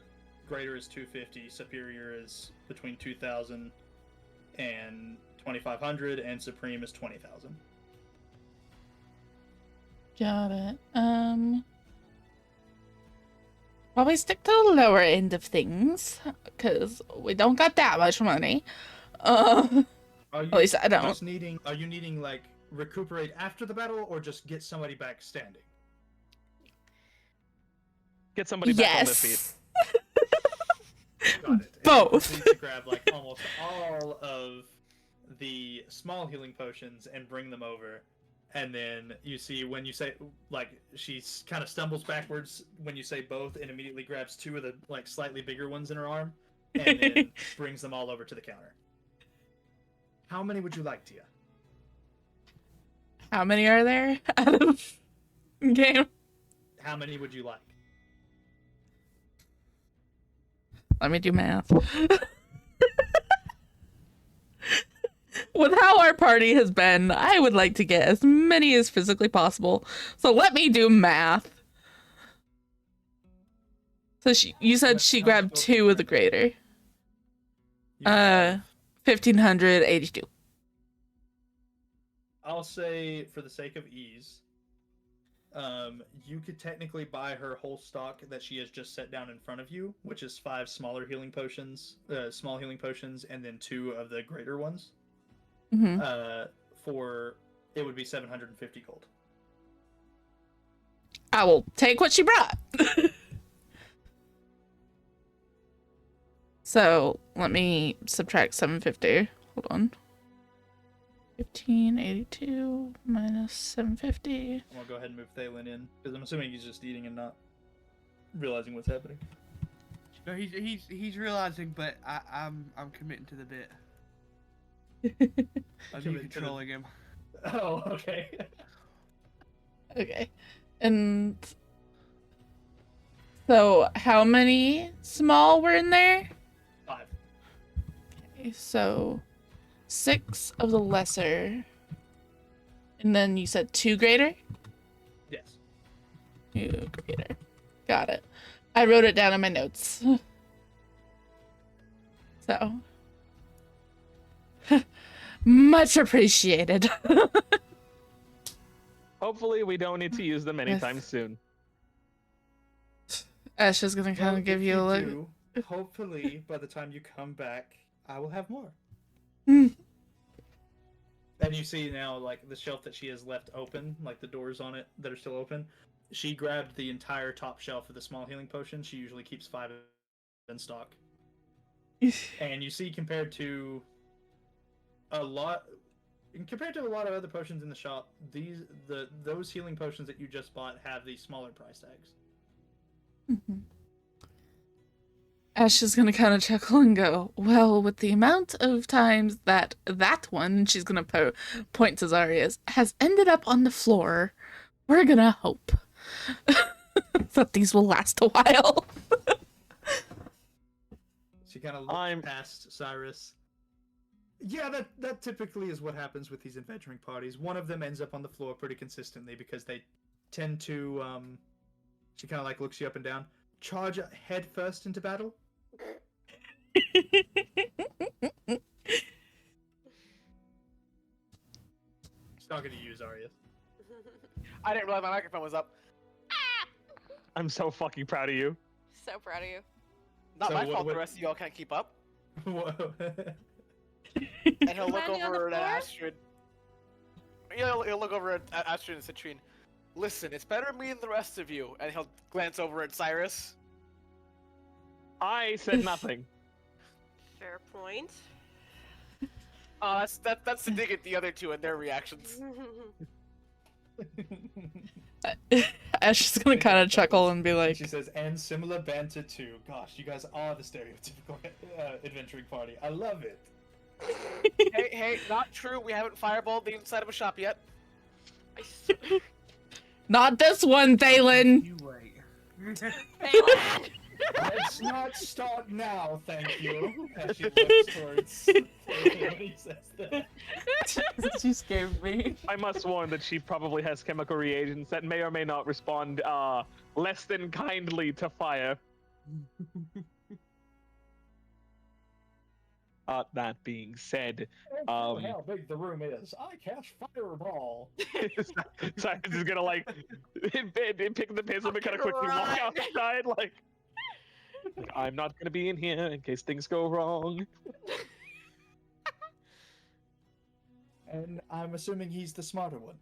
greater is 250, superior is between 2,000 and 2,500, and supreme is 20,000. Got it. Probably stick to the lower end of things, because we don't got that much money. Are you At least I don't. just needing? Are you needing like recuperate after the battle, or just get somebody back standing? Get somebody back on their feet. Yes. Got it. And Both. you need to grab like almost all of the small healing potions and bring them over. And then you see when you say, like, she kind of stumbles backwards when you say both, and immediately grabs 2 of the like slightly bigger ones in her arm, and then brings them all over to the counter. How many would you like, Tia? How many are there out of game? How many would you like? Let me do math. With how our party has been, I would like to get as many as physically possible. So let me do math. So you said she grabbed 2 of the greater. You have, 1,582. I'll say, for the sake of ease, you could technically buy her whole stock that she has just set down in front of you, which is 5 smaller healing potions, small healing potions, and then 2 of the greater ones. Mm-hmm. For it would be 750 gold. I will take what she brought. So let me subtract 750. Hold on. 1582 minus 750. I'm gonna go ahead and move Thalen in because I'm assuming he's just eating and not realizing what's happening. No, he's realizing, but I'm committing to the bit. I'm Committing to the- controlling him. Oh, okay. Okay. And so how many small were in there? 5. Okay, so 6 of the lesser. And then you said 2 greater? Yes. 2 greater. Got it. I wrote it down in my notes. So. Much appreciated. Hopefully, we don't need to use them anytime soon. Ash is gonna kind of give if you a look. do, hopefully, by the time you come back, I will have more. Mm. And you see now, like, the shelf that she has left open, like the doors on it that are still open. She grabbed the entire top shelf of the small healing potion. She usually keeps 5 in stock. And you see, compared to a lot of other potions in the shop, those healing potions that you just bought have these smaller price tags. Mm-hmm. Ash is gonna kind of chuckle and go, well, with the amount of times that one, she's gonna point to Zarya's, has ended up on the floor, we're gonna hope. that these will last a while. She kind of looks past Cyrus. Yeah, that typically is what happens with these adventuring parties. One of them ends up on the floor pretty consistently because they tend to, she kind of like looks you up and down, charge head first into battle. She's talking to you, Zarius. I didn't realize my microphone was up. I'm so fucking proud of you. So proud of you. Not So my what- fault. what- The rest of y'all can't keep up. Whoa. And he'll look Landing on the over at floor? Astrid. Yeah, he'll look over at Astrid and Citrine. Listen, it's better me than the rest of you. And he'll glance over at Cyrus. I said nothing. Fair point. That's to dig at the other two and their reactions. Ash just gonna kind of chuckle and be like, She says, and similar banter too. Gosh, you guys are the stereotypical adventuring party. I love it. Hey, not true. We haven't fireballed the inside of a shop yet. not this one, Thalen. You wait. Thalen! Let's not start now, thank you. As she looks towards when he says that. You scared me. I must warn that she probably has chemical reagents that may or may not respond less than kindly to fire. That being said, Oh, how big the room is. I cast fireball. Cyrus is gonna like pick the pace up and kind of quickly walk Run. outside, like I'm not gonna be in here in case things go wrong. And I'm assuming he's the smarter one.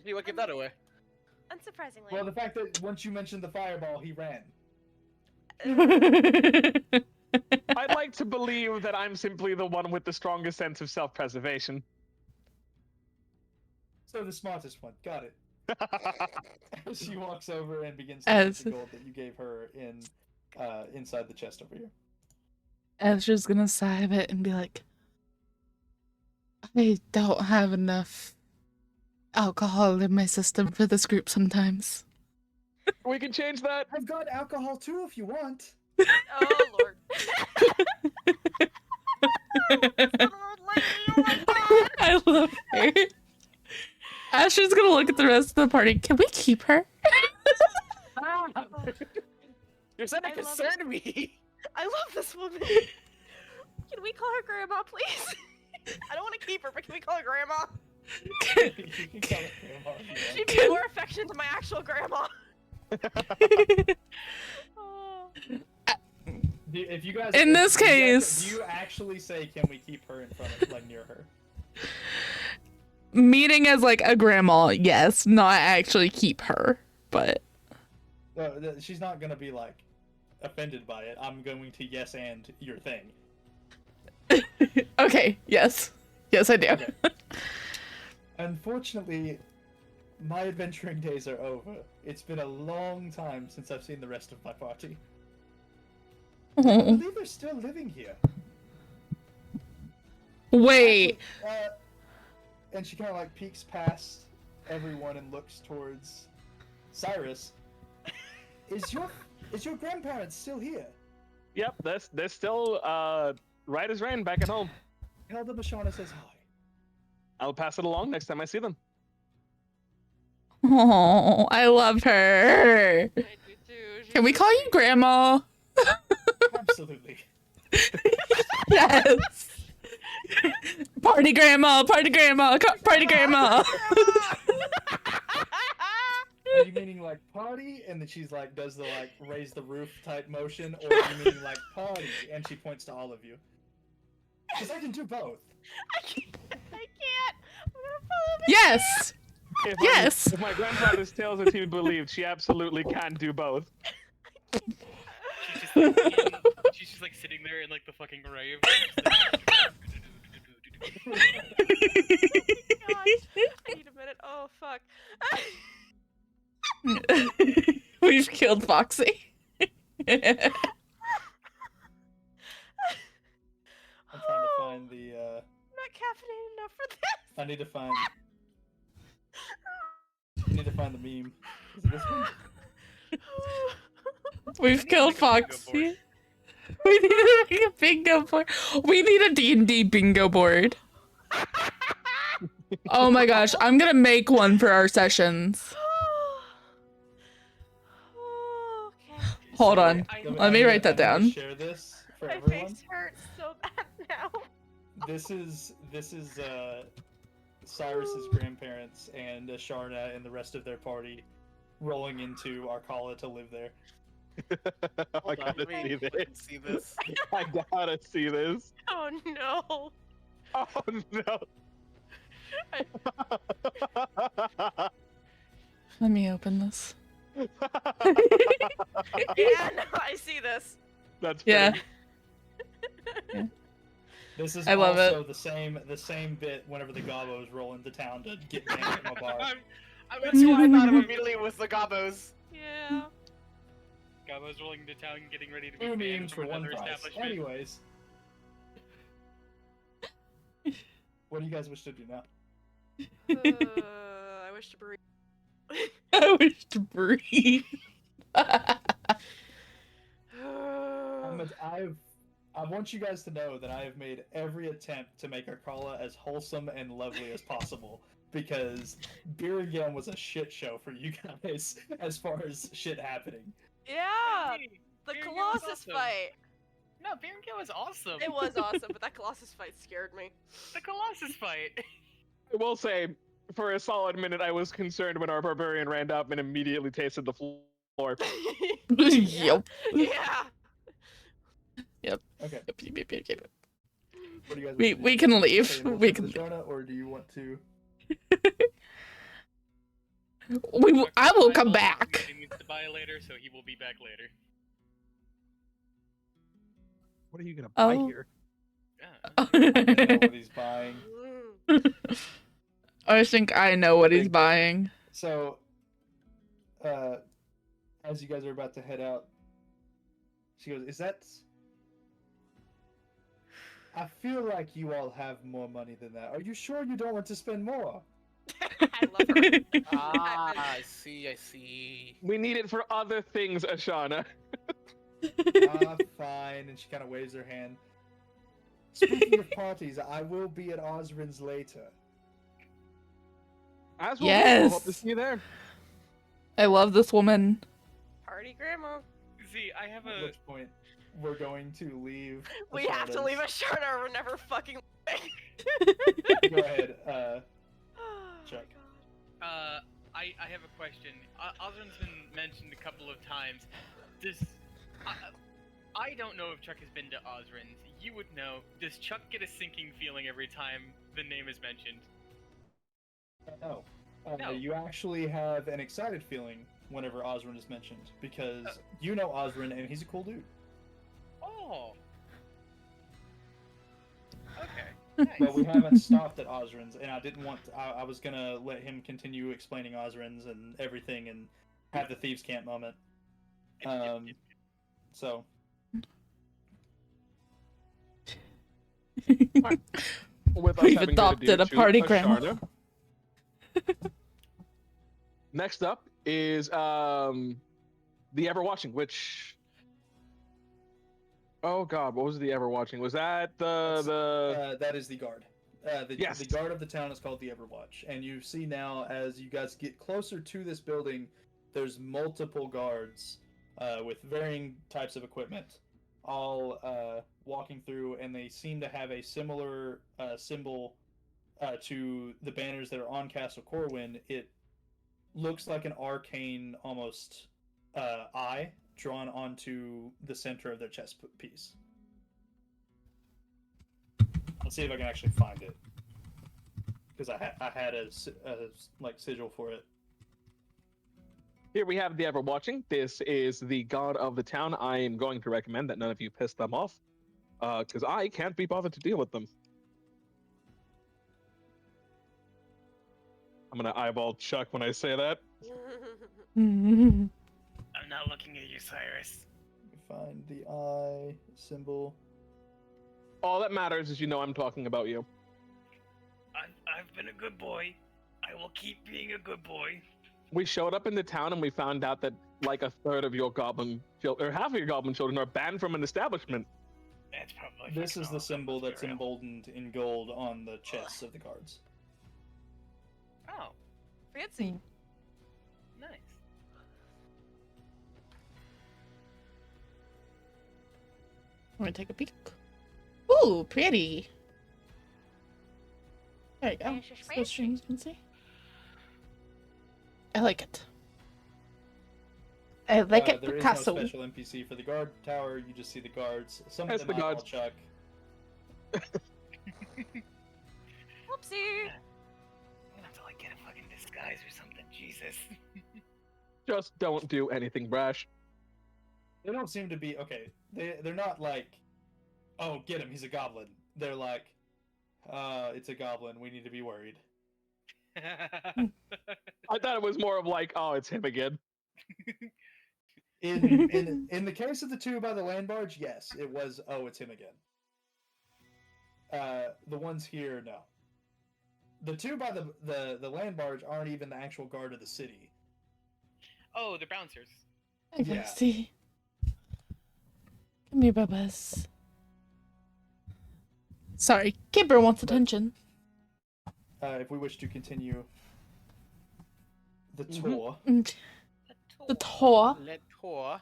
You would give that away. Unsurprisingly. Well, the fact that once you mentioned the fireball, he ran. I'd like to believe that I'm simply the one with the strongest sense of self-preservation. So the smartest one. Got it. She walks over and begins to As- put the gold that you gave her in inside the chest over here. Asher's gonna sigh a bit and be like, I don't have enough alcohol in my system for this group sometimes. We can change that. I've got alcohol too if you want. Oh, Lord. Little old lady, oh my God. I love her. Asher's gonna look at the rest of the party. Can we keep her? You're starting to I love concern me. I love this woman. Can we call her Grandma, please? I don't want to keep her, but can we call her Grandma? You can call it grandma if you want. She'd be more affectionate to my actual grandma. Oh. If you guys, In this do you guys- case- do you actually say, "Can we keep her in front of, like, near her"? Meeting as like a grandma, yes, not actually keep her, but She's not gonna be like offended by it. I'm going to yes and your thing. okay, yes, I do. Okay. Unfortunately, my adventuring days are over. It's been a long time since I've seen the rest of my party. I believe they're still living here. Wait, And she kind of like peeks past everyone and looks towards Cyrus. Is your grandparents still here? Yep, they're still right as rain back at home. Tell them Ashana says hi. I'll pass it along next time I see them. oh, I love her. I do too. She's Can we so call you sweet. grandma? Absolutely. Yes. Party grandma, party grandma, party grandma. Are you meaning like party and then she's like does the like raise the roof type motion, or are you meaning like party and she points to all of you? Because I can do both. I can't. I'm gonna follow this. Yes. Yes. If my grandfather's tales are to be believed, she absolutely can do both. She's just like sitting there in like the fucking rave. Gosh, I need a minute. Oh fuck. We've killed Foxy. I'm trying to find the Not caffeinated enough for this. I need to find the meme Is it this one? We've need killed to make a bingo Foxy. board. We need to make a bingo board. We need a D&D bingo board. Oh my gosh, I'm gonna make one for our sessions. Okay. Hold So, on. I- Let me write that I'm gonna down. share this for My everyone. face hurts so bad now. This is Cyrus's grandparents and Sharna and the rest of their party rolling into Arcala to live there. I Hold on, gotta let me see this. fucking see this. I gotta see this. Oh no. Oh no. Let me open this. Yeah, no, I see this. That's Yeah. pretty. This is I love also the same bit whenever the Gobos roll into town to get banned from a bar. That's who I thought of immediately was the Gobos. Yeah. Gabbo's rolling into town, getting ready to be Two banned memes from for one another price. establishment. Anyways. What do you guys wish to do now? I wish to breathe. I wish to breathe. I want you guys to know that I have made every attempt to make Arcala as wholesome and lovely as possible, because Birmingham was a shit show for you guys as far as shit happening. Yeah, Hey, the Beer and Gill was Colossus awesome. fight. No, Beer and Gill was awesome. It was awesome, but that Colossus fight scared me. The Colossus fight. I will say, for a solid minute, I was concerned when our barbarian ran up and immediately tasted the floor. Yep. Yeah. Yep. Okay. Yep, yep, yep, yep. What do you guys We want to do? can leave. Say more We to can. Sharna, or do you want to? I will come He back. needs to buy later, so he will be back later. What are you gonna buy Oh. here? Yeah. I know what he's buying. I think I know what he's buying. So, as you guys are about to head out, she goes, "Is that? I feel like you all have more money than that. Are you sure you don't want to spend more?" I love her. Ah, I see. We need it for other things, Ashana. Fine. And she kind of waves her hand. Speaking of parties, I will be at Osrin's later. As well, Yes. hope to see you there. I love this woman. Party grandma. Z, I have At a. which point, we're going to leave. We have to leave a shard or we're never fucking leaving. Go ahead, Oh Chuck. my god. I have a question. Osrin's been mentioned a couple of times. Does I don't know if Chuck has been to Osrin's. You would know. Does Chuck get a sinking feeling every time the name is mentioned? No. No. You actually have an excited feeling whenever Osrin is mentioned, because you know Osrin and he's a cool dude. Oh. Okay. Nice. But we haven't stopped at Osrin's, and I didn't want to, I was gonna let him continue explaining Osrin's and everything and have the Thieves' Camp moment. So. With us We've having adopted been a party grandma. Ashana. Next up is the Everwatching, which. Oh God, what was the Everwatching? Was that That is the guard. Yes. The guard of the town is called the Everwatch, and you see now as you guys get closer to this building, there's multiple guards with varying types of equipment, all walking through, and they seem to have a similar symbol to the banners that are on Castle Corwin. It looks like an arcane, almost eye drawn onto the center of their chest piece. Let's see if I can actually find it, because I had a sigil for it. Here we have the Everwatching. This is the god of the town. I am going to recommend that none of you piss them off, because I can't be bothered to deal with them. I'm gonna eyeball Chuck when I say that. I'm not looking at you, Cyrus. Find the eye symbol. All that matters is you know I'm talking about you. I've been a good boy. I will keep being a good boy. we showed up in the town and we found out that like a third of your goblin or half of your goblin children are banned from an establishment. That's probably This fucking is the all of them, symbol let's be that's real. emboldened in gold on the chests of the guards. Oh, Fancy. nice. Want to take a peek? Ooh, pretty. There you go. Fancy, So fancy. streams can see. I like it. I like it, There is Picasso. no special NPC for the guard tower. You just see the guards. Some That's of them the eyeball guards. Chuck. Whoopsie. I'm gonna have to like get a fucking disguise or something. Jesus. Just don't do anything brash. They don't seem to be okay. They're not like, oh, get him, he's a goblin. They're like, it's a goblin. We need to be worried. I thought it was more of like, oh, it's him again. In the case of the two by the land barge, yes, it was. Oh, it's him again. The ones here, no. The two by the land barge aren't even the actual guard of the city. Oh, the bouncers. I gotta Yeah. see. Come here, Bubba's. Sorry, Kipper wants attention. If we wish to continue the tour, The tour. Le tour.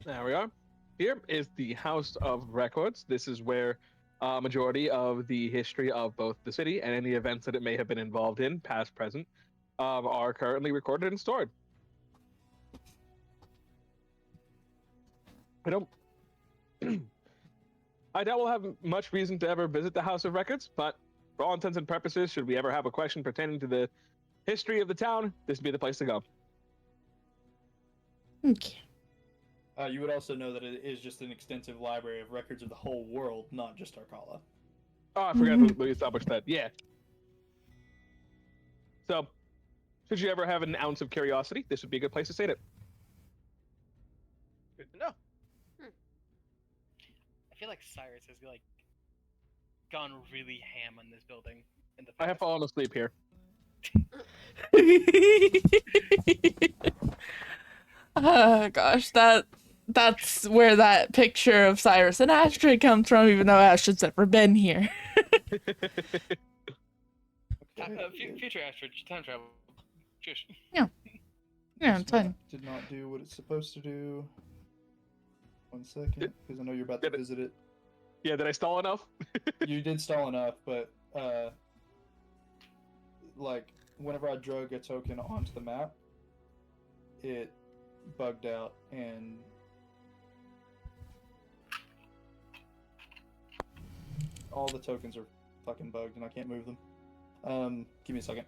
There we are. Here is the House of Records. This is where a majority of the history of both the city and any events that it may have been involved in, past, present, are currently recorded and stored. I don't. I doubt we'll have much reason to ever visit the House of Records, but for all intents and purposes, should we ever have a question pertaining to the history of the town, this would be the place to go. Okay. you would also know that it is just an extensive library of records of the whole world, not just Arcala. Oh, I forgot we established that. Yeah. So, should you ever have an ounce of curiosity, this would be a good place to state it. Good to know. I feel like Cyrus has like gone really ham on this building in the I have past. fallen asleep here. Oh gosh, that's where that picture of Cyrus and Astrid comes from, even though Astrid's never been here. Future Astrid, time travel. Shush. Yeah, it's fine. Did not do what it's supposed to do. 1 second, because I know you're about to visit it. Yeah, did I stall enough? You did stall enough, but like whenever I drug a token onto the map, it bugged out and all the tokens are fucking bugged and I can't move them. Give me a second.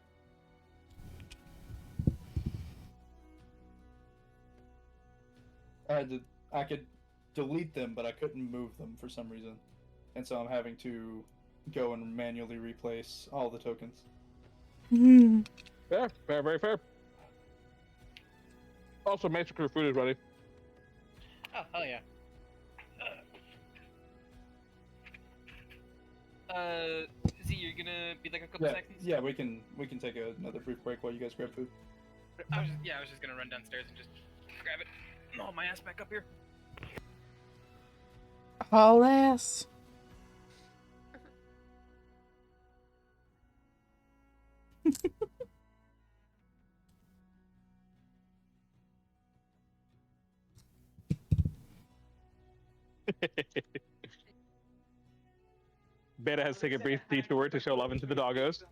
I could delete them, but I couldn't move them for some reason, and so I'm having to go and manually replace all the tokens. Fair, very fair. Also, Magic Crew food is ready. Oh, hell yeah. Z, you're gonna be like a couple seconds? Yeah, we can take another brief break while you guys grab food. I was just gonna run downstairs and just grab it. Oh, my ass back up here. All ass. Beta has taken a brief detour to show love into the doggos.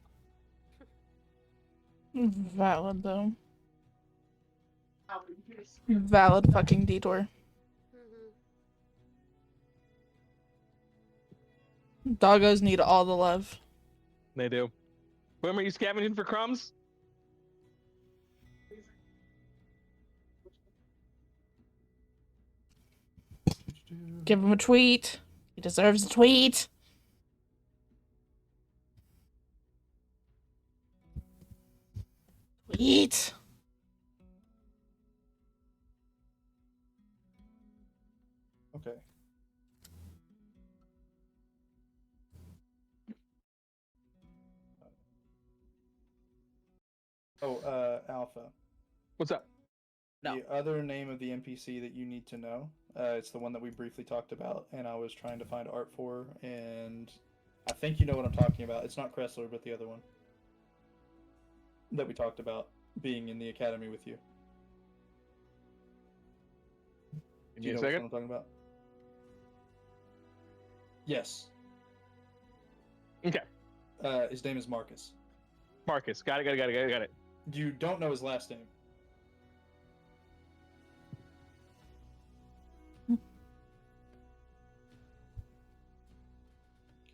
Valid though. Valid fucking detour. Doggos need all the love. They do. When were you scavenging for crumbs? Give him a tweet. He deserves a tweet. Tweet. Okay. Oh, Alpha. What's up? No. The other name of the NPC that you need to know, it's the one that we briefly talked about, and I was trying to find art for, and I think you know what I'm talking about. It's not Kressler, but the other one that we talked about being in the academy with you. Give Do you me know a which second. one I'm talking about? Yes. Okay. His name is Marcus. Marcus. Got it. You don't know his last name.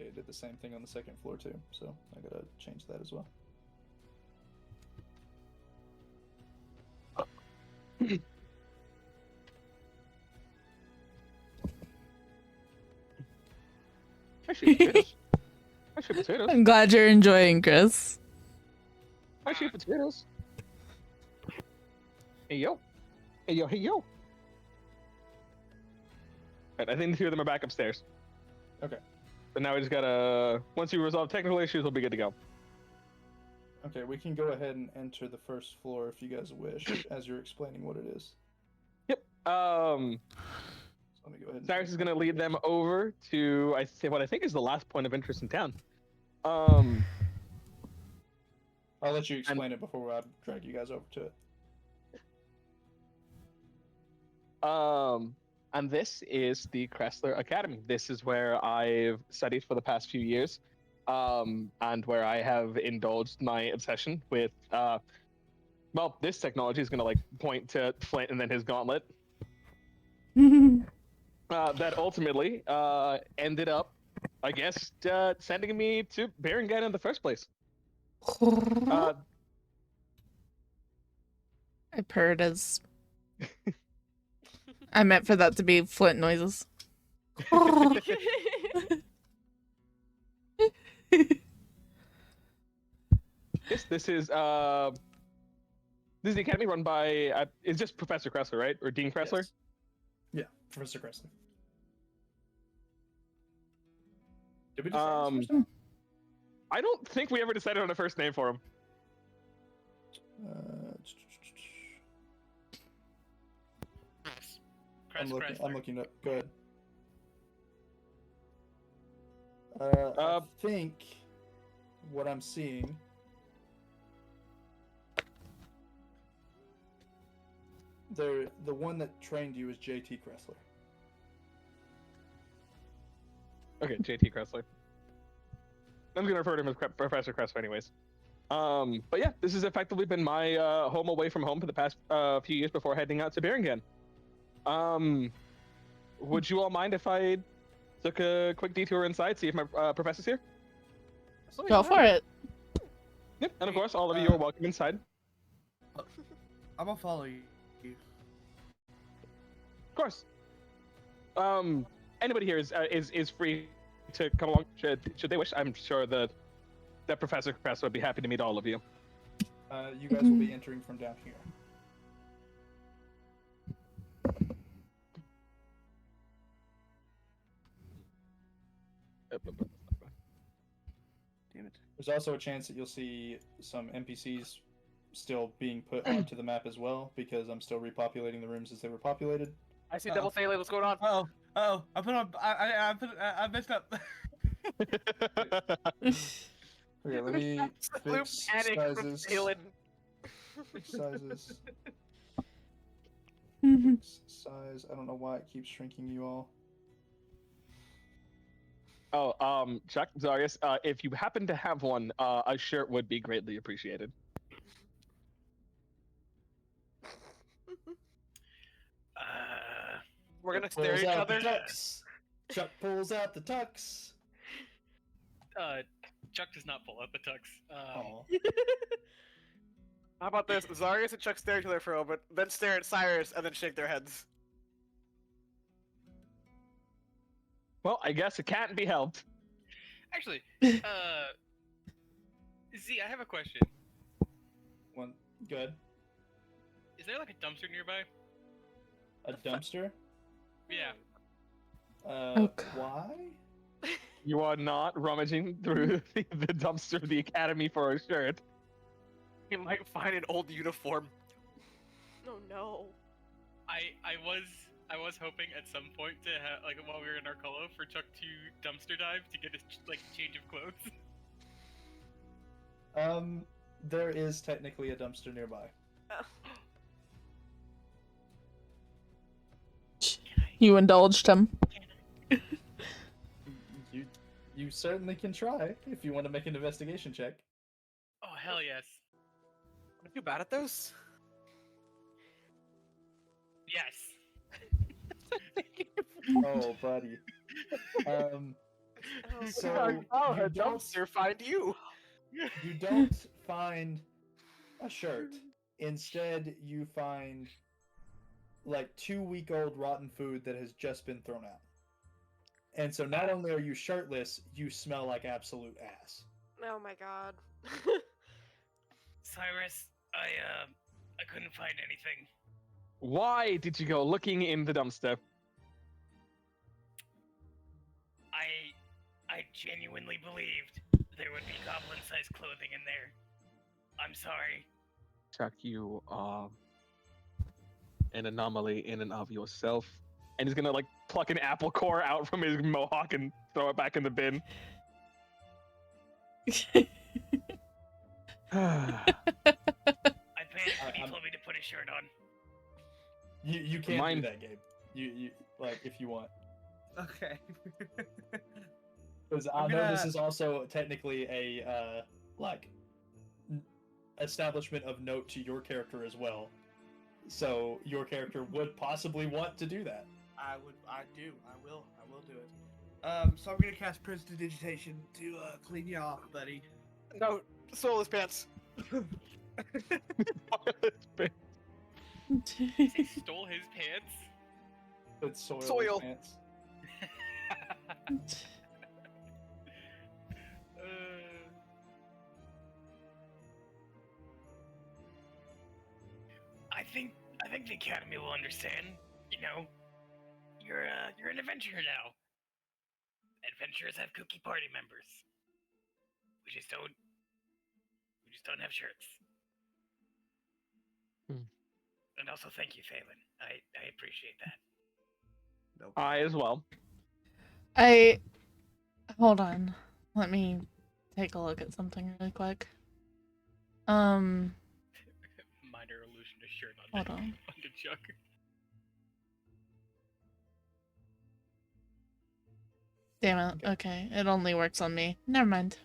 Okay, did the same thing on the second floor too, so I gotta change that as well. I shoot potatoes. I shoot potatoes. I'm glad you're enjoying, Chris. I shoot potatoes. Hey yo. Hey yo. Hey yo. Right, I think the two of them are back upstairs. Okay. But now we just gotta. Once you resolve technical issues, we'll be good to go. Okay, we can go ahead and enter the first floor if you guys wish, as you're explaining what it is. Yep. So let me go ahead. And Cyrus change is my gonna lead them configuration. over to what I think is the last point of interest in town. Um. I'll let you explain it before I drag you guys over to it. And this is the Kressler Academy. This is where I've studied for the past few years, and where I have indulged my obsession with, well, this technology is going to like point to Flint and then his gauntlet. That ultimately ended up, I guess, sending me to Berengen in the first place. I purred as. I meant for that to be Flint noises. This is the academy run by it's just Professor Kressler, right? Or Dean Kressler? Yes. Yeah, Professor Kressler. Did we decide his first name? I don't think we ever decided on a first name for him. I'm looking up. Go ahead. I think what I'm seeing. The one that trained you is JT Kressler. Okay, JT Kressler. I'm gonna refer to him as Professor Kressler anyways. But yeah, this has effectively been my home away from home for the past few years before heading out to Berengen. Would you all mind if I took a quick detour inside, see if my professor's here? Go for it. Yep, and of course, all of you are welcome inside. I'm gonna follow you. Of course. Anybody here is free to come along should they wish. I'm sure that Professor Kressler would be happy to meet all of you. You guys will be entering from down here. Damn it. There's also a chance that you'll see some NPCs still being put onto the map as well, because I'm still repopulating the rooms as they were populated. I see double Thalia. What's going on? Oh, I put on. I messed up. Okay, let me Absolute fix panic from sizes. Thalen. Fix sizes. Fix size. I don't know why it keeps shrinking you all. Oh, Chuck, Zarius, if you happen to have one, a shirt would be greatly appreciated. We're gonna stare at each other. Chuck pulls out the tux. Chuck does not pull out the tux. How about this? Zarius and Chuck stare at each other for a moment, then stare at Cyrus, and then shake their heads. Well, I guess it can't be helped. Actually, Z, I have a question. One, good. Is there like a dumpster nearby? A dumpster? Yeah. Why? You are not rummaging through the dumpster of the academy for a shirt. You might find an old uniform. Oh no. I was hoping at some point to have, like, while we were in Arcolo, for Chuck to dumpster dive to get his change of clothes. There is technically a dumpster nearby. You indulged him. You certainly can try if you want to make an investigation check. Oh hell yes. Aren't you bad at those? Yes. Oh, buddy. Oh, So oh, you a don't dumpster find you. you don't find a shirt. Instead, you find like 2-week-old rotten food that has just been thrown out. And so not only are you shirtless, you smell like absolute ass. oh my god. Cyrus, I couldn't find anything. Why did you go looking in the dumpster? I genuinely believed there would be goblin-sized clothing in there. I'm sorry. Chuck, you are an anomaly in and of yourself. And he's gonna like pluck an apple core out from his mohawk and throw it back in the bin. I panicked when he told me to put a shirt on. You can Mine- do that, Gabe. You like if you want. Okay. Because I know this is also technically a establishment of note to your character as well. So your character would possibly want to do that. I will do it. So I'm gonna cast Prestidigitation to clean you off, buddy. No, soil his pants. He stole his pants. It's soil. Soil. Pants. I think the Academy will understand. You know, you're an adventurer now. Adventurers have kooky party members. We just don't have shirts. And also, thank you, Phelan. I appreciate that. I as well. Hold on. Let me take a look at something really quick. Minor illusionist shirt on Hold on. the Chuck. Damn it. Okay, it only works on me. Never mind.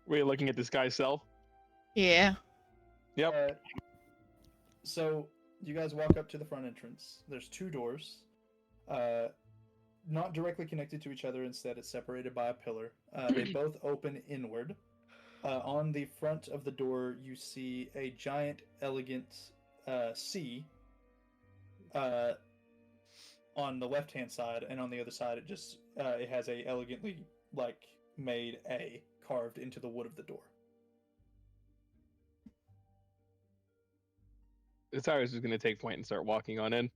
Were you looking at this guy's self? Yeah. Yep. So you guys walk up to the front entrance. There's 2 doors, not directly connected to each other. Instead, it's separated by a pillar. They both open inward. On the front of the door, you see a giant, elegant C. On the left-hand side, and on the other side, it has a elegantly made A carved into the wood of the door. Cyrus is gonna take point and start walking on in.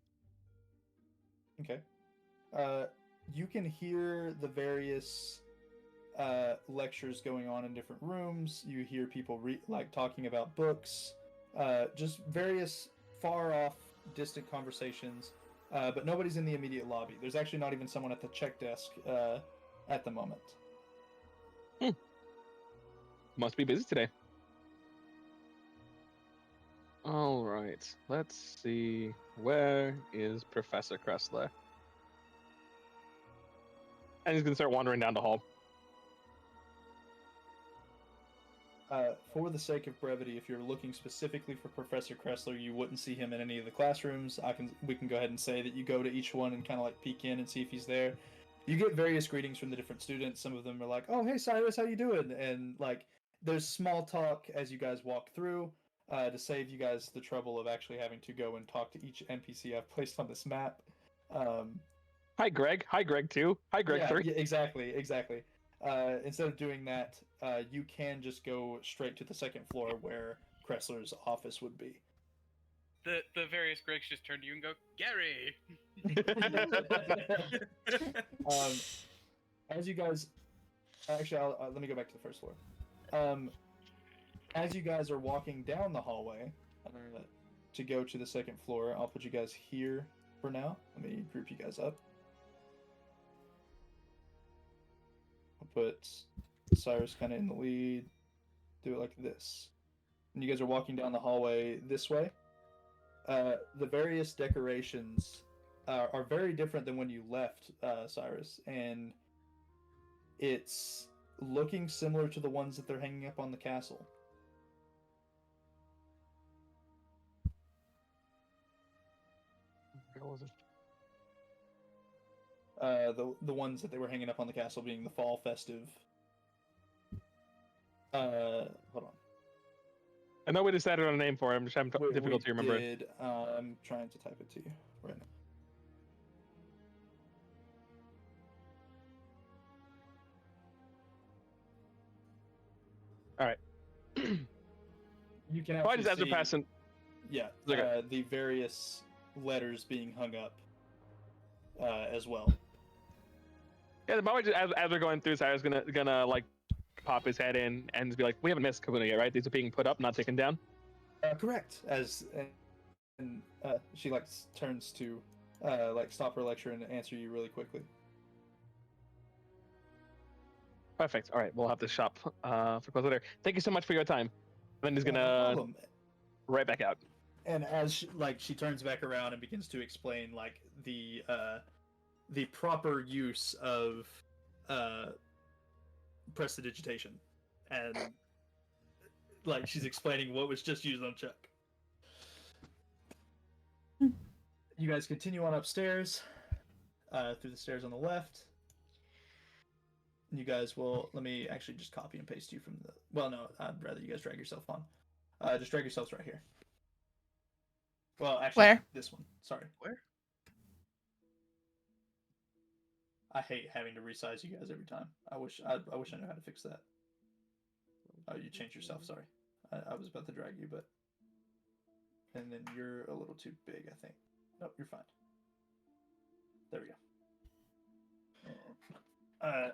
Okay. You can hear the various lectures going on in different rooms. You hear people talking about books, just various far off, distant conversations. But nobody's in the immediate lobby. There's actually not even someone at the check desk at the moment. Must be busy today. All right, let's see. Where is Professor Kressler? And he's gonna start wandering down the hall. For the sake of brevity, if you're looking specifically for Professor Kressler, you wouldn't see him in any of the classrooms. We can go ahead and say that you go to each one and kind of peek in and see if he's there. You get various greetings from the different students. Some of them are like, "Oh, hey Cyrus, how you doing?" And there's small talk as you guys walk through. To save you guys the trouble of actually having to go and talk to each NPC I've placed on this map. Hi, Greg. Hi, Greg, too. Hi, Greg, 3. Yeah, exactly. Instead of doing that, you can just go straight to the second floor where Kressler's office would be. The various Gregs just turn to you and go, Gary! As you guys... Actually, let me go back to the first floor. As you guys are walking down the hallway, to go to the second floor. I'll put you guys here for now. Let me group you guys up. I'll put Cyrus kind of in the lead. Do it like this. And you guys are walking down the hallway this way. The various decorations are very different than when you left, Cyrus, and it's looking similar to the ones that they're hanging up on the castle. What was it? The ones that they were hanging up on the castle being the fall festive. Hold on. I know we decided on a name for it. I'm just having difficulty remembering. Did, I'm trying to type it to you right now. All right. You can Why actually does Ezra see, pass in? yeah, Okay. the various letters being hung up as well. Yeah, the moment as we're going through, Cyrus gonna like pop his head in and be like, "We haven't missed Kahuna yet, right? These are being put up, not taken down." Correct. And she like turns to like stop her lecture and answer you really quickly. Perfect. All right, we'll have to shop for clothes later. Thank you so much for your time. Then he's No gonna problem. right back out. And as she turns back around and begins to explain like the proper use of prestidigitation, and like she's explaining what was just used on Chuck. You guys continue on upstairs through the stairs on the left. You guys will let me actually just copy and paste you from the. Well, no, I'd rather you guys drag yourself on. Just drag yourselves right here. Well, actually, Where? this one. Sorry. Where? I hate having to resize you guys every time. I wish I knew how to fix that. Oh, you changed yourself. Sorry, I was about to drag you, but and then you're a little too big, I think. Nope, you're fine. There we go.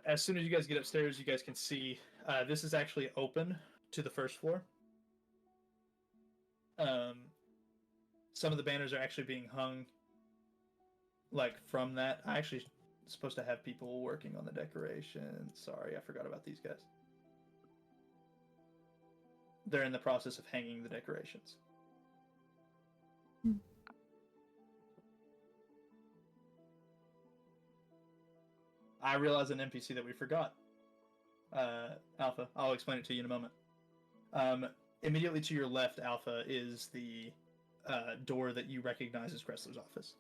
As soon as you guys get upstairs, you guys can see this is actually open to the first floor. Some of the banners are actually being hung like from that. I actually supposed to have people working on the decoration. Sorry, I forgot about these guys. They're in the process of hanging the decorations. I realize an NPC that we forgot. Alpha, I'll explain it to you in a moment. Immediately to your left, Alpha, is the door that you recognize as Kressler's office.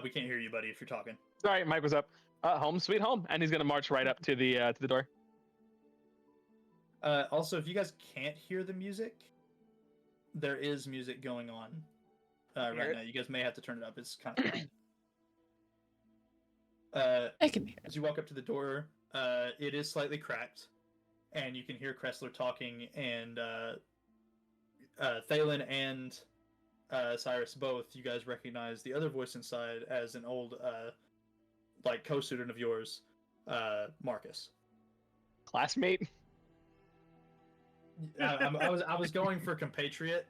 We can't hear you, buddy, if you're talking. Sorry, mic was up. Home sweet home, and he's gonna march right up to the door. Also, if you guys can't hear the music, there is music going on right now. You guys may have to turn it up. It's kind of loud. I can hear it. As you walk up to the door, it is slightly cracked, and you can hear Kressler talking, and Thalen and Cyrus both. You guys recognize the other voice inside as an old, like co-student of yours, Marcus. Classmate. I was going for compatriot,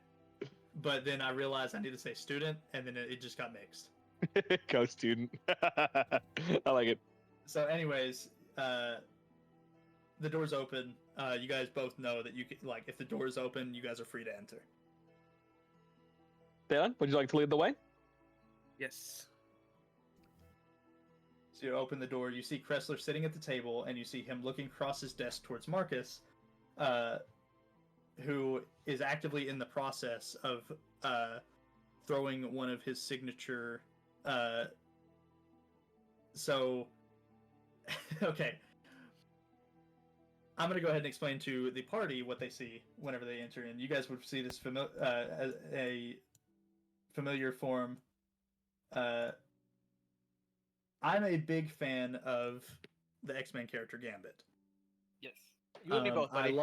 but then I realized I need to say student, and then it just got mixed. Co-student. I like it. So, anyways, the door's open. You guys both know that you can, like, if the door is open, you guys are free to enter. Dylan, would you like to lead the way? Yes. So you open the door, you see Kressler sitting at the table, and you see him looking across his desk towards Marcus, who is actively in the process of throwing one of his signature. Okay. I'm going to go ahead and explain to the party what they see whenever they enter in. You guys would see this as a familiar form. I'm a big fan of the X-Men character Gambit. Yes. You and me both, buddy.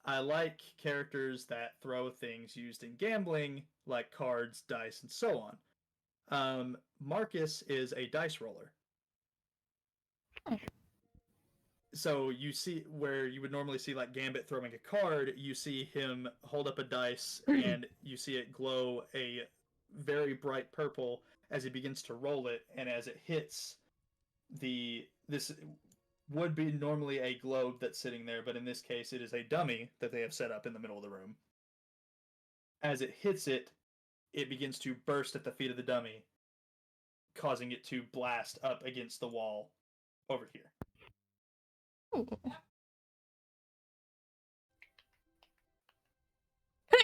I like characters that throw things used in gambling, like cards, dice, and so on. Marcus is a dice roller. So you see where you would normally see like Gambit throwing a card, you see him hold up a dice and you see it glow a very bright purple as he begins to roll it, and as it hits this would be normally a globe that's sitting there, but in this case it is a dummy that they have set up in the middle of the room. As it hits it, it begins to burst at the feet of the dummy, causing it to blast up against the wall over here.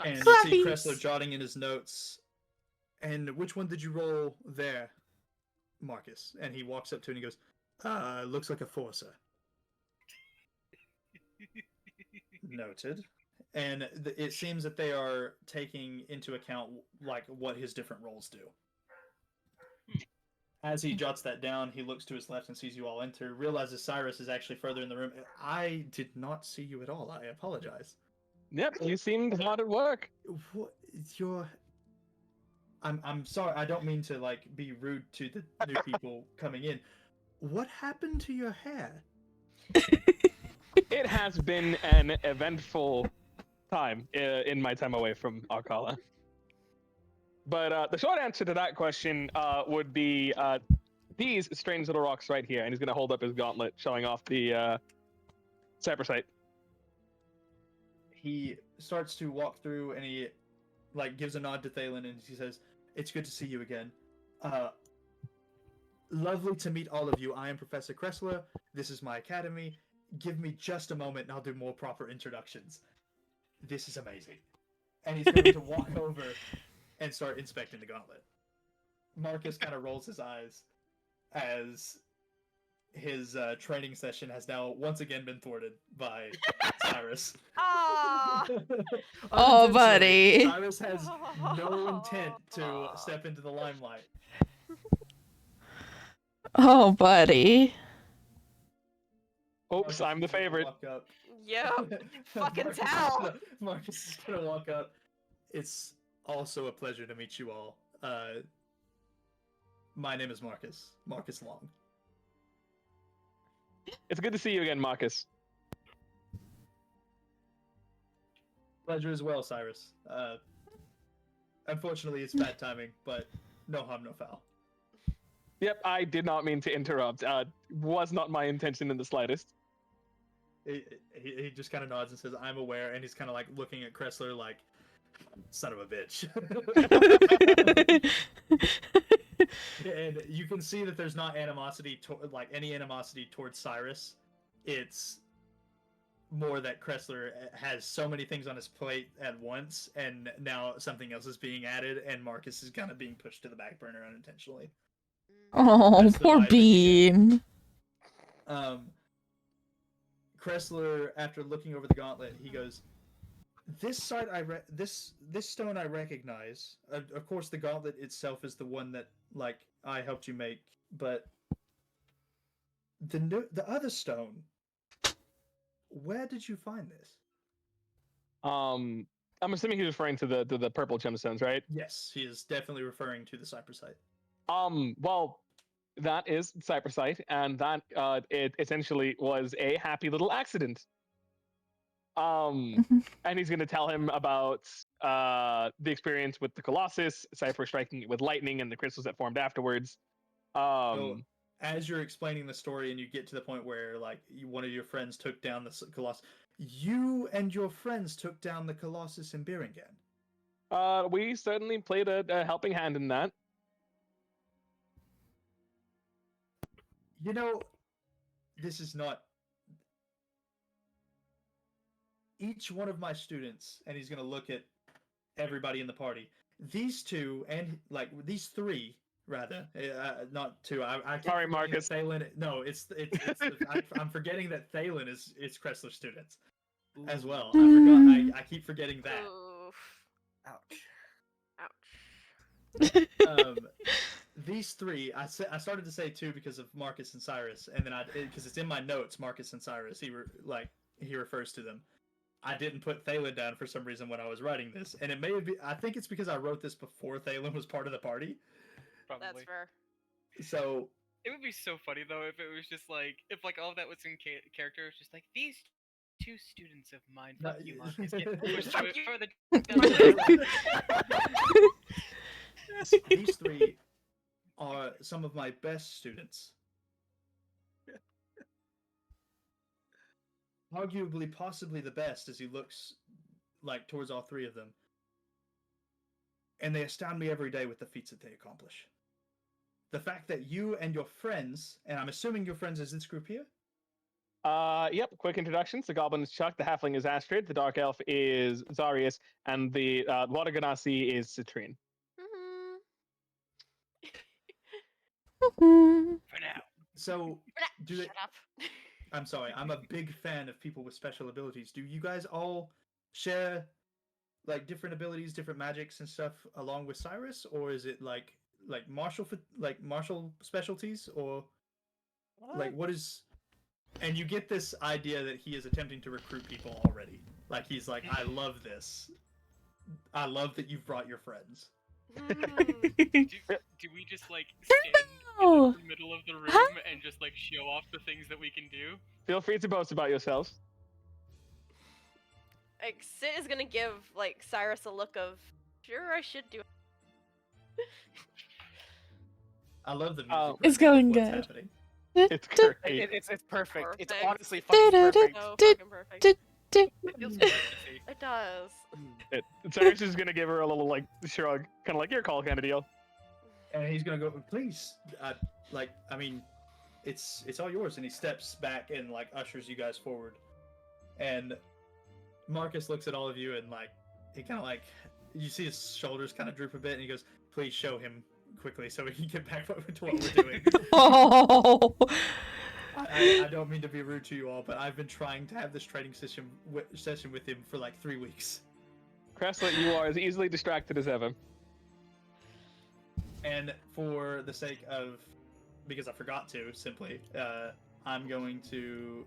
And you see Kressler jotting in his notes. And which one did you roll there, Marcus? And he walks up to it and he goes, looks like a 4, sir. Noted. And it seems that they are taking into account like what his different rolls do. As he jots that down, he looks to his left and sees you all enter, realizes Cyrus is actually further in the room. I did not see you at all. I apologize. Yep, you seemed hard at work. What your I'm sorry, I don't mean to like be rude to the new people coming in. What happened to your hair? It has been an eventful time in my time away from Arcala. But the short answer to that question would be these strange little rocks right here. And he's going to hold up his gauntlet, showing off the cypressite. He starts to walk through and he like gives a nod to Thalen and he says, "It's good to see you again. Lovely to meet all of you. I am Professor Kressler. This is my academy. Give me just a moment and I'll do more proper introductions. This is amazing." And he's going to walk over and start inspecting the gauntlet. Marcus kind of rolls his eyes as his training session has now once again been thwarted by Cyrus. Oh, buddy. Cyrus has no intent to step into the limelight. Oh, buddy. Oops, Marcus I'm the is gonna favorite. walk up. Yep. Fucking Marcus tell. Marcus is gonna walk up. It's also a pleasure to meet you all. My name is Marcus. Marcus Long. It's good to see you again, Marcus. Pleasure as well, Cyrus. Unfortunately, it's bad timing, but no harm, no foul. Yep, I did not mean to interrupt. Was not my intention in the slightest. He just kind of nods and says, "I'm aware," and he's kind of like looking at Kressler like, "Son of a bitch." And you can see that there's not animosity, like any animosity towards Cyrus. It's more that Kressler has so many things on his plate at once, and now something else is being added, and Marcus is kind of being pushed to the back burner unintentionally. Oh, That's the poor vibe that you Bean. Kressler, after looking over the gauntlet, he goes, "This side this stone I recognize. Of course, the gauntlet itself is the one that like I helped you make, but the other stone. Where did you find this?" I'm assuming he's referring to the purple gemstones, right? Yes, he is definitely referring to the cypressite. Well, that is cypressite, and that it essentially was a happy little accident. And he's going to tell him about the experience with the Colossus, Cypher striking it with lightning, and the crystals that formed afterwards. So, as you're explaining the story, and you get to the point where like one of your friends took down the Colossus, you and your friends took down the Colossus in Beringen. We certainly played a helping hand in that. You know, this is not each one of my students, and he's going to look at everybody in the party. These two, and like these three, rather, not two. I Sorry, Marcus. Thalen. No, it's I'm forgetting that Thalen is Kressler students as well. I forgot. I keep forgetting that. Oof. Ouch. Ouch. These three, I started to say two because of Marcus and Cyrus, and then because it's in my notes, Marcus and Cyrus. He refers to them. I didn't put Thalen down for some reason when I was writing this, and it may have been, I think it's because I wrote this before Thalen was part of the party. Probably. That's fair. So It would be so funny though if it was just like if like all of that was in character. It's just like these two students of mine. Fuck you, Marcus. Get pushed Fuck to it you. further. These three are some of my best students. Arguably, possibly the best, as he looks like towards all three of them. And they astound me every day with the feats that they accomplish. The fact that you and your friends, and I'm assuming your friends is this group here? Yep, quick introductions. The goblin is Chuck, the halfling is Astrid, the dark elf is Zarius, and the water genasi is Citrine. For now. So, do they... Shut up. I'm sorry, I'm a big fan of people with special abilities. Do you guys all share like different abilities, different magics and stuff along with Cyrus, or is it like martial specialties, or like what is? And you get this idea that he is attempting to recruit people already. Like he's like, I love this. I love that you've brought your friends. Do we just like stand in the middle of the room and just like show off the things that we can do? Feel free to boast about yourselves. Like, Sid is gonna give, like, Cyrus a look of, sure, I should do it. I love the music. It's going What's good. happening? It's great. It's perfect. It's Perfect. honestly fucking perfect. So fucking perfect. It feels good to see. It does. Cyrus is gonna give her a little like shrug, kind of like your call kind of deal. And he's gonna go, please, I mean, it's all yours. And he steps back and like ushers you guys forward. And Marcus looks at all of you and like he kind of like you see his shoulders kind of droop a bit, and he goes, please show him quickly so we can get back to what we're doing. Oh. I don't mean to be rude to you all, but I've been trying to have this training session with him for like 3 weeks. Cresslet, you are as easily distracted as ever. And for the sake of, because I forgot to, simply, I'm going to...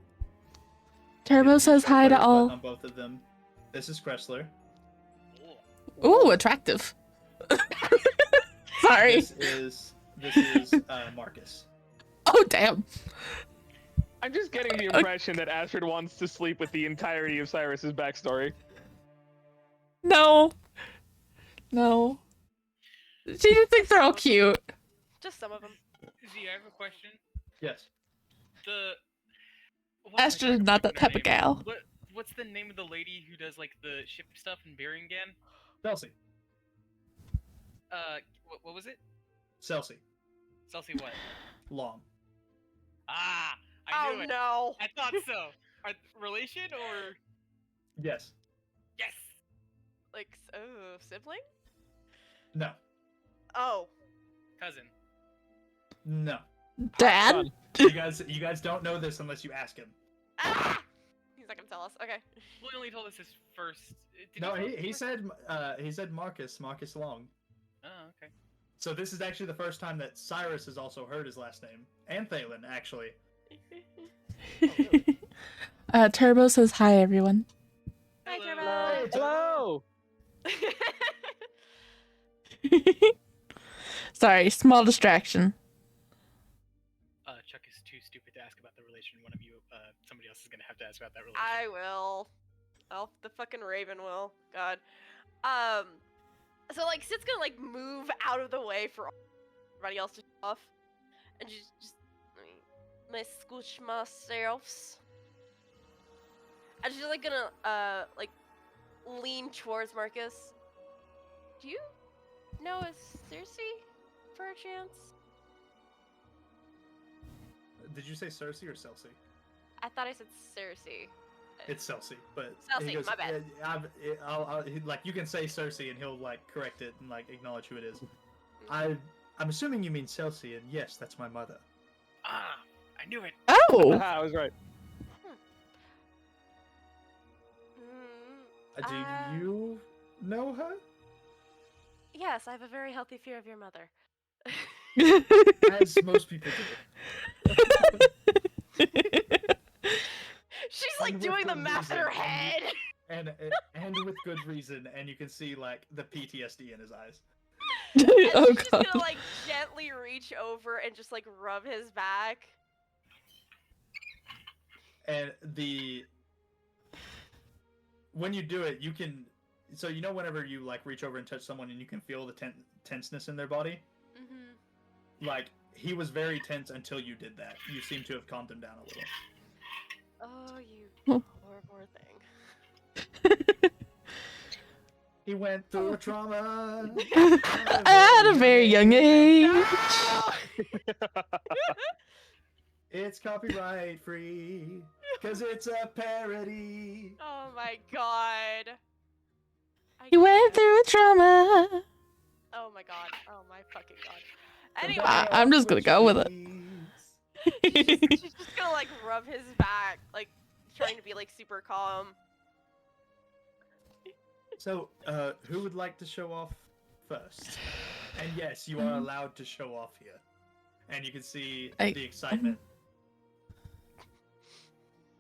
Turbo says hi to button all. on both of them. This is Cressler. Ooh, attractive. Sorry. This is Marcus. Oh, damn. I'm just getting the impression that Astrid wants to sleep with the entirety of Cyrus's backstory. No. No. She just thinks they're all cute. Just some of them. Z, I have a question. Yes. Astrid is not that type of gal. What's the name of the lady who does like the ship stuff in Beringen? Celsi. What was it? Celsi. Celsi what? Long. Ah, I knew it. No. I thought so. Are relation or? Yes. Yes. Like, sibling? No. Oh. Cousin. No. Dad? You guys don't know this unless you ask him. Ah! He's not gonna tell us. Okay. Well, he only told us his first. No, he said Marcus Long. Oh, okay. So this is actually the first time that Cyrus has also heard his last name, and Thalen actually. Turbo says hi, everyone. Hi, Turbo. Hello. Sorry, small distraction. Chuck is too stupid to ask about the relation. One of you, somebody else is gonna have to ask about that relation. I will. The fucking Raven will. God. So like Sid's gonna like move out of the way for everybody else to show off, and just my scooch myself. And she's like gonna like lean towards Marcus. Do you know a Circe for a chance? Did you say Cersei or Celsi? I thought I said Circe. It's Celsi, but Celsi, he goes, my bad. like you can say Cersei and he'll like correct it and like acknowledge who it is. I'm assuming you mean Celsi, and yes, that's my mother. Ah, I knew it. Oh! I was right. Do you know her? Yes, I have a very healthy fear of your mother. As most people do. She's like And with doing the good math in her reason, head. And with good reason, and you can see like the PTSD in his eyes. And Oh she's just god. gonna like gently reach over and just like rub his back. And when you do it, you can. So you know, whenever you like reach over and touch someone, and you can feel the tenseness in their body. Mm-hmm. Like he was very tense until you did that. You seem to have calmed him down a little. Oh, you poor thing. He went through a trauma. At a very young age. It's copyright free because it's a parody. Oh my god. He went through trauma. Oh my god. Oh my fucking god. The Anyway, I'm just gonna go with it. she's just gonna like rub his back, like trying to be like super calm. So, who would like to show off first? And yes, you are allowed to show off here. And you can see the excitement.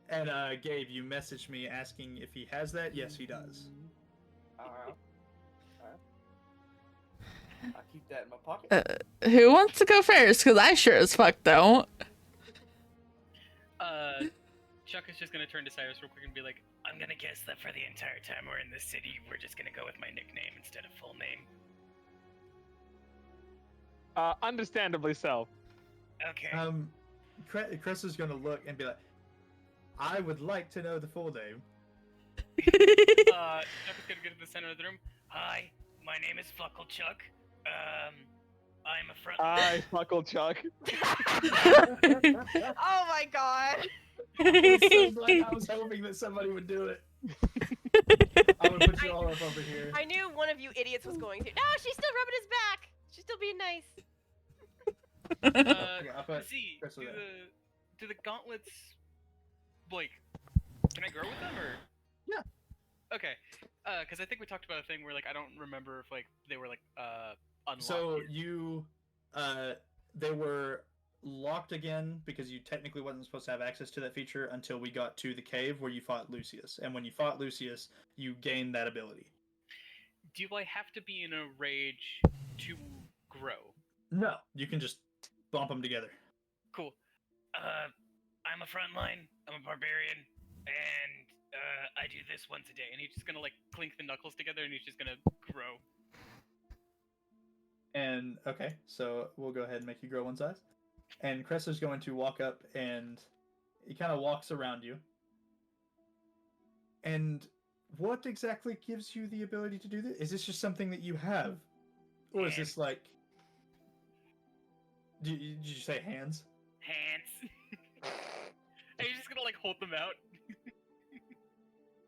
And Gabe, you messaged me asking if he has that. Yes, he does. Alright. I'll keep that in my pocket. Who wants to go first? Because I sure as fuck don't. Chuck is just gonna turn to Cyrus real quick and be like, I'm gonna guess that for the entire time we're in this city, we're just gonna go with my nickname instead of full name. Understandably so. Okay. Chris is gonna look and be like, I would like to know the full name. Chuck is gonna get to the center of the room. Hi, my name is Fuckle Chuck. I'm a front. I Fuckle Chuck. Oh my god. I was hoping that somebody would do it. I'm gonna put you all up over here. I knew one of you idiots was going to. No, she's still rubbing his back. She's still being nice. I'll put See, Chris do with that. do the gauntlets, like, can I grow with them or? Yeah. Okay, because I think we talked about a thing where like I don't remember if like they were like unlocked. So you, they were locked again because you technically wasn't supposed to have access to that feature until we got to the cave where you fought Lucius. And when you fought Lucius, you gained that ability. Do I have to be in a rage to grow? No, you can just bump them together. Cool. I'm a frontline. I'm a barbarian, and I do this once a day. And he's just gonna like clink the knuckles together, and he's just gonna grow. And okay, so we'll go ahead and make you grow one size. And Cresser's going to walk up and he kind of walks around you. And what exactly gives you the ability to do this? Is this just something that you have? Or is this like... Did you say hands? Hands. And he's just gonna like hold them out.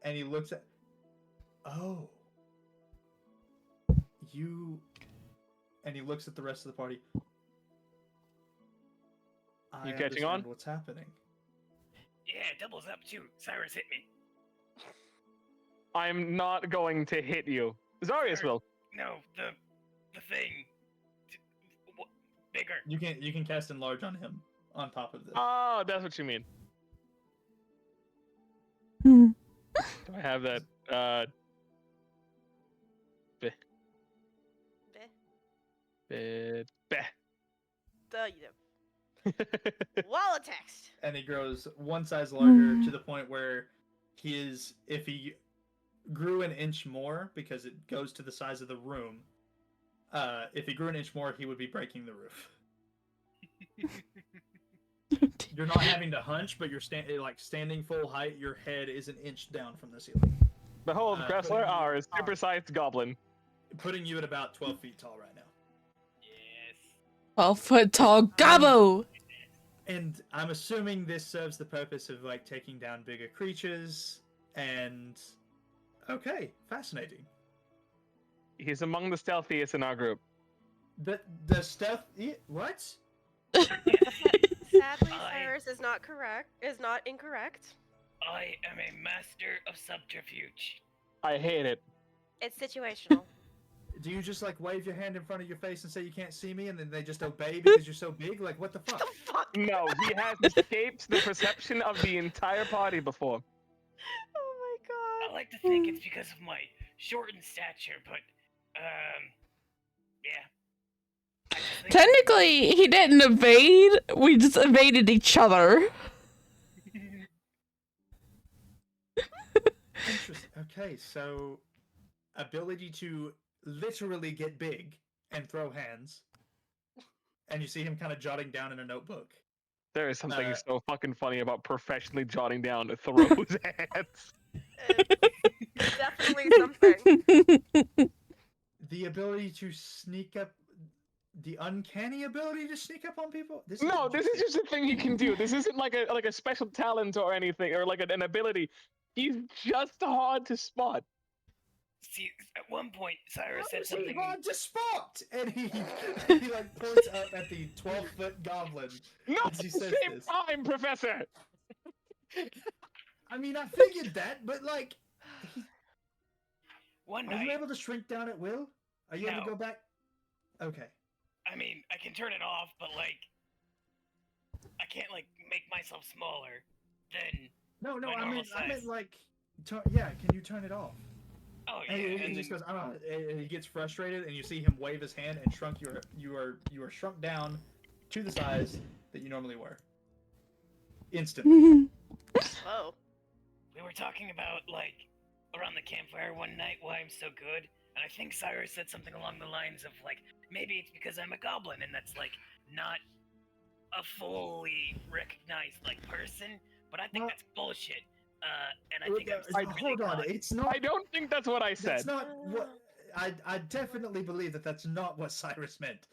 And he looks at... Oh. You... And he looks at the rest of the party. You catching on? What's happening? Yeah, doubles up too. Cyrus hit me. I'm not going to hit you. Zarius will. No, the thing. Bigger. You can cast enlarge on him on top of this. Oh, that's what you mean. Hmm. Do I have that? Beh. Beh. Beh. Duh, you know. Wall of text. And he grows one size larger to the point where he is, if he grew an inch more, because it goes to the size of the room, if he grew an inch more, he would be breaking the roof. You're not having to hunch, but you're standing full height. Your head is an inch down from the ceiling. Behold, Kressler, our super-sized goblin. Putting you at about 12 feet tall right now. Yes. 12-foot tall gobbo! And I'm assuming this serves the purpose of like taking down bigger creatures and okay, fascinating. He's among the stealthiest in our group. The stealth what? Sadly, Cyrus is not incorrect. I am a master of subterfuge. I hate it. It's situational. Do you just like wave your hand in front of your face and say you can't see me and then they just obey because you're so big? Like what the fuck? No, he has escaped the perception of the entire party before. Oh my god. I like to think it's because of my shortened stature, but Yeah. I just think Technically, he didn't evade. We just evaded each other. Interesting. Okay, so ability to literally get big and throw hands, and you see him kind of jotting down in a notebook. There is something Uh, so fucking funny about professionally jotting down to Thoreau's hands. It's definitely something. The ability to sneak up, the uncanny ability to sneak up on people. This No, is this is just a thing he can do. This isn't like a special talent or anything, or like an ability. He's just hard to spot. see, at one point, Cyrus How said is he something. hard to spot? And he like points up at the 12-foot goblin Not as at he the says same this. time, Professor. I mean, I figured that, but like, One are you night, able to shrink down at will? Are you able to No. go back? Okay. I mean, I can turn it off, but like, I can't like make myself smaller than. No, My I normal meant size. like, yeah. Can you turn it off? Oh And yeah, he and just then, goes, and he gets frustrated, and you see him wave his hand and shrunk. You are shrunk down to the size that you normally were. Instantly. Whoa. we were talking about like around the campfire one night why I'm so good, and I think Cyrus said something along the lines of like maybe it's because I'm a goblin and that's like not a fully recognized like person, but I think Well- that's bullshit. And I think I'm secretly Hold on, God. it's not. I don't think that's what I said. That's not what. I definitely believe that that's not what Cyrus meant.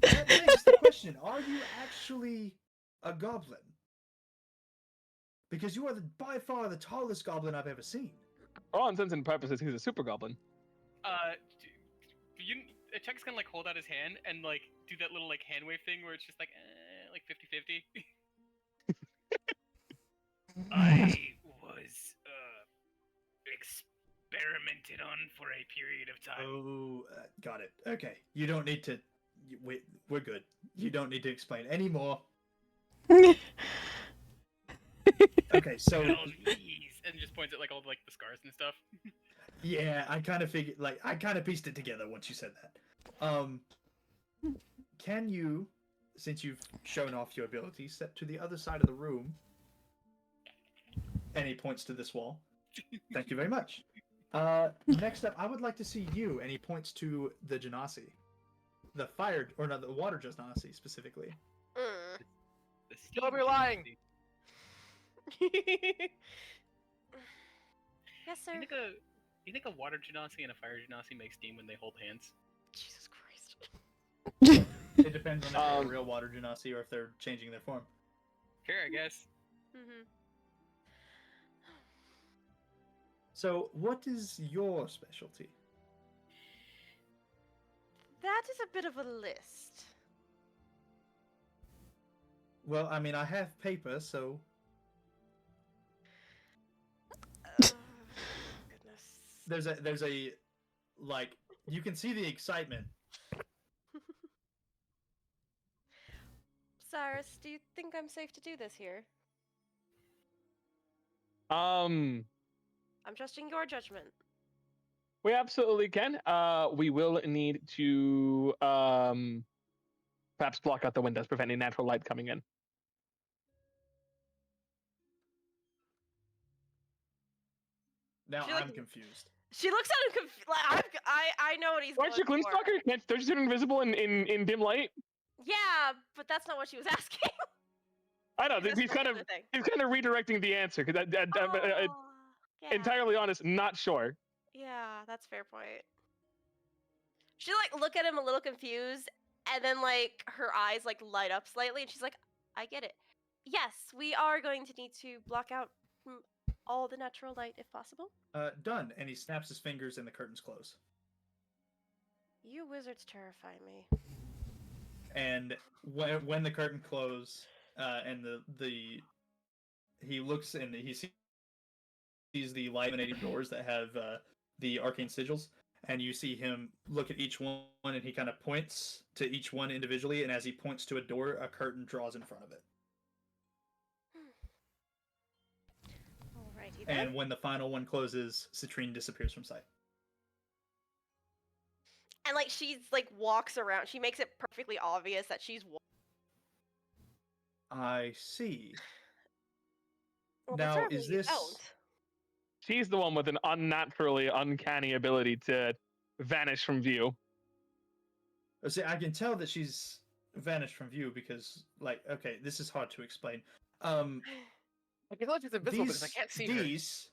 That begs the question: are you actually a goblin? Because you are by far the tallest goblin I've ever seen. For all intents and purposes, he's a super goblin. Chuck's gonna like hold out his hand and like do that little like hand wave thing where it's just like 50-50. I was experimented on for a period of time. Oh, got it. Okay, you don't need to. We're good. You don't need to explain anymore. Okay, so Well, geez. And just points at like all like the scars and stuff. yeah, I kind of figured. Like, I kind of pieced it together once you said that. Can you, since you've shown off your ability, step to the other side of the room? And he points to this wall. Thank you very much. Next up, I would like to see you, and he points to the Genasi. The water Genasi specifically. Mm. The Kill him, steam you're lying. Genasi. Yes, sir. You think a water genasi and a fire genasi make steam when they hold hands? Jesus Christ. It depends on if they're a real water Genasi or if they're changing their form. Sure, I guess. Mm-hmm. So, what is your specialty? That is a bit of a list. Well, I mean, I have paper, so Goodness. there's a like you can see the excitement. Cyrus, do you think I'm safe to do this here? Um, I'm trusting your judgment. we absolutely can. We will need to perhaps block out the windows, preventing natural light coming in. Now She, like, I'm confused. She looks at him like, I know what he's Aren't going you for. Gloomstalker? Don't you turn invisible in dim light? Yeah, but that's not what she was asking. I know. That's He's the kind of other thing. redirecting the answer because Oh, yeah. entirely honest, not sure. Yeah, that's a fair point. She like look at him a little confused, and then like her eyes like light up slightly, and she's like, "I get it. Yes, we are going to need to block out all the natural light if possible." Done. And he snaps his fingers and the curtains close. You wizards terrify me. And when the curtain closes, and he looks and he sees the illuminated doors that have the arcane sigils, and you see him look at each one, and he kind of points to each one individually, and as he points to a door, a curtain draws in front of it. Alrighty then. And when the final one closes, Citrine disappears from sight. And like she's like walks around. She makes it perfectly obvious that she's. I see. Well, Now, preferably is you this? don't. She's the one with an unnaturally uncanny ability to vanish from view. See, I can tell that she's vanished from view because, like, okay, this is hard to explain. I can tell she's invisible because I can't see her. These.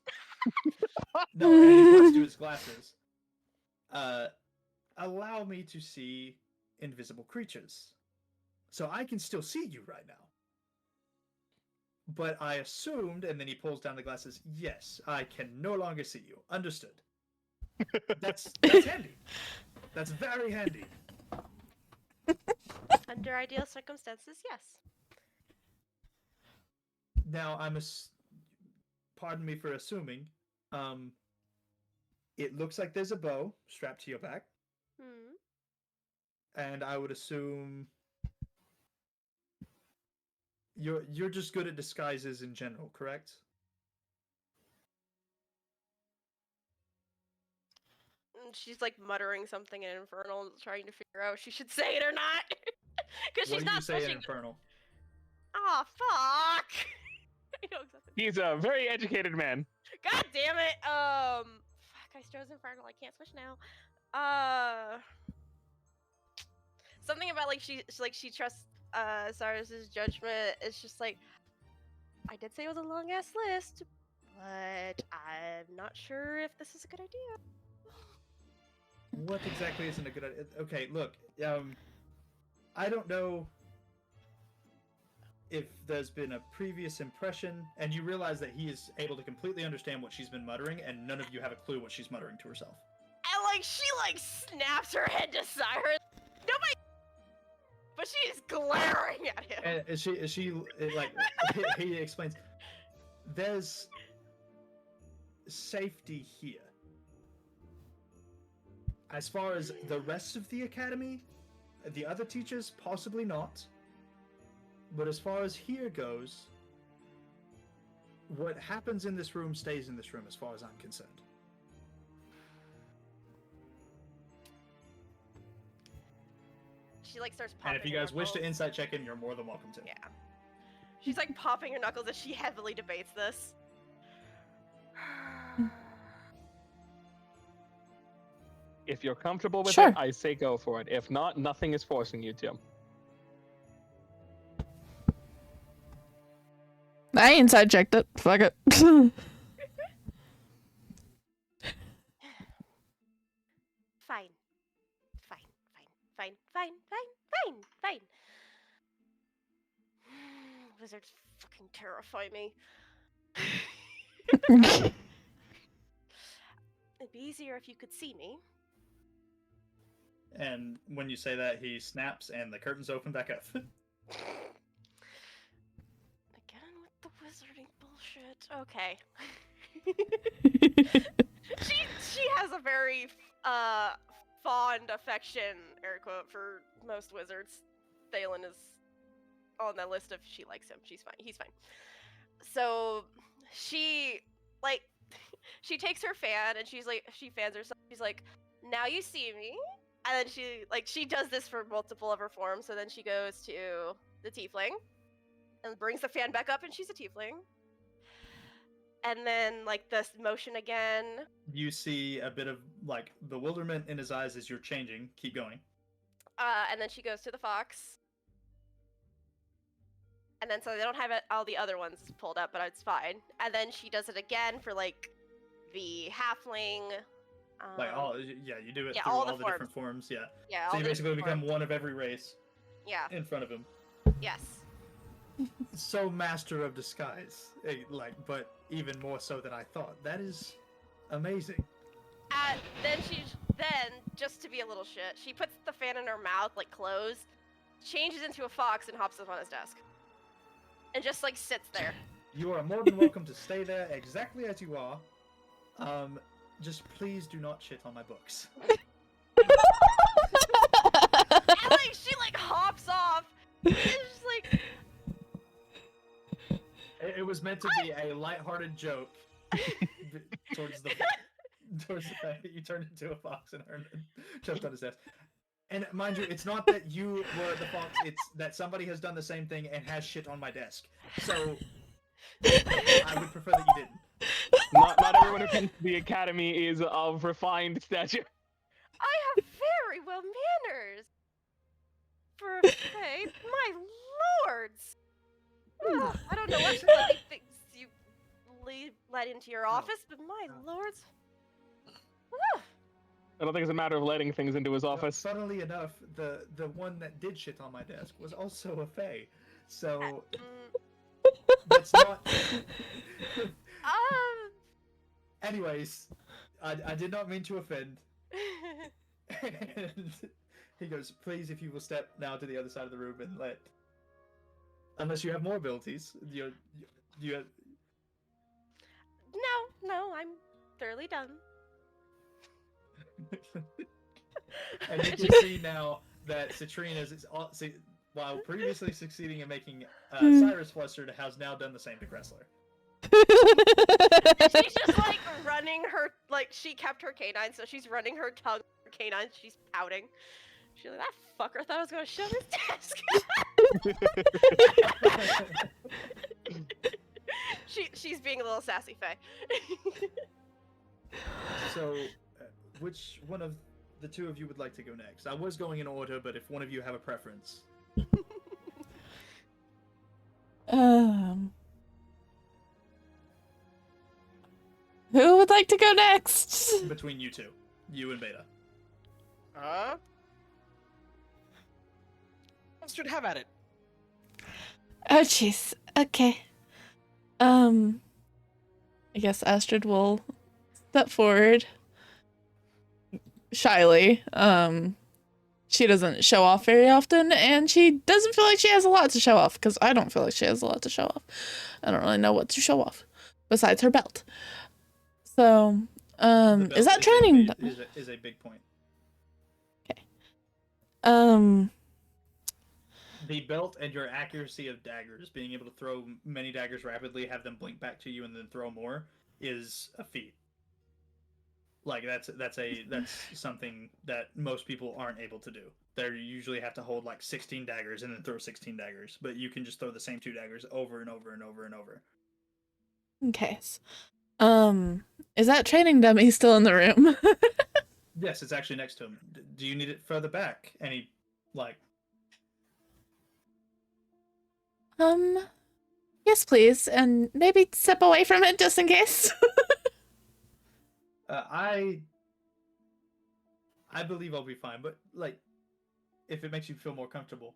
No, and he points to his glasses. Allow me to see invisible creatures, so I can still see you right now. But I assumed, and then he pulls down the glasses. Yes, I can no longer see you. Understood. That's handy. That's very handy. Under ideal circumstances, yes. Now pardon me for assuming. It looks like there's a bow strapped to your back, and I would assume you're just good at disguises in general, correct? She's like muttering something in Infernal, trying to figure out if she should say it or not. Because she's What do not you say in pushing. Infernal? Oh fuck! I know exactly. He's a very educated man. God damn it! Fuck! I chose Infernal. I can't switch now. Something about like she trusts Cyrus's judgment. It's just like I did say it was a long ass list, but I'm not sure if this is a good idea. What exactly isn't a good idea? Okay, look, I don't know if there's been a previous impression, and you realize that he is able to completely understand what she's been muttering, and none of you have a clue what she's muttering to herself. And like she like snaps her head to Cyrus. Nobody. But she is glaring at him. And she like he explains, there's safety here. As far as the rest of the academy, the other teachers, possibly not. But as far as here goes, what happens in this room stays in this room as far as I'm concerned. She like starts popping. And if you guys wish to insight check in, you're more than welcome to. Yeah. She's like popping her knuckles as she heavily debates this. If you're comfortable with Sure. it, I say go for it. If not, nothing is forcing you to. I inside checked it. Fuck it. Fine. Fine. Fine. Wizards fucking terrify me. It'd be easier if you could see me. And when you say that, he snaps and the curtains open back up. Again with the wizarding bullshit. Okay. she has a very fond affection, air quote, for most wizards. Thalen is on that list if she likes him. She's fine. He's fine. So she she takes her fan and she fans herself. She's like, now you see me. And then she does this for multiple of her forms. So then she goes to the tiefling and brings the fan back up and she's a tiefling. And then like this motion again. You see a bit of like bewilderment in his eyes as you're changing. Keep going. And then she goes to the fox. And then so they don't have all the other ones pulled up, but it's fine. And then she does it again for like the halfling. Like you do it yeah, through all all the the forms. different forms. Yeah. Yeah. So all you the basically different become forms. one of every race. Yeah. In front of him. Yes. So master of disguise, but even more so than I thought. That is amazing. Then just to be a little shit, she puts the fan in her mouth, like closed, changes into a fox, and hops up on his desk, and just like sits there. You are more than welcome to stay there exactly as you are. Just please do not shit on my books. And like she like hops off. And it's just like It was meant to be a lighthearted joke towards the towards the fact that you turned into a fox and Herman jumped on his desk. And mind you, it's not that you were the fox, it's that somebody has done the same thing and has shit on my desk. So I would prefer that you didn't. Not everyone who comes to the academy is of refined stature. I have very well manners. For a fae, my lords. Ugh, I don't know what bloody things you let into your office, but my lords. Ugh. I don't think it's a matter of letting things into his office. Funnily enough, the one that did shit on my desk was also a fae. So that's not. Anyways, I did not mean to offend. And he goes, please, if you will step now to the other side of the room and let. Unless you have more abilities, you. No, I'm thoroughly done. And you can see now that Citrine is while previously succeeding in making Cyrus flustered, has now done the same to Kressler. She's just like running her, like she kept her canine, so she's running her tongue her canine. She's pouting. She's like, that fucker thought I was gonna shove his desk. She's being a little sassy fae. So, which one of the two of you would like to go next? I was going in order, but if one of you have a preference. Who would like to go next? Between you two. You and Beta. Astrid, have at it. Oh, jeez. Okay. I guess Astrid will step forward shyly. She doesn't show off very often, and she doesn't feel like she has a lot to show off, because I don't feel like she has a lot to show off. I don't really know what to show off besides her belt. So, is that training? Is a big point. Okay. The belt and your accuracy of daggers, being able to throw many daggers rapidly, have them blink back to you, and then throw more, is a feat. Like that's something that most people aren't able to do. They usually have to hold like 16 daggers and then throw 16 daggers, but you can just throw the same 2 daggers over and over and over and over. Okay. Is that training dummy still in the room? Yes, it's actually next to him. Do you need it further back? Any, like... Yes, please, and maybe step away from it just in case. I believe I'll be fine, but, like, if it makes you feel more comfortable.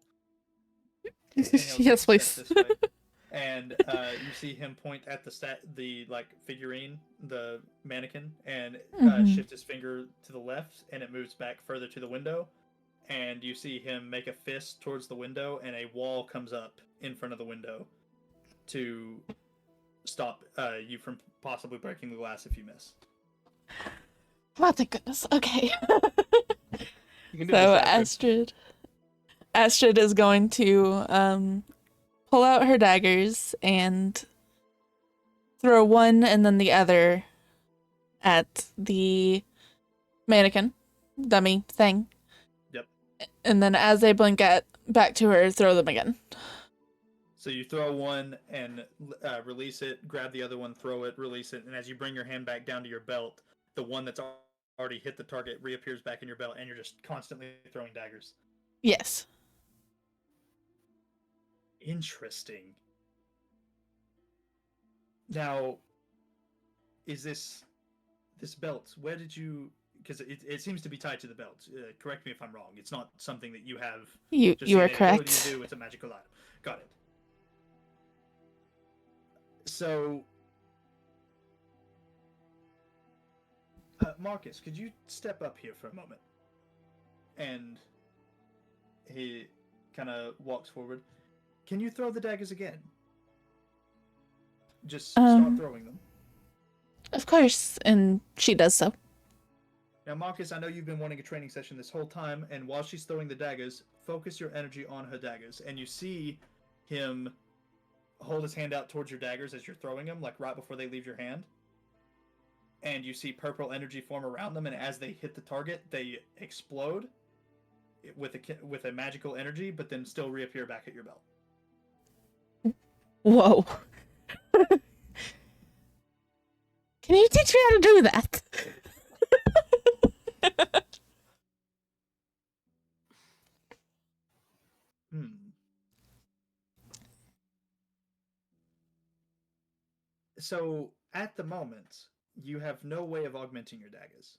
Yes, please. And you see him point at the figurine, the mannequin, and shift his finger to the left, and it moves back further to the window. And you see him make a fist towards the window, and a wall comes up in front of the window to stop you from possibly breaking the glass if you miss. Oh, thank goodness. Okay. So Astrid is going to pull out her daggers and throw one and then the other at the mannequin dummy thing. Yep. And then as they blink back to her, throw them again. So you throw one and release it, grab the other one, throw it, release it, and as you bring your hand back down to your belt, the one that's already hit the target reappears back in your belt, and you're just constantly throwing daggers. Yes. Interesting. Now, is this belt, where did you... Because it seems to be tied to the belt. Correct me if I'm wrong. It's not something that you have... You are correct. What do you do? It's a magical item. Got it. So... Marcus, could you step up here for a moment? And he kind of walks forward. Can you throw the daggers again? Just start throwing them. Of course, and she does so. Now, Marcus, I know you've been wanting a training session this whole time, and while she's throwing the daggers, focus your energy on her daggers. And you see him hold his hand out towards your daggers as you're throwing them, like right before they leave your hand. and you see purple energy form around them, and as they hit the target, they explode with a magical energy, but then still reappear back at your belt. Whoa. Can you teach me how to do that? So, at the moment, you have no way of augmenting your daggers.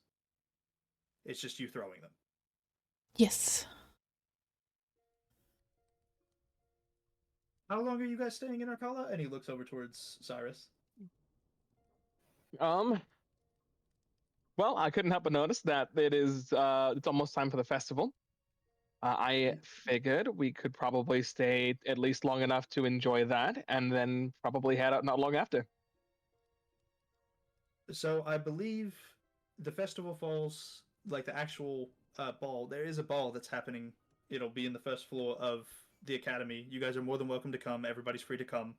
It's just you throwing them. Yes. How long are you guys staying in Arcala? And he looks over towards Cyrus. Well, I couldn't help but notice that it's almost time for the festival. I figured we could probably stay at least long enough to enjoy that, and then probably head out not long after. So I believe the festival falls, like the actual ball. There is a ball that's happening. It'll be in the first floor of the academy. You guys are more than welcome to come. Everybody's free to come.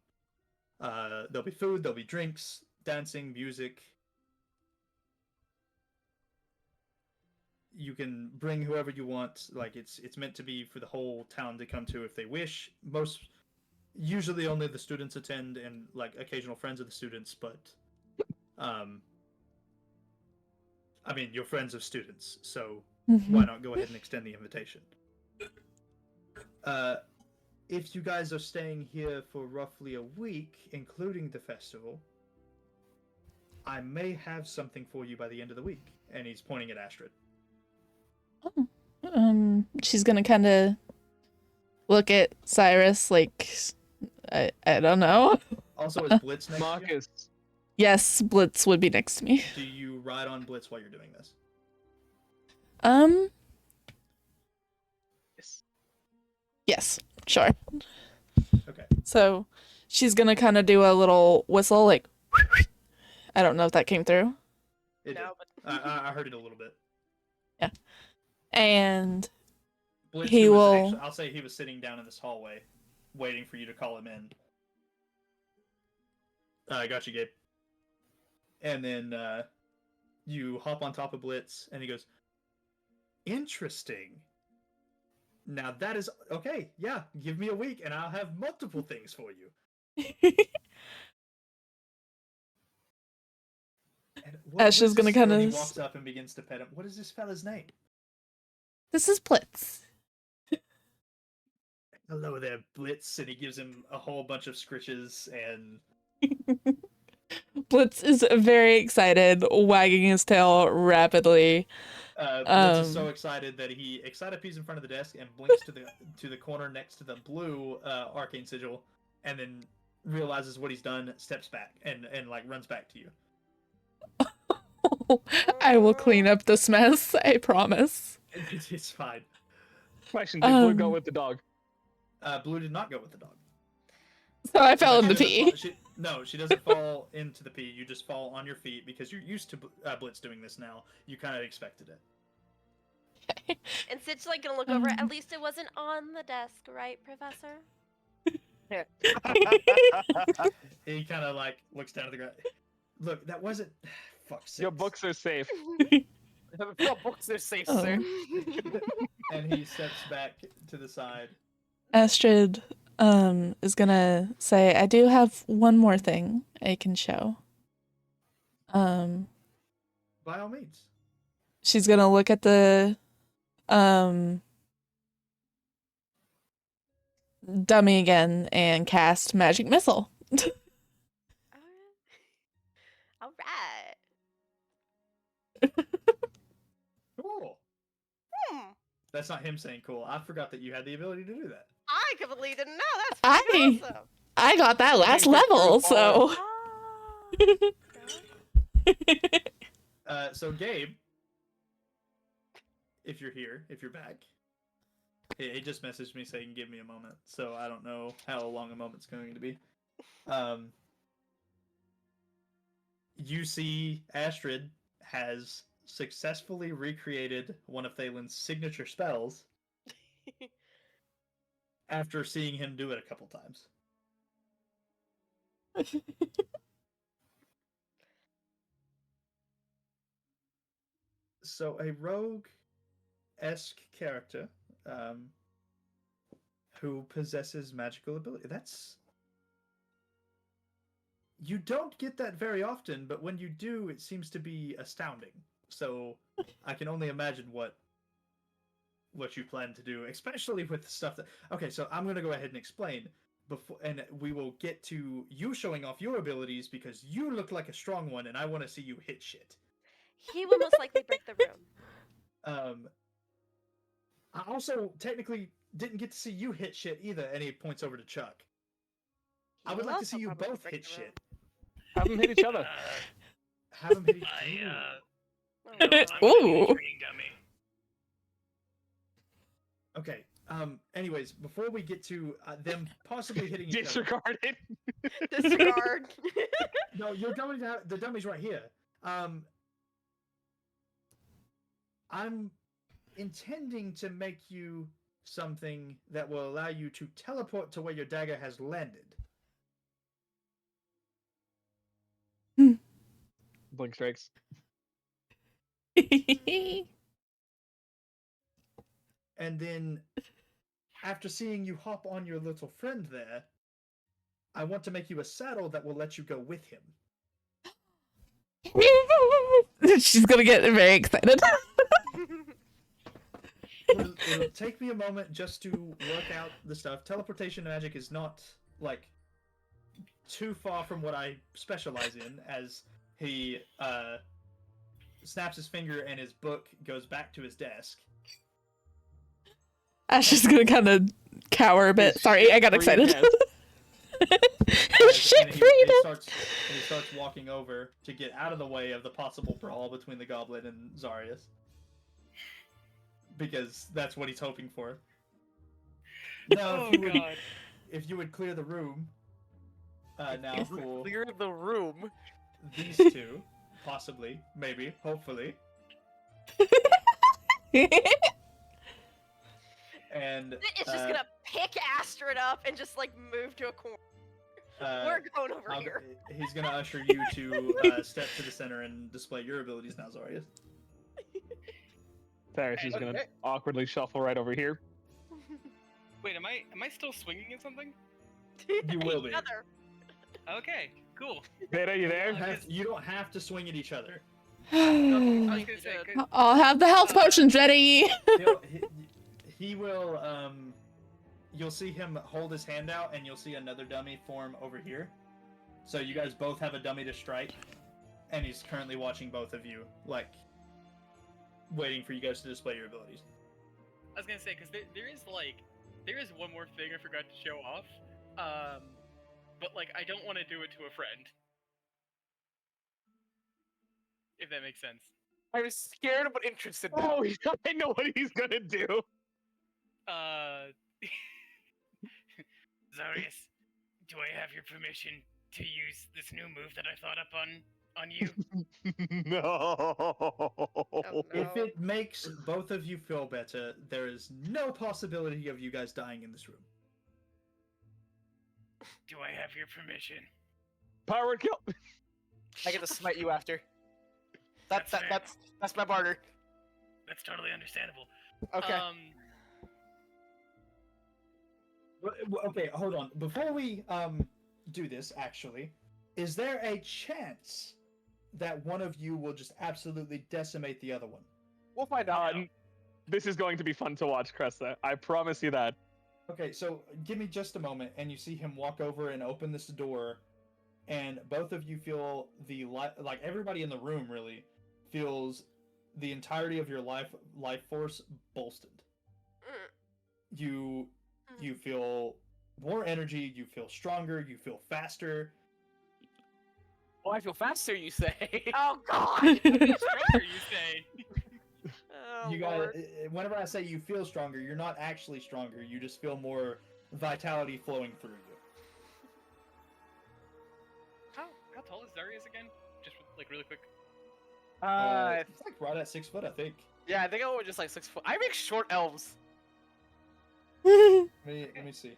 There'll be food, there'll be drinks, dancing, music. You can bring whoever you want. Like it's meant to be for the whole town to come to if they wish. Usually only the students attend and like occasional friends of the students, but I mean, you're friends of students, so why not go ahead and extend the invitation? If you guys are staying here for roughly a week, including the festival, I may have something for you by the end of the week. And he's pointing at Astrid. She's gonna kind of look at Cyrus like, I don't know. Also, is Blitz next to you? Marcus. Yes, Blitz would be next to me. Do you ride on Blitz while you're doing this? Yes, sure. Okay. So she's gonna kind of do a little whistle, like, I don't know if that came through. It No, did. I heard it a little bit. Yeah. And Blitz, he who was will. actually, I'll say he was sitting down in this hallway, waiting for you to call him in. I got you, Gabe. And then you hop on top of Blitz, and he goes, "Interesting. Now that is okay. Yeah, give me a week, and I'll have multiple things for you." And Ash is gonna kind He of. walks up and begins to pet him. What is this fella's name? This is Blitz. Hello there, Blitz, and he gives him a whole bunch of scritches and. Blitz is very excited, wagging his tail rapidly. Blitz is so excited that he excitopees in front of the desk and blinks to the corner next to the blue arcane sigil, and then realizes what he's done, steps back, and like runs back to you. I will clean up this mess, I promise. It's fine. Question: did Blue go with the dog? Blue did not go with the dog. So I fell in the She doesn't pee. No, she doesn't fall into the pee. You just fall on your feet because you're used to Blitz doing this now. You kind of expected it. And Sid's like gonna look over. At least it wasn't on the desk, right, Professor? He kind of like looks down at the ground. Look, that wasn't. Fuck. Your books are safe. Your books are safe, Oh. sir. And he steps back to the side. Astrid is gonna say, I do have one more thing I can show. By all means. She's gonna look at the dummy again and cast magic missile. All right. Cool. That's not him saying cool. I forgot that you had the ability to do that. I completely didn't know. That's fucking awesome. I got that last level, so. So Gabe, if you're here, if you're back, he just messaged me saying give me a moment. So I don't know how long a moment's going to be. You see Astrid has successfully recreated one of Thalen's signature spells after seeing him do it a couple times. So a rogue-esque character who possesses magical ability. You don't get that very often, but when you do, it seems to be astounding. So I can only imagine what you plan to do, especially with stuff that. Okay, so I'm gonna go ahead and explain before, and we will get to you showing off your abilities because you look like a strong one, and I want to see you hit shit. He will most likely break the room. I also technically didn't get to see you hit shit either, and he points over to Chuck. He I would will like to also see you probably both break hit the room. shit. Have them hit each other. Have them hit each Oh, I'm gonna be Ooh. the training dummy. Okay. Anyways, before we get to them possibly hitting each other. Disregard it. Disregard. No, your dummies the dummy's right here. I'm intending to make you something that will allow you to teleport to where your dagger has landed. Blink strikes. And then, after seeing you hop on your little friend there, I want to make you a saddle that will let you go with him. She's gonna get very excited. It'll take me a moment just to work out the stuff. Teleportation magic is not, like, too far from what I specialize in, as he snaps his finger and his book goes back to his desk. Ash is gonna kind of cower a bit. Sorry, I got excited. Shit, And freedom! he starts walking over to get out of the way of the possible brawl between the goblin and Zarius. Because that's what he's hoping for. Now, if you would clear the room, now for Clear the room. these two, possibly, maybe, hopefully. And It's just gonna pick Astrid up and just like move to a corner. We're going over here. He's gonna usher you to step to the center and display your abilities now, Zarius. There, she's gonna awkwardly shuffle right over here. Wait, am I still swinging at something? You will be. Okay, cool. Beta, you there? You don't have to swing at each other. I was gonna say, I'll have the health potions ready. He will, you'll see him hold his hand out, and you'll see another dummy form over here. So you guys both have a dummy to strike, and he's currently watching both of you, like, waiting for you guys to display your abilities. I was gonna say, because there is one more thing I forgot to show off, but like I don't want to do it to a friend, if that makes sense. I was scared but interested. Now. Oh, I know what he's gonna do. Zarius, do I have your permission to use this new move that I thought up on you? No. Oh, If no. it makes both of you feel better, there is no possibility of you guys dying in this room. Do I have your permission? Power kill. I get to smite you after. That's fair. that's my barter. That's totally understandable. Okay. Okay, hold on. Before we do this, actually, is there a chance that one of you will just absolutely decimate the other one? We'll find out. This is going to be fun to watch, Cresta. I promise you that. Okay, so give me just a moment, and you see him walk over and open this door, and both of you feel like everybody in the room really feels the entirety of your life force bolstered. You feel more energy, you feel stronger, you feel faster. Oh, I feel faster, you say. Oh God! Stronger, you say? Oh, You Lord. got whenever I say you feel stronger, you're not actually stronger. You just feel more vitality flowing through you. How tall is Darius again? Just like really quick. It's like right at 6 foot, I think. Yeah, I think I went just like 6 foot. I make short elves. Let me see.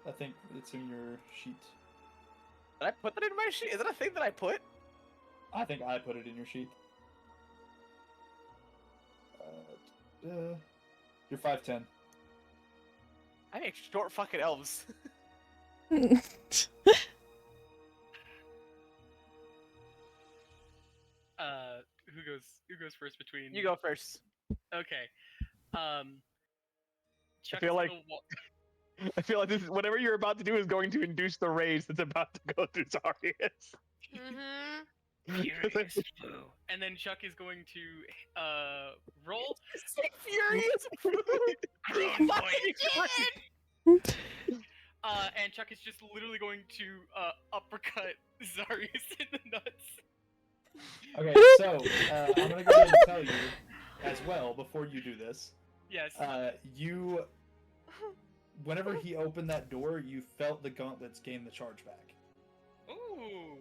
I think it's in your sheet. Did I put that in my sheet? Is that a thing that I put? I think I put it in your sheet. You're 5'10". I make short fucking elves. Who goes first between? You go first. Okay. Chuck feel is like- gonna I feel like this is, whatever you're about to do is going to induce the rage that's about to go through Zarius. Mm-hmm. Furious foo. and then Chuck is going to roll. Furious. Grown boy. And Chuck is just literally going to uppercut Zarius in the nuts. Okay, so I'm gonna go ahead and tell you as well before you do this. Yes. You, whenever he opened that door, you felt the gauntlets gain the charge back. Ooh.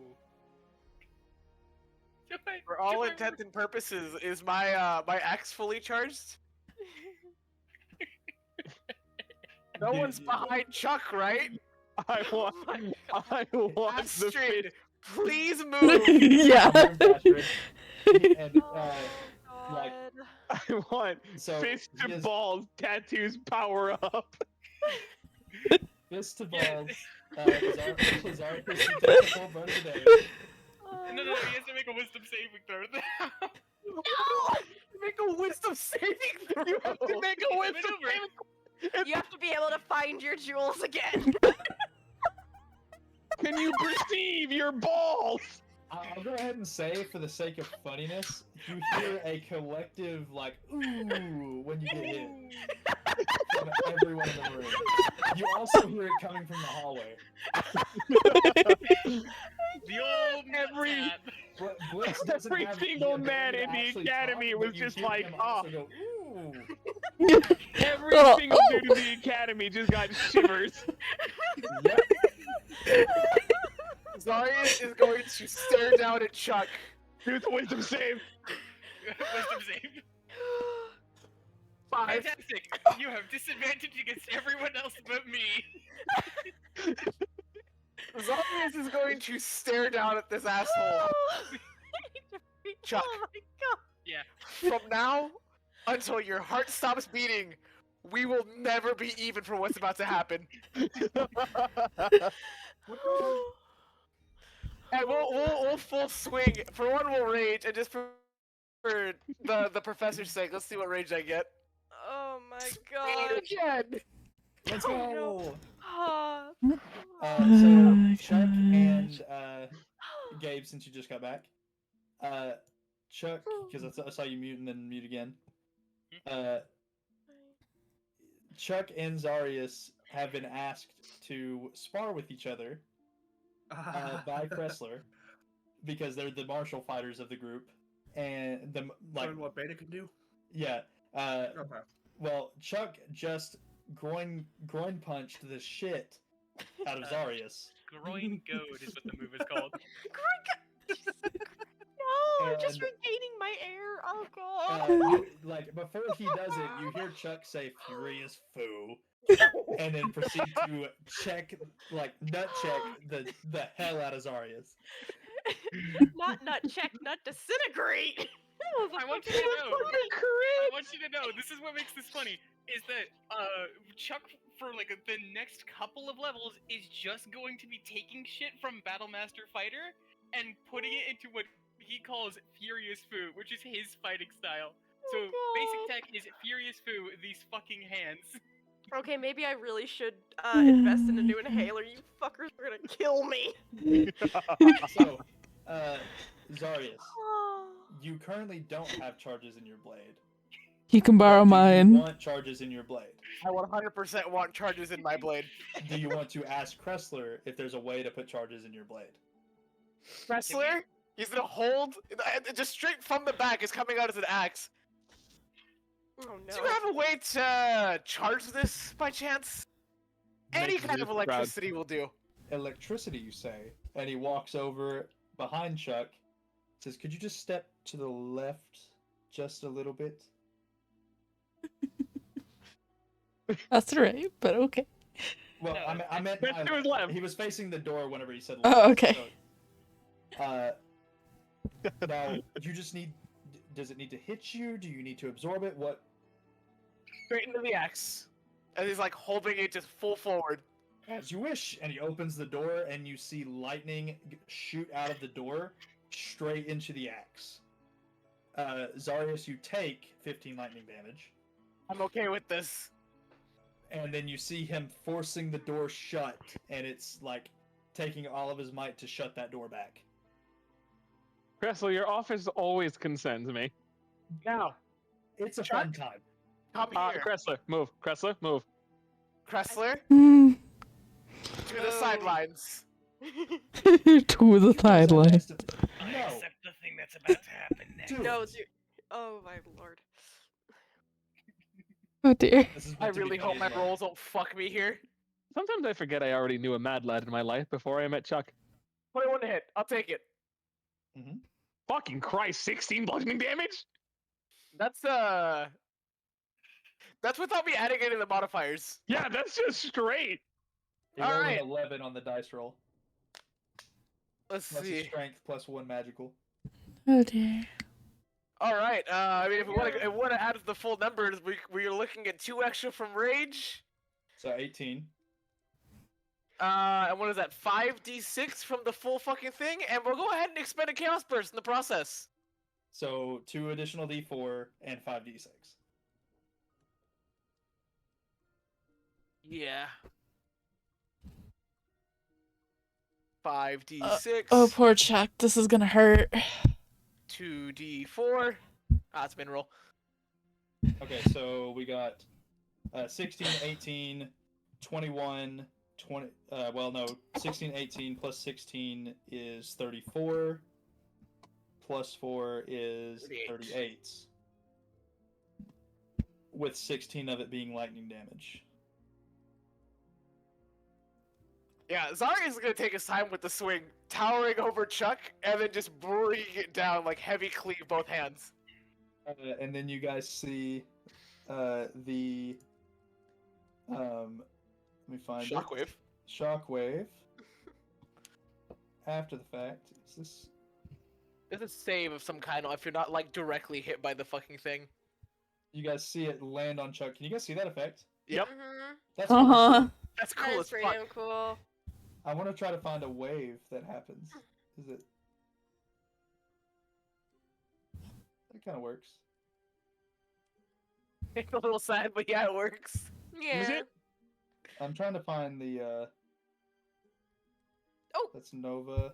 For all intents and purposes, is my my axe fully charged? No Dude, one's behind Chuck, right? I want the Astrid, fist. please move. Yeah. Astrid. And like, I want so fist he to is balls tattoos power up. fist to balls. Zarius, you take the full brunt of the damage. No, he has to make a wisdom saving throw. No! Make a wisdom saving throw. You have to make a wisdom Maneuver. saving. You have to be able to find your jewels again. Can you perceive your balls? I'll go ahead and say, for the sake of funniness, you hear a collective, like, ooh, when you get hit. From everyone in the room. You also hear it coming from the hallway. The old Every- tap. Blitz doesn't Every have the single ability man to in the actually academy talk, was but you just hear like, him oh. also go, ooh. Every Oh, single oh. dude in the academy just got shivers. Yep. Zarius is going to stare down at Chuck. Do the wisdom save. Wisdom save. 5. Fantastic. You have disadvantage against everyone else but me. Zarius is going to stare down at this asshole. Chuck. Oh my god. Yeah. From now until your heart stops beating, we will never be even for what's about to happen. And we'll full swing. For one, we'll rage, and just for the professor's sake, let's see what rage I get. Oh my god. Again. Let's Oh, go. no. Ah. So Chuck and Gabe, since you just got back, Chuck, because I saw you mute and then mute again. Chuck and Zarius have been asked to spar with each other by Kressler because they're the martial fighters of the group, and the like. Learn what Beta can do. Yeah. Okay. Well, Chuck just groin punched the shit out of Zarius. Groin goad is what the move is called. No, I'm just And- regaining my air. Oh god. Like before he does it, you hear Chuck say "furious foo," and then proceed to nut check the hell out of Zarius. Not nut check, nut disintegrate. I want you to know. I want you to know. This is what makes this funny. Is that Chuck for like the next couple of levels is just going to be taking shit from Battlemaster Fighter and putting it into what he calls Furious Foo, which is his fighting style. So basic tech is Furious Foo, these fucking hands. Okay, maybe I really should invest in a new inhaler. You fuckers are gonna kill me. So, Zarius, you currently don't have charges in your blade. You can borrow Do you mine. want charges in your blade? I 100% want charges in my blade. Do you want to ask Kressler if there's a way to put charges in your blade? Wrestler, he's gonna hold, just straight from the back is coming out as an axe. Oh no. Do you have a way to charge this by chance? Any Makes kind you of proud. electricity will do. Electricity, you say? And he walks over behind Chuck, says, "Could you just step to the left just a little bit?" That's right, but okay. Well, No, I meant Step to his left. He was facing the door whenever he said Oh, left. okay. So, now you just need Does it need to hit you? Do you need to absorb it? What? Straight into the axe. And he's like holding it just full forward. As you wish. And he opens the door, and you see lightning shoot out of the door straight into the axe. Zarius, you take 15 lightning damage. I'm okay with this. And then you see him forcing the door shut, and it's like taking all of his might to shut that door back. Cressel, your office always concerns me. Now, It's a Chuck? fun time. come here. Cressler, move. Cressler, move. Cressler, Mm. to the Oh. sidelines. To the sideline. I No. accept the thing that's about to happen next. Dude. No, dude. Oh my lord. Oh dear. This is I meant to be really funny hope my as well. rolls don't fuck me here. Sometimes I forget I already knew a mad lad in my life before I met Chuck. 21 to hit. I'll take it. Fucking Christ, 16 bludgeoning damage? That's without me adding any of the modifiers. Yeah, that's just straight. He rolled Alright. an 11 on the dice roll. Let's Plus his see. strength plus 1 magical. Oh dear. All right. I mean, if we want to add the full numbers, we're looking at 2 extra from rage. So 18. And what is that? 5d6 from the full fucking thing, and we'll go ahead and expend a chaos burst in the process. So 2 additional d4 and 5d6. Yeah. 5d6. Oh, poor Chuck. This is gonna hurt. 2d4. It's been roll. Okay, so we got 16, 18, 21, 20. Well, no, 16, 18 plus 16 is 34. Plus 4 is 38. With 16 of it being lightning damage. Yeah, Zarius is gonna take his time with the swing, towering over Chuck, and then just bringing it down like heavy cleave both hands. And then you guys see the let me find Shockwave. it. Shockwave. After the fact, is this? It's a save of some kind if you're not like directly hit by the fucking thing. You guys see it land on Chuck. Can you guys see that effect? Yep. Mm-hmm. That's Uh huh. That's cool That's as pretty fuck. damn cool. I want to try to find a wave that happens. Is it? That kind of works. It's a little sad, but yeah, it works. Yeah. I'm trying to find the. Oh. That's Nova.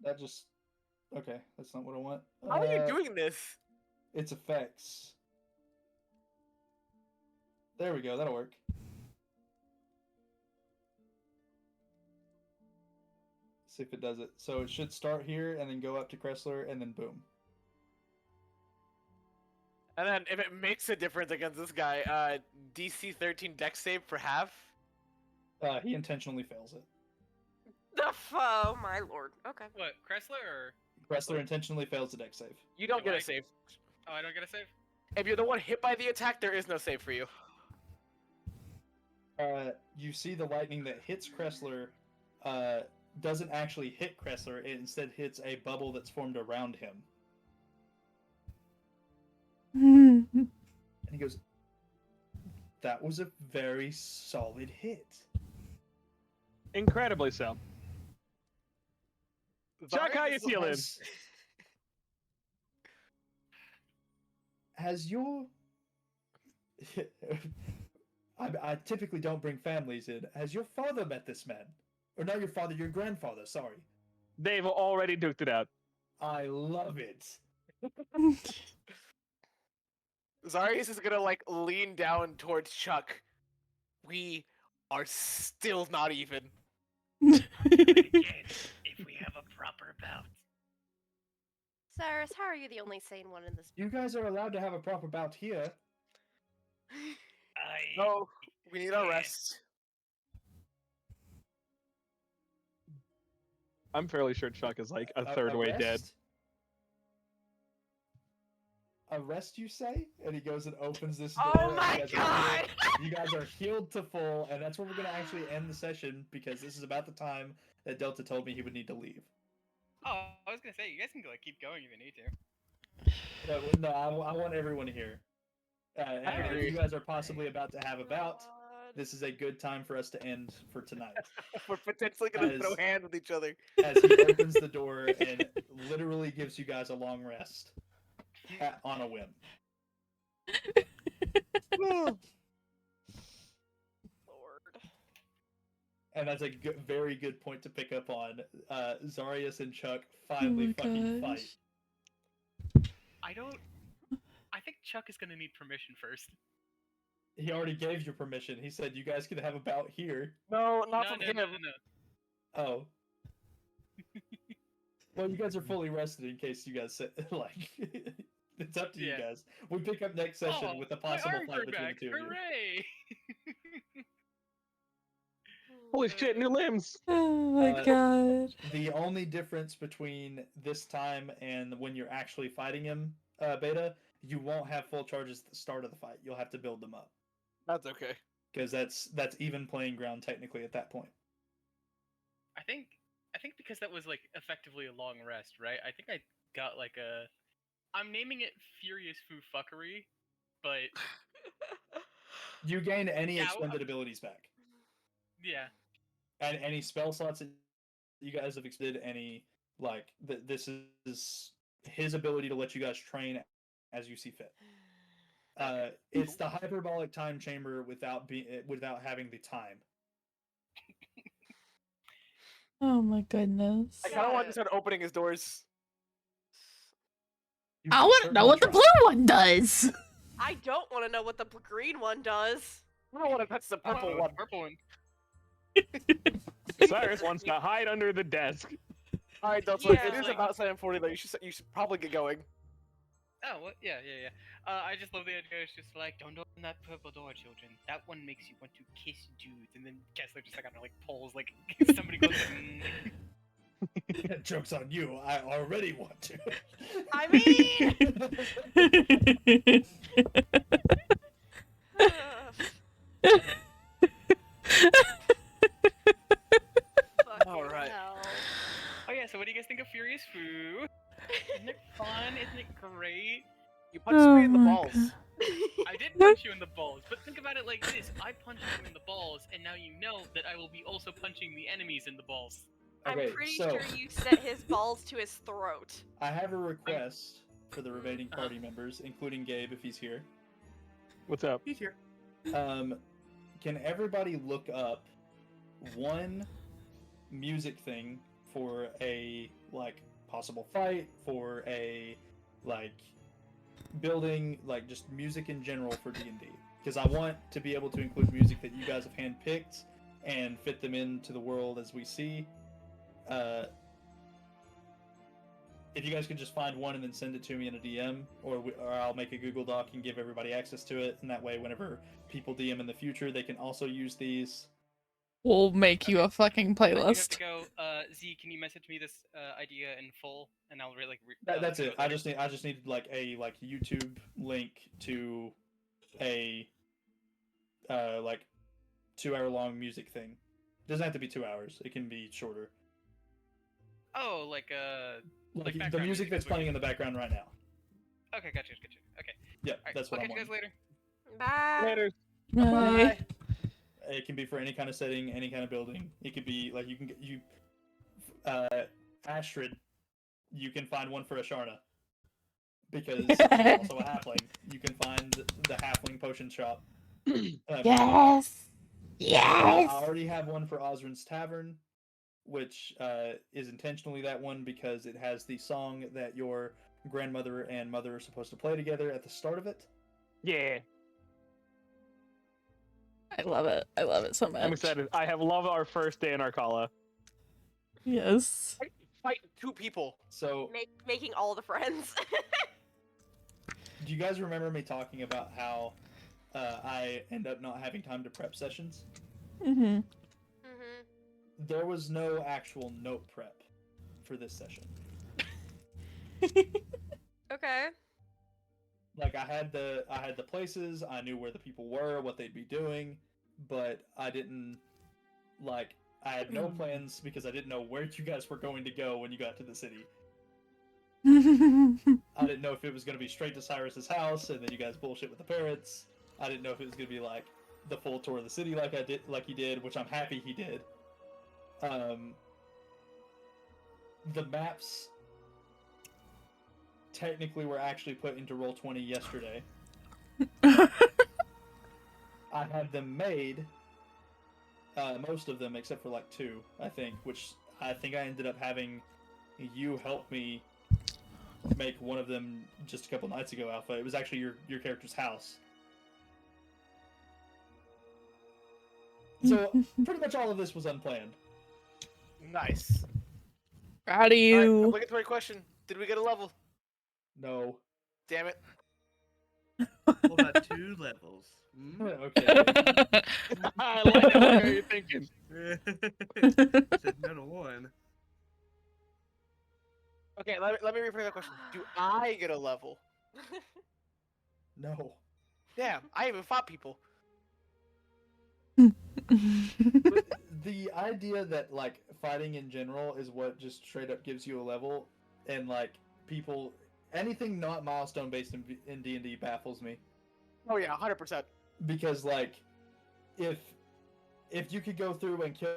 That just. Okay, that's not what I want. How are you doing this? It's effects. There we go. That'll work. See if it does it. So it should start here and then go up to Kressler and then boom. And then if it makes a difference against this guy, DC 13 dex save for half. He intentionally fails it. Oh my lord. Okay. What, Cressler or? Kressler intentionally fails the dex save. You don't get Why? a save. Oh, I don't get a save? If you're the one hit by the attack, there is no save for you. You see the lightning that hits Kressler doesn't actually hit Kressler. It instead hits a bubble that's formed around him. And he goes, "That was a very solid hit." Incredibly so. Chuck, how you Zarius feeling? Has your I typically don't bring families in. Has your father met this man? Or not your father, your grandfather, sorry. They've already duked it out. I love it. Zarius is gonna like lean down towards Chuck. We are still not even. Again, if we have a proper bout. Cyrus, how are you the only sane one in this? You guys are allowed to have a proper bout here. No, we need our rest. I'm fairly sure Chuck is like a third way dead. rest? A rest, you say? And he goes and opens this door. Oh and my you guys are god! healed- You guys are healed to full, and that's where we're going to actually end the session, because this is about the time that Delta told me he would need to leave. Oh, I was gonna say you guys can like keep going if you need to. No, I want everyone here. And I if agree. you guys are possibly about to have a bout, God. this is a good time for us to end for tonight. We're potentially gonna throw As- hands with each other. As he opens the door and literally gives you guys a long rest on a whim. Lord. And that's a very good point to pick up on. Zarius and Chuck finally fucking fight. I think Chuck is gonna need permission first. He already gave you permission. He said you guys can have a bout here. No, not No, from no, him. no, no, no. Oh. Well, you guys are fully rested in case you guys say, like, it's up to you Yeah. guys. We pick up next session Oh, with a my possible arms fight are between back! the two of you. Hooray! Holy shit, new limbs! Oh my god. The only difference between this time and when you're actually fighting him, Beta, you won't have full charges at the start of the fight. You'll have to build them up. That's okay. Because that's even playing ground technically at that point. I think because that was like effectively a long rest, right? I think I got like a. I'm naming it Furious Foo Fuckery, but You gain any Yeah, expended abilities back. yeah. And any spell slots that you guys have expended, any, like, this is his ability to let you guys train as you see fit. It's the hyperbolic time chamber without having the time. Oh my goodness. I kind of want to start opening his doors. You I can want to know certainly what the try. blue one does. I don't want to know what the green one does. I don't want to touch the purple Oh, one. Purple one. Cyrus wants to hide under the desk. All right, Delta. Yeah. It is Like- about 7:40 though. You should probably get going. Oh, what? Yeah. I just love the idea. It's just like, don't open that purple door, children. That one makes you want to kiss dudes. And then Kessler just like, I don't know, like pulls like somebody goes. Joke's on you. I already want to. I mean, All right. Oh yeah. So what do you guys think of Furious Foo? Isn't it fun? Isn't it great? You punched me in the my balls. God. I did punch you in the balls, but think about it like this: I punched you in the balls, and now you know that I will be also punching the enemies in the balls. Okay, I'm pretty so sure you set his balls to his throat. I have a request for the remaining party members, including Gabe if he's here. What's up? He's here. Can everybody look up one music thing for a, like, possible fight, for a, like, building, like, just music in general for D&D? Because I want to be able to include music that you guys have handpicked and fit them into the world as we see. If you guys could just find one and then send it to me in a DM, or I'll make a Google Doc and give everybody access to it, and that way whenever people DM in the future, they can also use these. We'll make you a fucking But you have playlist. to go. Z, can you message me this idea in full, and I'll really. That's it. go I later. just needed like a YouTube link to a like 2-hour long music thing. Doesn't have to be 2 hours. It can be shorter. Oh, like Like the background music that's is what playing you- in the background right now. Okay, gotcha. Okay. Yeah, Alright, that's what I'll I'm catch you guys wanting. later. Bye. Later. Bye. It can be for any kind of setting, any kind of building. It could be like you can get Astrid. You can find one for Asharna because she's also a halfling. You can find the halfling potion shop. Yes. I Yes. already have one for Osrin's Tavern, which is intentionally that one because it has the song that your grandmother and mother are supposed to play together at the start of it. Yeah, I love it. I love it so much. I'm excited. I have loved our first day in Arcala. Yes. Fight 2 people. So, Making all the friends. do you guys remember me talking about how I end up not having time to prep sessions? Mm-hmm. Mhm. There was no actual note prep for this session. Okay. Like I had the places, I knew where the people were, what they'd be doing, but I didn't like I had no plans because I didn't know where you guys were going to go when you got to the city. I didn't know if it was going to be straight to Cyrus's house and then you guys bullshit with the parrots. I didn't know if it was going to be like the full tour of the city like he did, which I'm happy he did. The maps technically were actually put into Roll20 yesterday. I had them made, most of them except for like 2, I think, which I think I ended up having you help me make one of them just a couple nights ago, Alpha. It was actually your character's house. So pretty much all of this was unplanned. Nice. Proud of All right, you. obligatory question. Did we get a level? No. Damn it. What about 2 levels? Okay. I like it. What are you thinking? Said no to 1. Okay, let me rephrase that question. Do I get a level? No. Damn, I even fought people. But the idea that like fighting in general is what just straight up gives you a level, and like people, anything not milestone based in D&D baffles me. Oh yeah, 100%. Because like, if you could go through and kill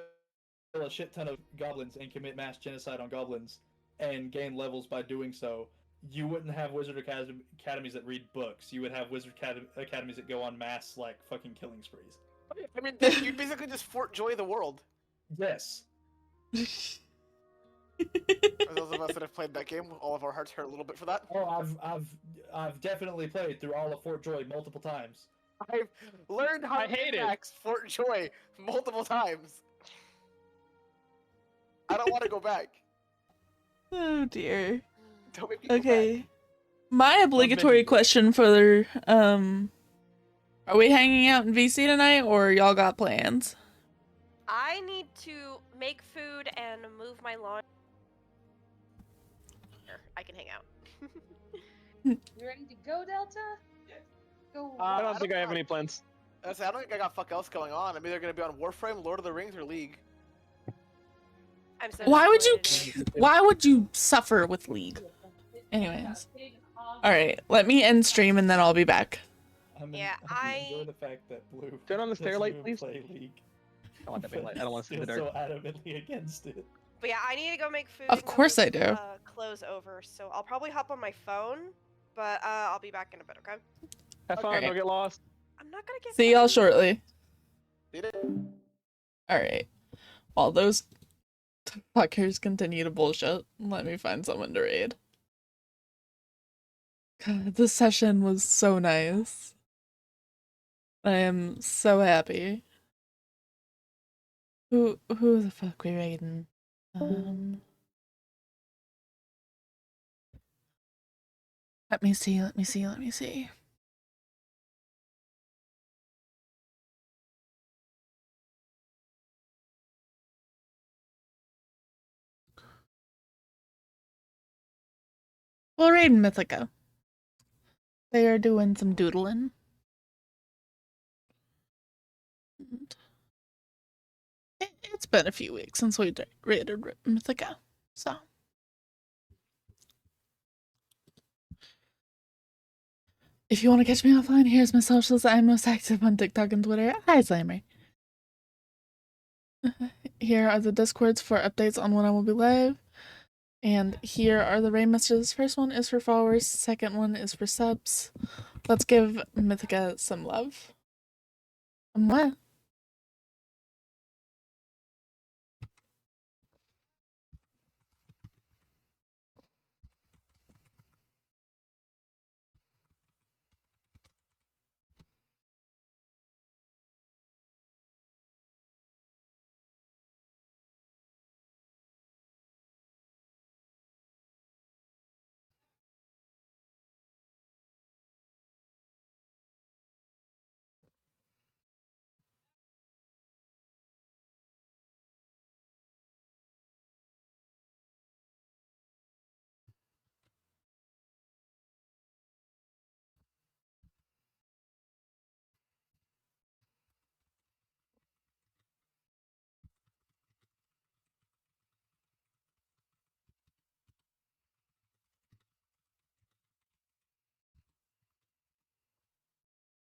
a shit ton of goblins and commit mass genocide on goblins and gain levels by doing so, you wouldn't have wizard academies that read books. You would have wizard academies that go on mass like fucking killing sprees. I mean, you basically just Fort Joy the world. Yes. For those of us that have played that game, all of our hearts hurt a little bit for that. Oh, I've definitely played through all of Fort Joy multiple times. I've learned how to max Fort Joy multiple times. I don't want to go back. Oh dear. Don't make me go back. Okay. My obligatory question for are we hanging out in VC tonight or y'all got plans? I need to make food and move my lawn. Here, I can hang out. You ready to go, Delta? Yes. Go. I don't think I have any plans. I don't think I got fuck else going on. I'm either gonna be on Warframe, Lord of the Rings, or League. I'm so Why would you disappointed. why would you suffer with League? Anyways. Alright, let me end stream and then I'll be back. I enjoy the fact that Blue Turn on the stair light, doesn't even please. play League. I want that big light. I don't want to see Still the dark. so adamantly against it. But yeah, I need to go make food. Of and go course I move, do. Clothes over, so I'll probably hop on my phone, but I'll be back in a bit, okay? Have fun. Okay. Don't get lost. I'm not gonna get. See y'all shortly. Did it? Alright. While those fuckers continue to bullshit, let me find someone to raid. God, this session was so nice. I am so happy. Who the fuck we raiding? Let me see. Well, raiding Mythica. They are doing some doodling. It's been a few weeks since we raided Mythica, so. If you want to catch me offline, here's my socials. I'm most active on TikTok and Twitter. Hi, Slimer. Here are the Discords for updates on when I will be live. And here are the raid messages. First one is for followers. Second one is for subs. Let's give Mythica some love. Mwah.